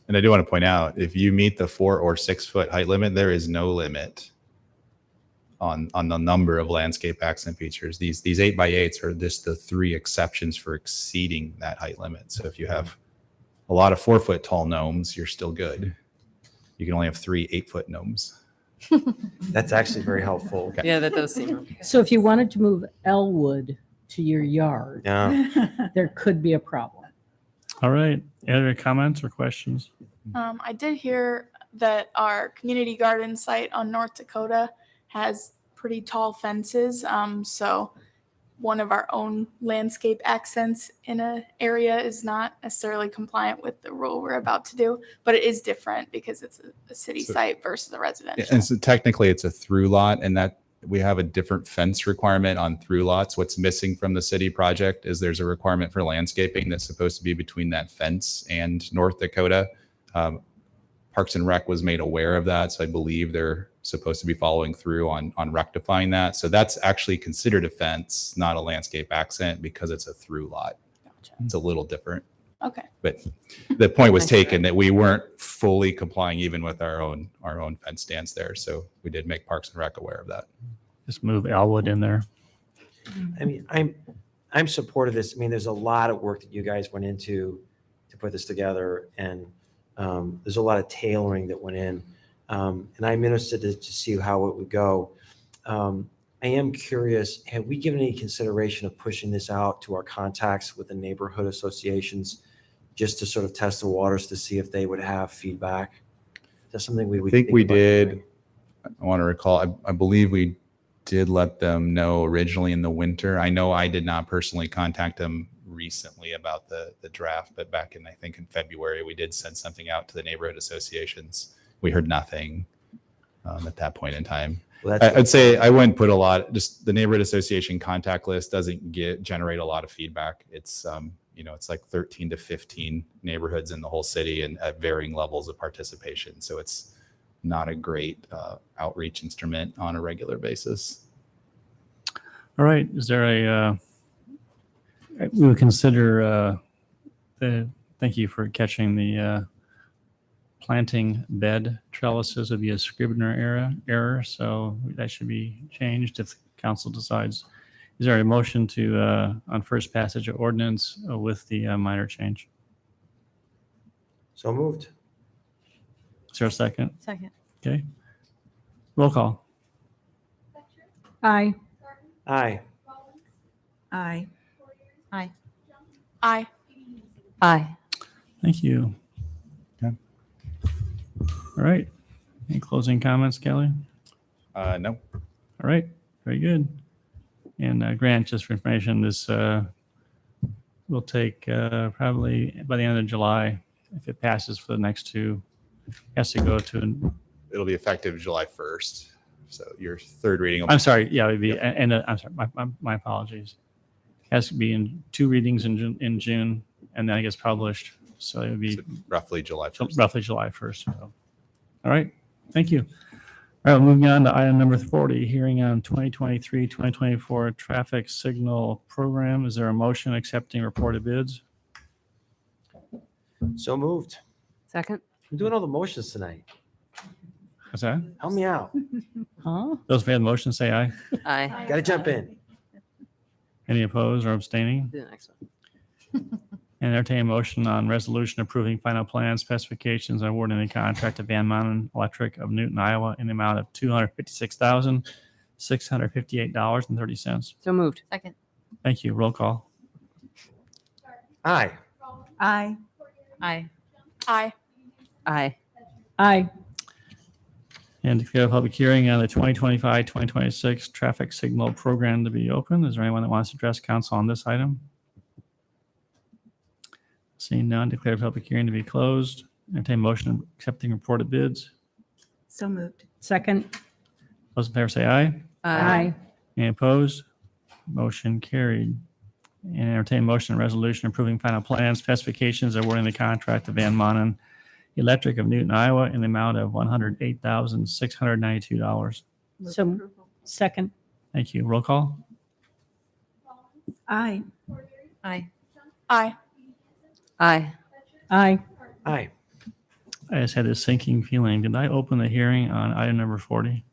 S15: And I do want to point out, if you meet the 4 or 6 foot height limit, there is no limit on the number of landscape accent features. These 8x8s are just the 3 exceptions for exceeding that height limit. So if you have a lot of 4 foot tall gnomes, you're still good. You can only have 3 8-foot gnomes.
S6: That's actually very helpful.
S3: Yeah, that does seem.
S10: So if you wanted to move Elwood to your yard,
S6: Yeah.
S10: there could be a problem.
S2: All right. Any other comments or questions?
S13: I did hear that our community garden site on North Dakota has pretty tall fences. So one of our own landscape accents in an area is not necessarily compliant with the rule we're about to do, but it is different because it's a city site versus a residential.
S15: And so technically it's a through lot, and that we have a different fence requirement on through lots. What's missing from the city project is there's a requirement for landscaping that's supposed to be between that fence and North Dakota. Parks and Rec was made aware of that, so I believe they're supposed to be following through on rectifying that. So that's actually considered a fence, not a landscape accent, because it's a through lot.
S13: Gotcha.
S15: It's a little different.
S13: Okay.
S15: But the point was taken that we weren't fully complying even with our own fence stance there. So we did make Parks and Rec aware of that.
S2: Just move Elwood in there.
S6: I mean, I'm supportive of this. I mean, there's a lot of work that you guys went into to put this together, and there's a lot of tailoring that went in. And I'm interested to see how it would go. I am curious, have we given any consideration of pushing this out to our contacts with the neighborhood associations just to sort of test the waters to see if they would have feedback? Is that something we would
S15: I think we
S6: about
S15: did.
S6: doing?
S15: I want to recall, I believe we did let them know originally in the winter. I know I did not personally contact them recently about the draft, but back in, I think in February, we did send something out to the neighborhood associations. We heard nothing at that point in time.
S6: Well,
S15: I'd say I wouldn't put a lot, just the neighborhood association contact list doesn't generate a lot of feedback. It's, it's like 13 to 15 neighborhoods in the whole city and at varying levels of participation. So it's not a great outreach instrument on a regular basis.
S2: All right. Is there we would consider thank you for catching the planting bed trellises would be a Scribner error, so that should be changed if the council decides. Is there a motion to on first passage of ordinance with the minor change?
S6: So moved.
S2: Is there a second?
S16: Second.
S2: Okay. Roll call.
S10: Aye.
S6: Aye.
S11: Aye.
S16: Aye.
S13: Aye.
S3: Aye.
S2: Thank you.
S15: Okay.
S2: All right. Any closing comments, Kelly?
S15: No.
S2: All right. Very good. And Grant, just for information, this will take probably by the end of July, if it passes for the next two, has to go to.
S15: It'll be effective July 1st. So your third reading.
S2: I'm sorry. Yeah, it would be. And I'm sorry. My apologies. It has to be in 2 readings in June, and then it gets published. So it would be
S15: roughly July 1st.
S2: Roughly July 1st. So. All right. Thank you. All right, moving on to item number 40, hearing on 2023-2024 traffic signal program. Is there a motion accepting reported bids?
S6: So moved.
S3: Second.
S6: I'm doing all the motions tonight.
S2: What's that?
S6: Help me out.
S10: Huh?
S2: Those in favor of the motion say aye.
S3: Aye.
S6: Got to jump in.
S2: Any opposed or abstaining?
S3: Do the next one.
S2: And entertain a motion on resolution approving final plan specifications and awarding the contract to Van Mountain Electric of Newton, Iowa in the amount of $256,658.30.
S3: So moved.
S16: Second.
S2: Thank you. Roll call.
S6: Aye.
S11: Aye.
S16: Aye.
S13: Aye.
S3: Aye.
S10: Aye.
S2: And declare a public hearing on the 2025-2026 traffic signal program to be open. Is there anyone that wants to address council on this item? Seeing none, declare public hearing to be closed. Entertain motion accepting reported bids.
S11: So moved.
S10: Second.
S2: Those in favor say aye.
S10: Aye.
S2: Any opposed? Motion carried. And entertain a motion and resolution approving final plan specifications awarding the contract to Van Manen Electric of Newton, Iowa in the amount of $108,692.
S10: So, second.
S2: Thank you. Roll call?
S11: Aye.
S16: Aye.
S13: Aye.
S3: Aye.
S10: Aye.
S6: Aye.
S2: I just had this sinking feeling. Did I open the hearing on item number 40?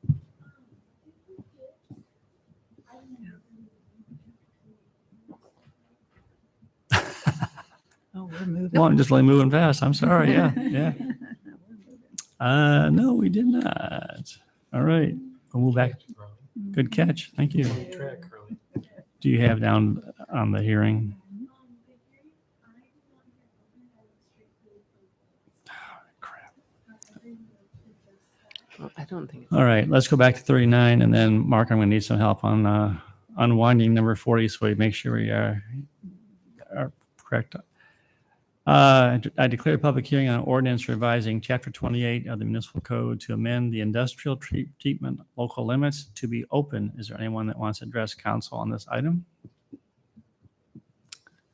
S11: Oh, we're moving.
S2: Well, I'm just really moving fast. I'm sorry. Yeah, yeah. No, we did not. All right. We'll move back. Good catch. Thank you. Do you have down on the hearing? Crap.
S3: Well, I don't think.
S2: All right, let's go back to 39, and then Mark, I'm going to need some help on unwinding number 40, so we make sure we are correct. I declare a public hearing on ordinance revising Chapter 28 of the Municipal Code to amend the industrial treatment local limits to be open. Is there anyone that wants to address council on this item?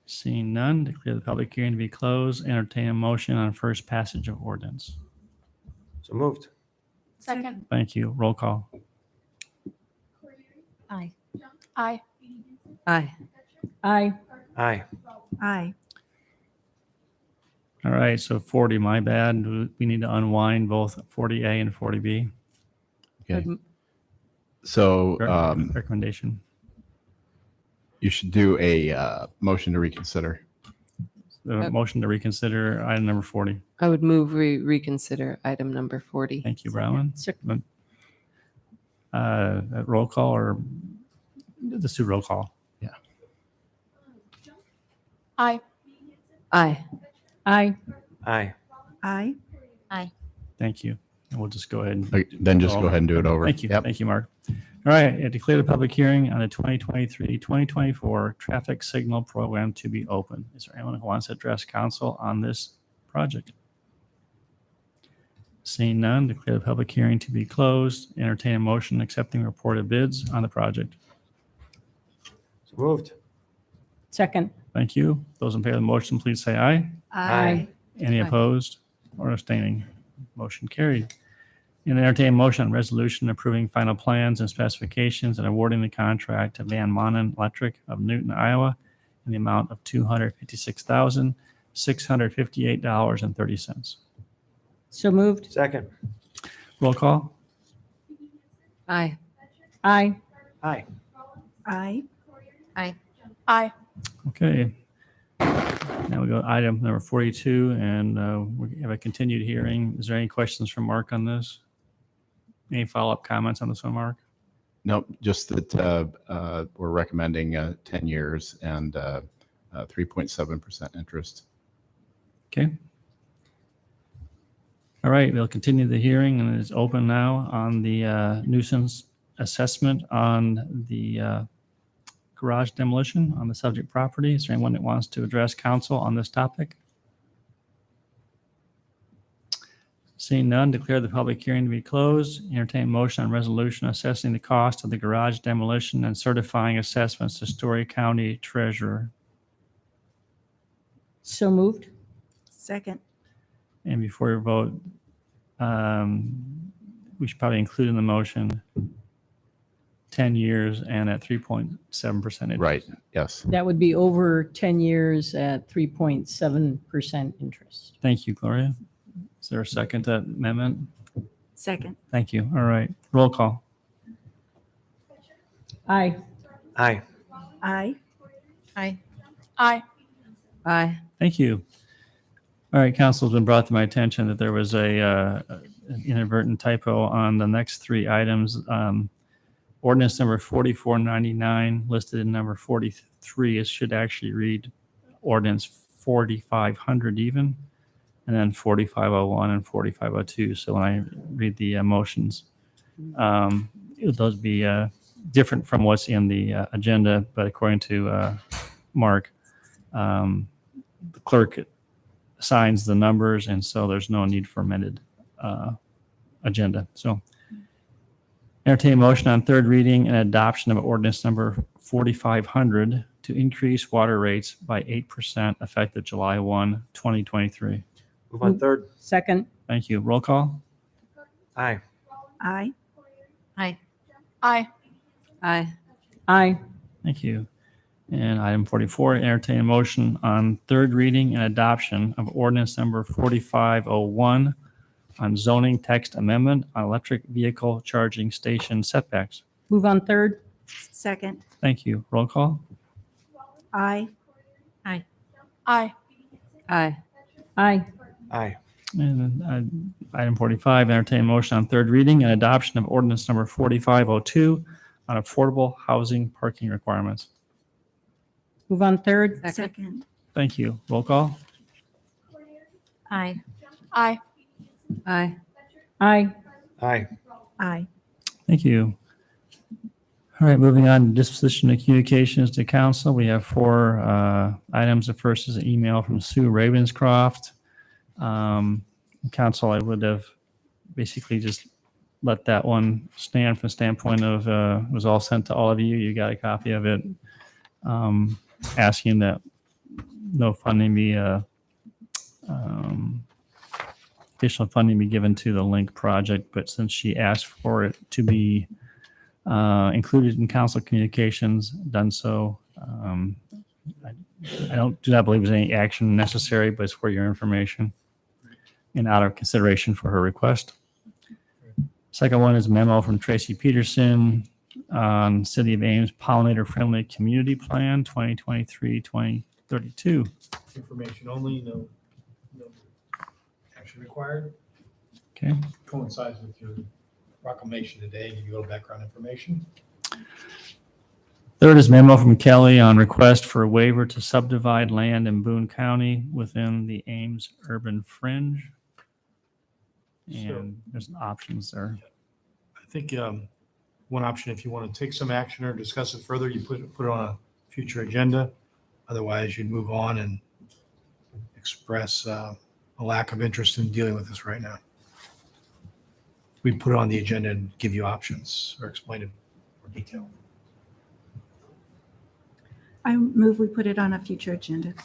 S2: Seeing none, declare the public hearing to be closed. Entertain a motion on first passage of ordinance.
S6: So moved.
S13: Second.
S2: Thank you. Roll call.
S16: Aye.
S13: Aye.
S3: Aye.
S10: Aye.
S6: Aye.
S11: Aye.
S2: All right, so 40, my bad. We need to unwind both 40A and 40B.
S9: Okay. So
S2: Recommendation.
S9: you should do a motion to reconsider.
S2: The motion to reconsider item number 40.
S3: I would move we reconsider item number 40.
S2: Thank you, Brown.
S10: Second.
S2: Roll call or let's do roll call.
S13: Aye.
S3: Aye.
S10: Aye.
S6: Aye.
S11: Aye.
S16: Aye.
S2: Thank you. And we'll just go ahead and
S9: Then just go ahead and do it over.
S2: Thank you.
S9: Yep.
S2: Thank you, Mark. All right, I declare the public hearing on the 2023-2024 traffic signal program to be open. Is there anyone who wants to address council on this project? Seeing none, declare the public hearing to be closed. Entertain a motion accepting reported bids on the project.
S6: So moved.
S10: Second.
S2: Thank you. Those in favor of the motion, please say aye.
S6: Aye.
S2: Any
S3: Aye.
S2: opposed or abstaining? Motion carried. And entertain a motion on resolution approving final plans and specifications and awarding the contract to Van Manen Electric of Newton, Iowa in the amount of $256,658.30.
S10: So moved.
S6: Second.
S2: Roll call.
S3: Aye.
S10: Aye.
S6: Aye.
S11: Aye.
S16: Aye.
S13: Aye.
S2: Okay. Now we go to item number 42, and we have a continued hearing. Is there any questions from Mark on this? Any follow-up comments on this one, Mark?
S9: Nope, just that we're recommending 10 years and 3.7% interest.
S2: Okay. All right, we'll continue the hearing, and it's open now on the nuisance assessment on the garage demolition on the subject property. Is there anyone that wants to address council on this topic? Seeing none, declare the public hearing to be closed. Entertain motion on resolution assessing the cost of the garage demolition and certifying assessments to Story County Treasurer.
S10: So moved.
S11: Second.
S2: And before you vote, we should probably include in the motion 10 years and at 3.7% interest.
S9: Right, yes.
S10: That would be over 10 years at 3.7% interest.
S2: Thank you, Gloria. Is there a second to that amendment?
S11: Second.
S2: Thank you. All right. Roll call.
S10: Aye.
S6: Aye.
S11: Aye.
S16: Aye.
S13: Aye.
S3: Aye.
S2: Thank you. All right, council, it's been brought to my attention that there was an inadvertent typo on the next three items. Ordinance number 4499 listed in number 43. It should actually read ordinance 4500 even, and then 4501 and 4502. So when I read the motions, those be different from what's in the agenda, but according to Mark, the clerk assigns the numbers, and so there's no need for amended agenda. So entertain a motion on third reading and adoption of ordinance number 4500 to increase water rates by 8% effective July 1, 2023.
S6: Move on third.
S10: Second.
S2: Thank you. Roll call?
S6: Aye.
S11: Aye.
S14: Aye.
S13: Aye.
S3: Aye.
S10: Aye.
S2: Thank you. And item 44, entertain a motion on third reading and adoption of ordinance number 4501 on zoning text amendment on electric vehicle charging station setbacks.
S10: Move on third.
S11: Second.
S2: Thank you. Roll call?
S11: Aye.
S14: Aye.
S13: Aye.
S3: Aye.
S10: Aye.
S6: Aye.
S2: And then item 45, entertain a motion on third reading and adoption of ordinance number 4502 on affordable housing parking requirements.
S10: Move on third.
S11: Second.
S2: Thank you. Roll call?
S14: Aye.
S13: Aye.
S3: Aye.
S10: Aye.
S6: Aye.
S11: Aye.
S2: Thank you. All right, moving on, disposition of communications to council. We have 4 items. The first is an email from Sue Ravenscroft. Council, I would have basically just let that one stand from the standpoint of it was all sent to all of you. You got a copy of it, asking that no funding be additional funding be given to the Link project. But since she asked for it to be included in council communications, done so. I do not believe there's any action necessary, but it's for your information and out of consideration for her request. Second one is a memo from Tracy Peterson on City of Ames Pollinator Friendly Community Plan 2023-2032.
S12: Information only, no action required.
S2: Okay.
S12: Coincides with your proclamation today, give you a little background information.
S2: Third is memo from Kelly on request for a waiver to subdivide land in Boone County within the Ames urban fringe. And there's options there.
S12: I think one option, if you want to take some action or discuss it further, you put it on a future agenda. Otherwise, you'd move on and express a lack of interest in dealing with this right now. We put it on the agenda and give you options or explain it in more detail.
S11: I move we put it on a future agenda.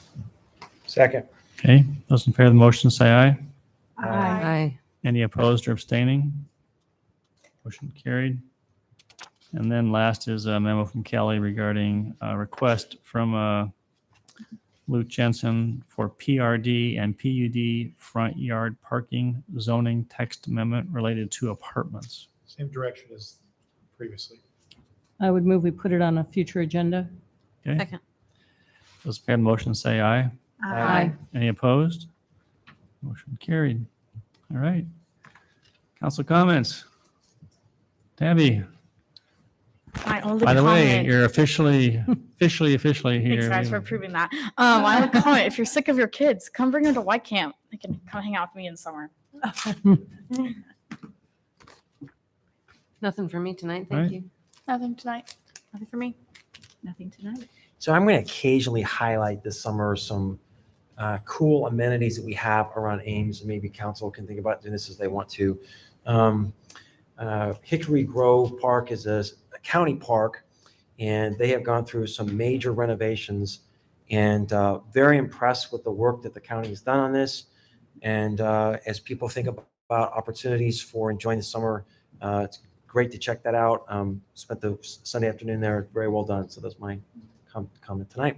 S6: Second.
S2: Okay, those in favor of the motion say aye.
S3: Aye.
S2: Any opposed or abstaining? Motion carried. And then last is a memo from Kelly regarding a request from Luke Jensen for PRD and PUD front yard parking zoning text amendment related to apartments.
S12: Same direction as previously.
S10: I would move we put it on a future agenda.
S2: Okay.
S14: Second.
S2: Those in favor of the motion say aye.
S10: Aye.
S2: Any opposed? Motion carried. All right. Council comments. Tabby,
S18: My only
S2: by the way,
S18: comment-
S2: you're officially here.
S18: Thanks, guys, for approving that. I would comment, if you're sick of your kids, come bring them to White Camp. They can come hang out with me in summer.
S3: Nothing for me tonight.
S2: Right.
S3: Thank you.
S13: Nothing tonight.
S18: Nothing for me.
S11: Nothing tonight.
S6: So I'm going to occasionally highlight this summer some cool amenities that we have around Ames, and maybe council can think about doing this as they want to. Hickory Grove Park is a county park, and they have gone through some major renovations, and very impressed with the work that the county has done on this. And as people think about opportunities for enjoying the summer, it's great to check that out. Spent the Sunday afternoon there, very well done. So that's my comment tonight.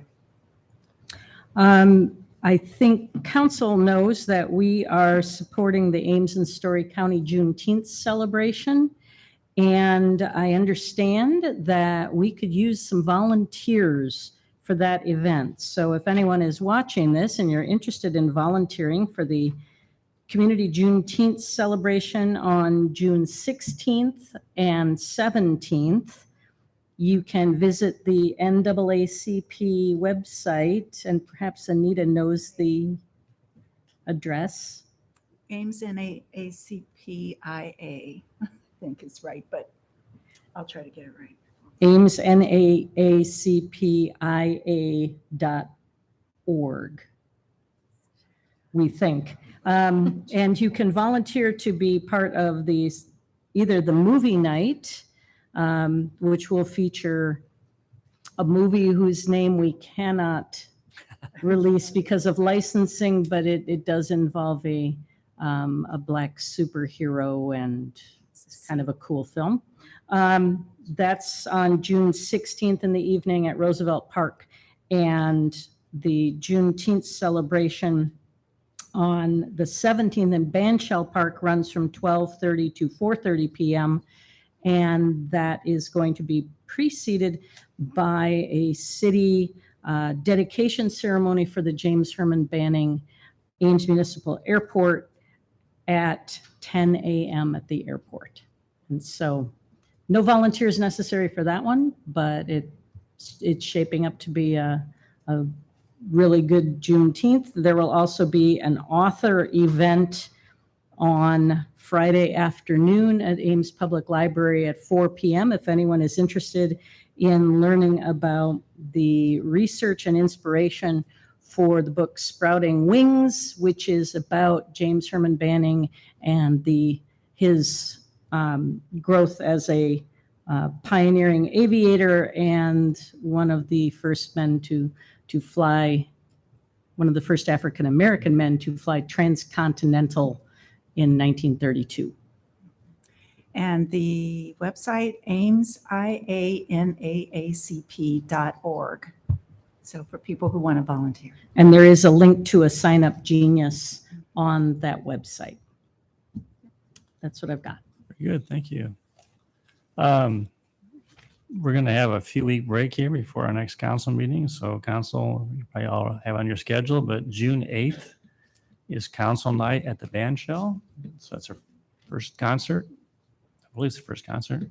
S10: I think council knows that we are supporting the Ames and Story County Juneteenth celebration. And I understand that we could use some volunteers for that event. So if anyone is watching this and you're interested in volunteering for the Community Juneteenth celebration on June 16th and 17th, you can visit the NAACP website, and perhaps Anita knows the address.
S11: Ames NAACPIA, I think is right, but I'll try to get it right.
S10: Ames NAACPIA.org, we think. And you can volunteer to be part of either the movie night, which will feature a movie whose name we cannot release because of licensing, but it does involve a black superhero, and it's kind of a cool film. That's on June 16th in the evening at Roosevelt Park. And the Juneteenth celebration on the 17th in Bandshell Park runs from 12:30 to 4:30 p.m. And that is going to be preceded by a city dedication ceremony for the James Herman Banning Ames Municipal Airport at 10 a.m. at the airport. And so no volunteers necessary for that one, but it's shaping up to be a really good Juneteenth. There will also be an author event on Friday afternoon at Ames Public Library at 4 p.m. If anyone is interested in learning about the research and inspiration for the book Sprouting Wings, which is about James Herman Banning and his growth as a pioneering aviator and one of the first men to fly, one of the first African-American men to fly transcontinental in 1932.
S11: And the website, Ames, IANAACP.org. So for people who want to volunteer.
S10: And there is a link to a Sign Up Genius on that website. That's what I've got.
S2: Very good. Thank you. We're going to have a few week break here before our next council meeting. So council, you probably all have on your schedule, but June 8th is council night at the Bandshell. So that's our first concert. I believe it's the first concert.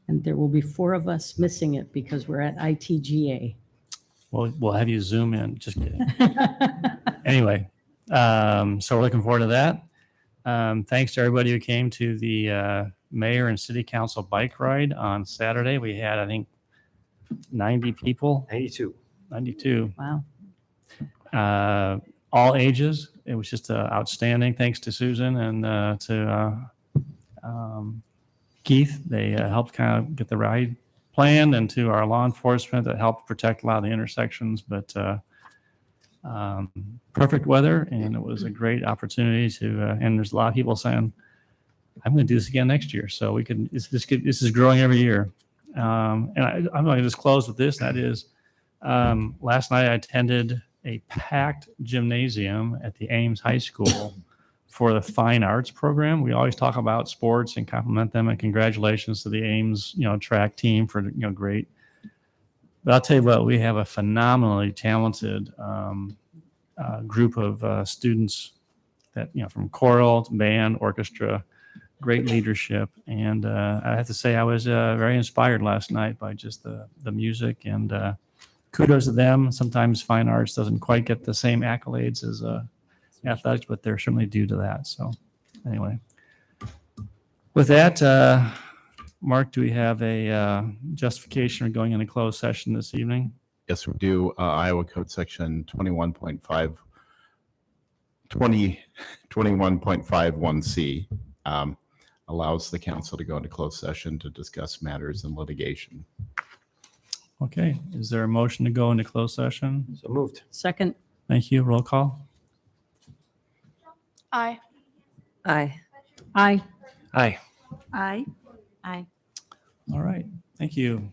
S10: And there will be 4 of us missing it because we're at ITGA.
S2: We'll have you zoom in. Just kidding. Anyway, so we're looking forward to that. Thanks to everybody who came to the mayor and city council bike ride on Saturday. We had, I think, 90 people. 92.
S10: Wow.
S2: All ages. It was just outstanding. Thanks to Susan and to Keith. They helped kind of get the ride planned, and to our law enforcement that helped protect a lot of the intersections. But perfect weather, and it was a great opportunity to, and there's a lot of people saying, I'm going to do this again next year. So we can, this is growing every year. And I'm going to just close with this. That is, last night I attended a packed gymnasium at the Ames High School for the fine arts program. We always talk about sports and compliment them, and congratulations to the Ames, track team for, great. But I'll tell you what, we have a phenomenally talented group of students that, from choral, band, orchestra, great leadership. And I have to say, I was very inspired last night by just the music, and kudos to them. Sometimes fine arts doesn't quite get the same accolades as athletics, but they're certainly due to that. So anyway, with that, Mark, do we have a justification for going into closed session this evening?
S9: Yes, we do. Iowa Code Section 21.51C allows the council to go into closed session to discuss matters in litigation.
S2: Okay. Is there a motion to go into closed session?
S6: So moved.
S10: Second.
S2: Thank you. Roll call.
S13: Aye.
S3: Aye.
S10: Aye.
S6: Aye.
S11: Aye.
S16: Aye.
S2: All right. Thank you.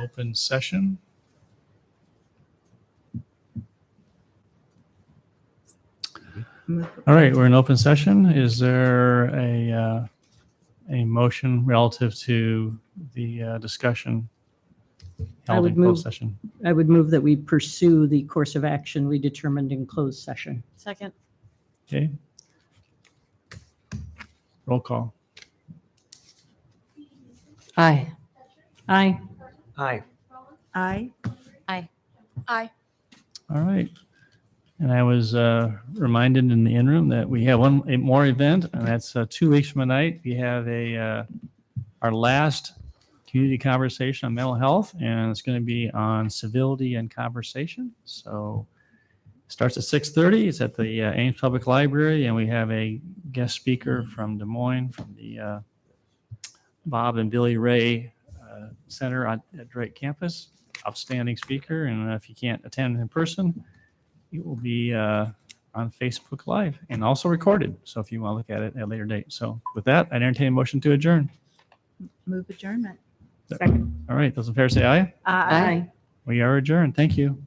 S2: Open session. All right, we're in open session. Is there a motion relative to the discussion
S10: I
S2: held
S10: would
S2: in closed
S10: move-
S2: session?
S10: I would move that we pursue the course of action we determined in closed session.
S5: Second.
S2: Okay. Roll call.
S3: Aye.
S10: Aye.
S6: Aye.
S11: Aye.
S13: Aye.
S2: All right. And I was reminded in the interim that we have a more event, and that's 2 weeks from tonight. We have our last community conversation on mental health, and it's going to be on civility and conversation. So it starts at 6:30. It's at the Ames Public Library, and we have a guest speaker from Des Moines, from the Bob and Billy Ray Center at Drake campus. Outstanding speaker, and if you can't attend in person, it will be on Facebook Live and also recorded. So if you want to look at it at a later date. So with that, I entertain a motion to adjourn.
S11: Move adjournment.
S10: Second.
S2: All right, those in favor say aye.
S11: Aye.
S2: We are adjourned. Thank you.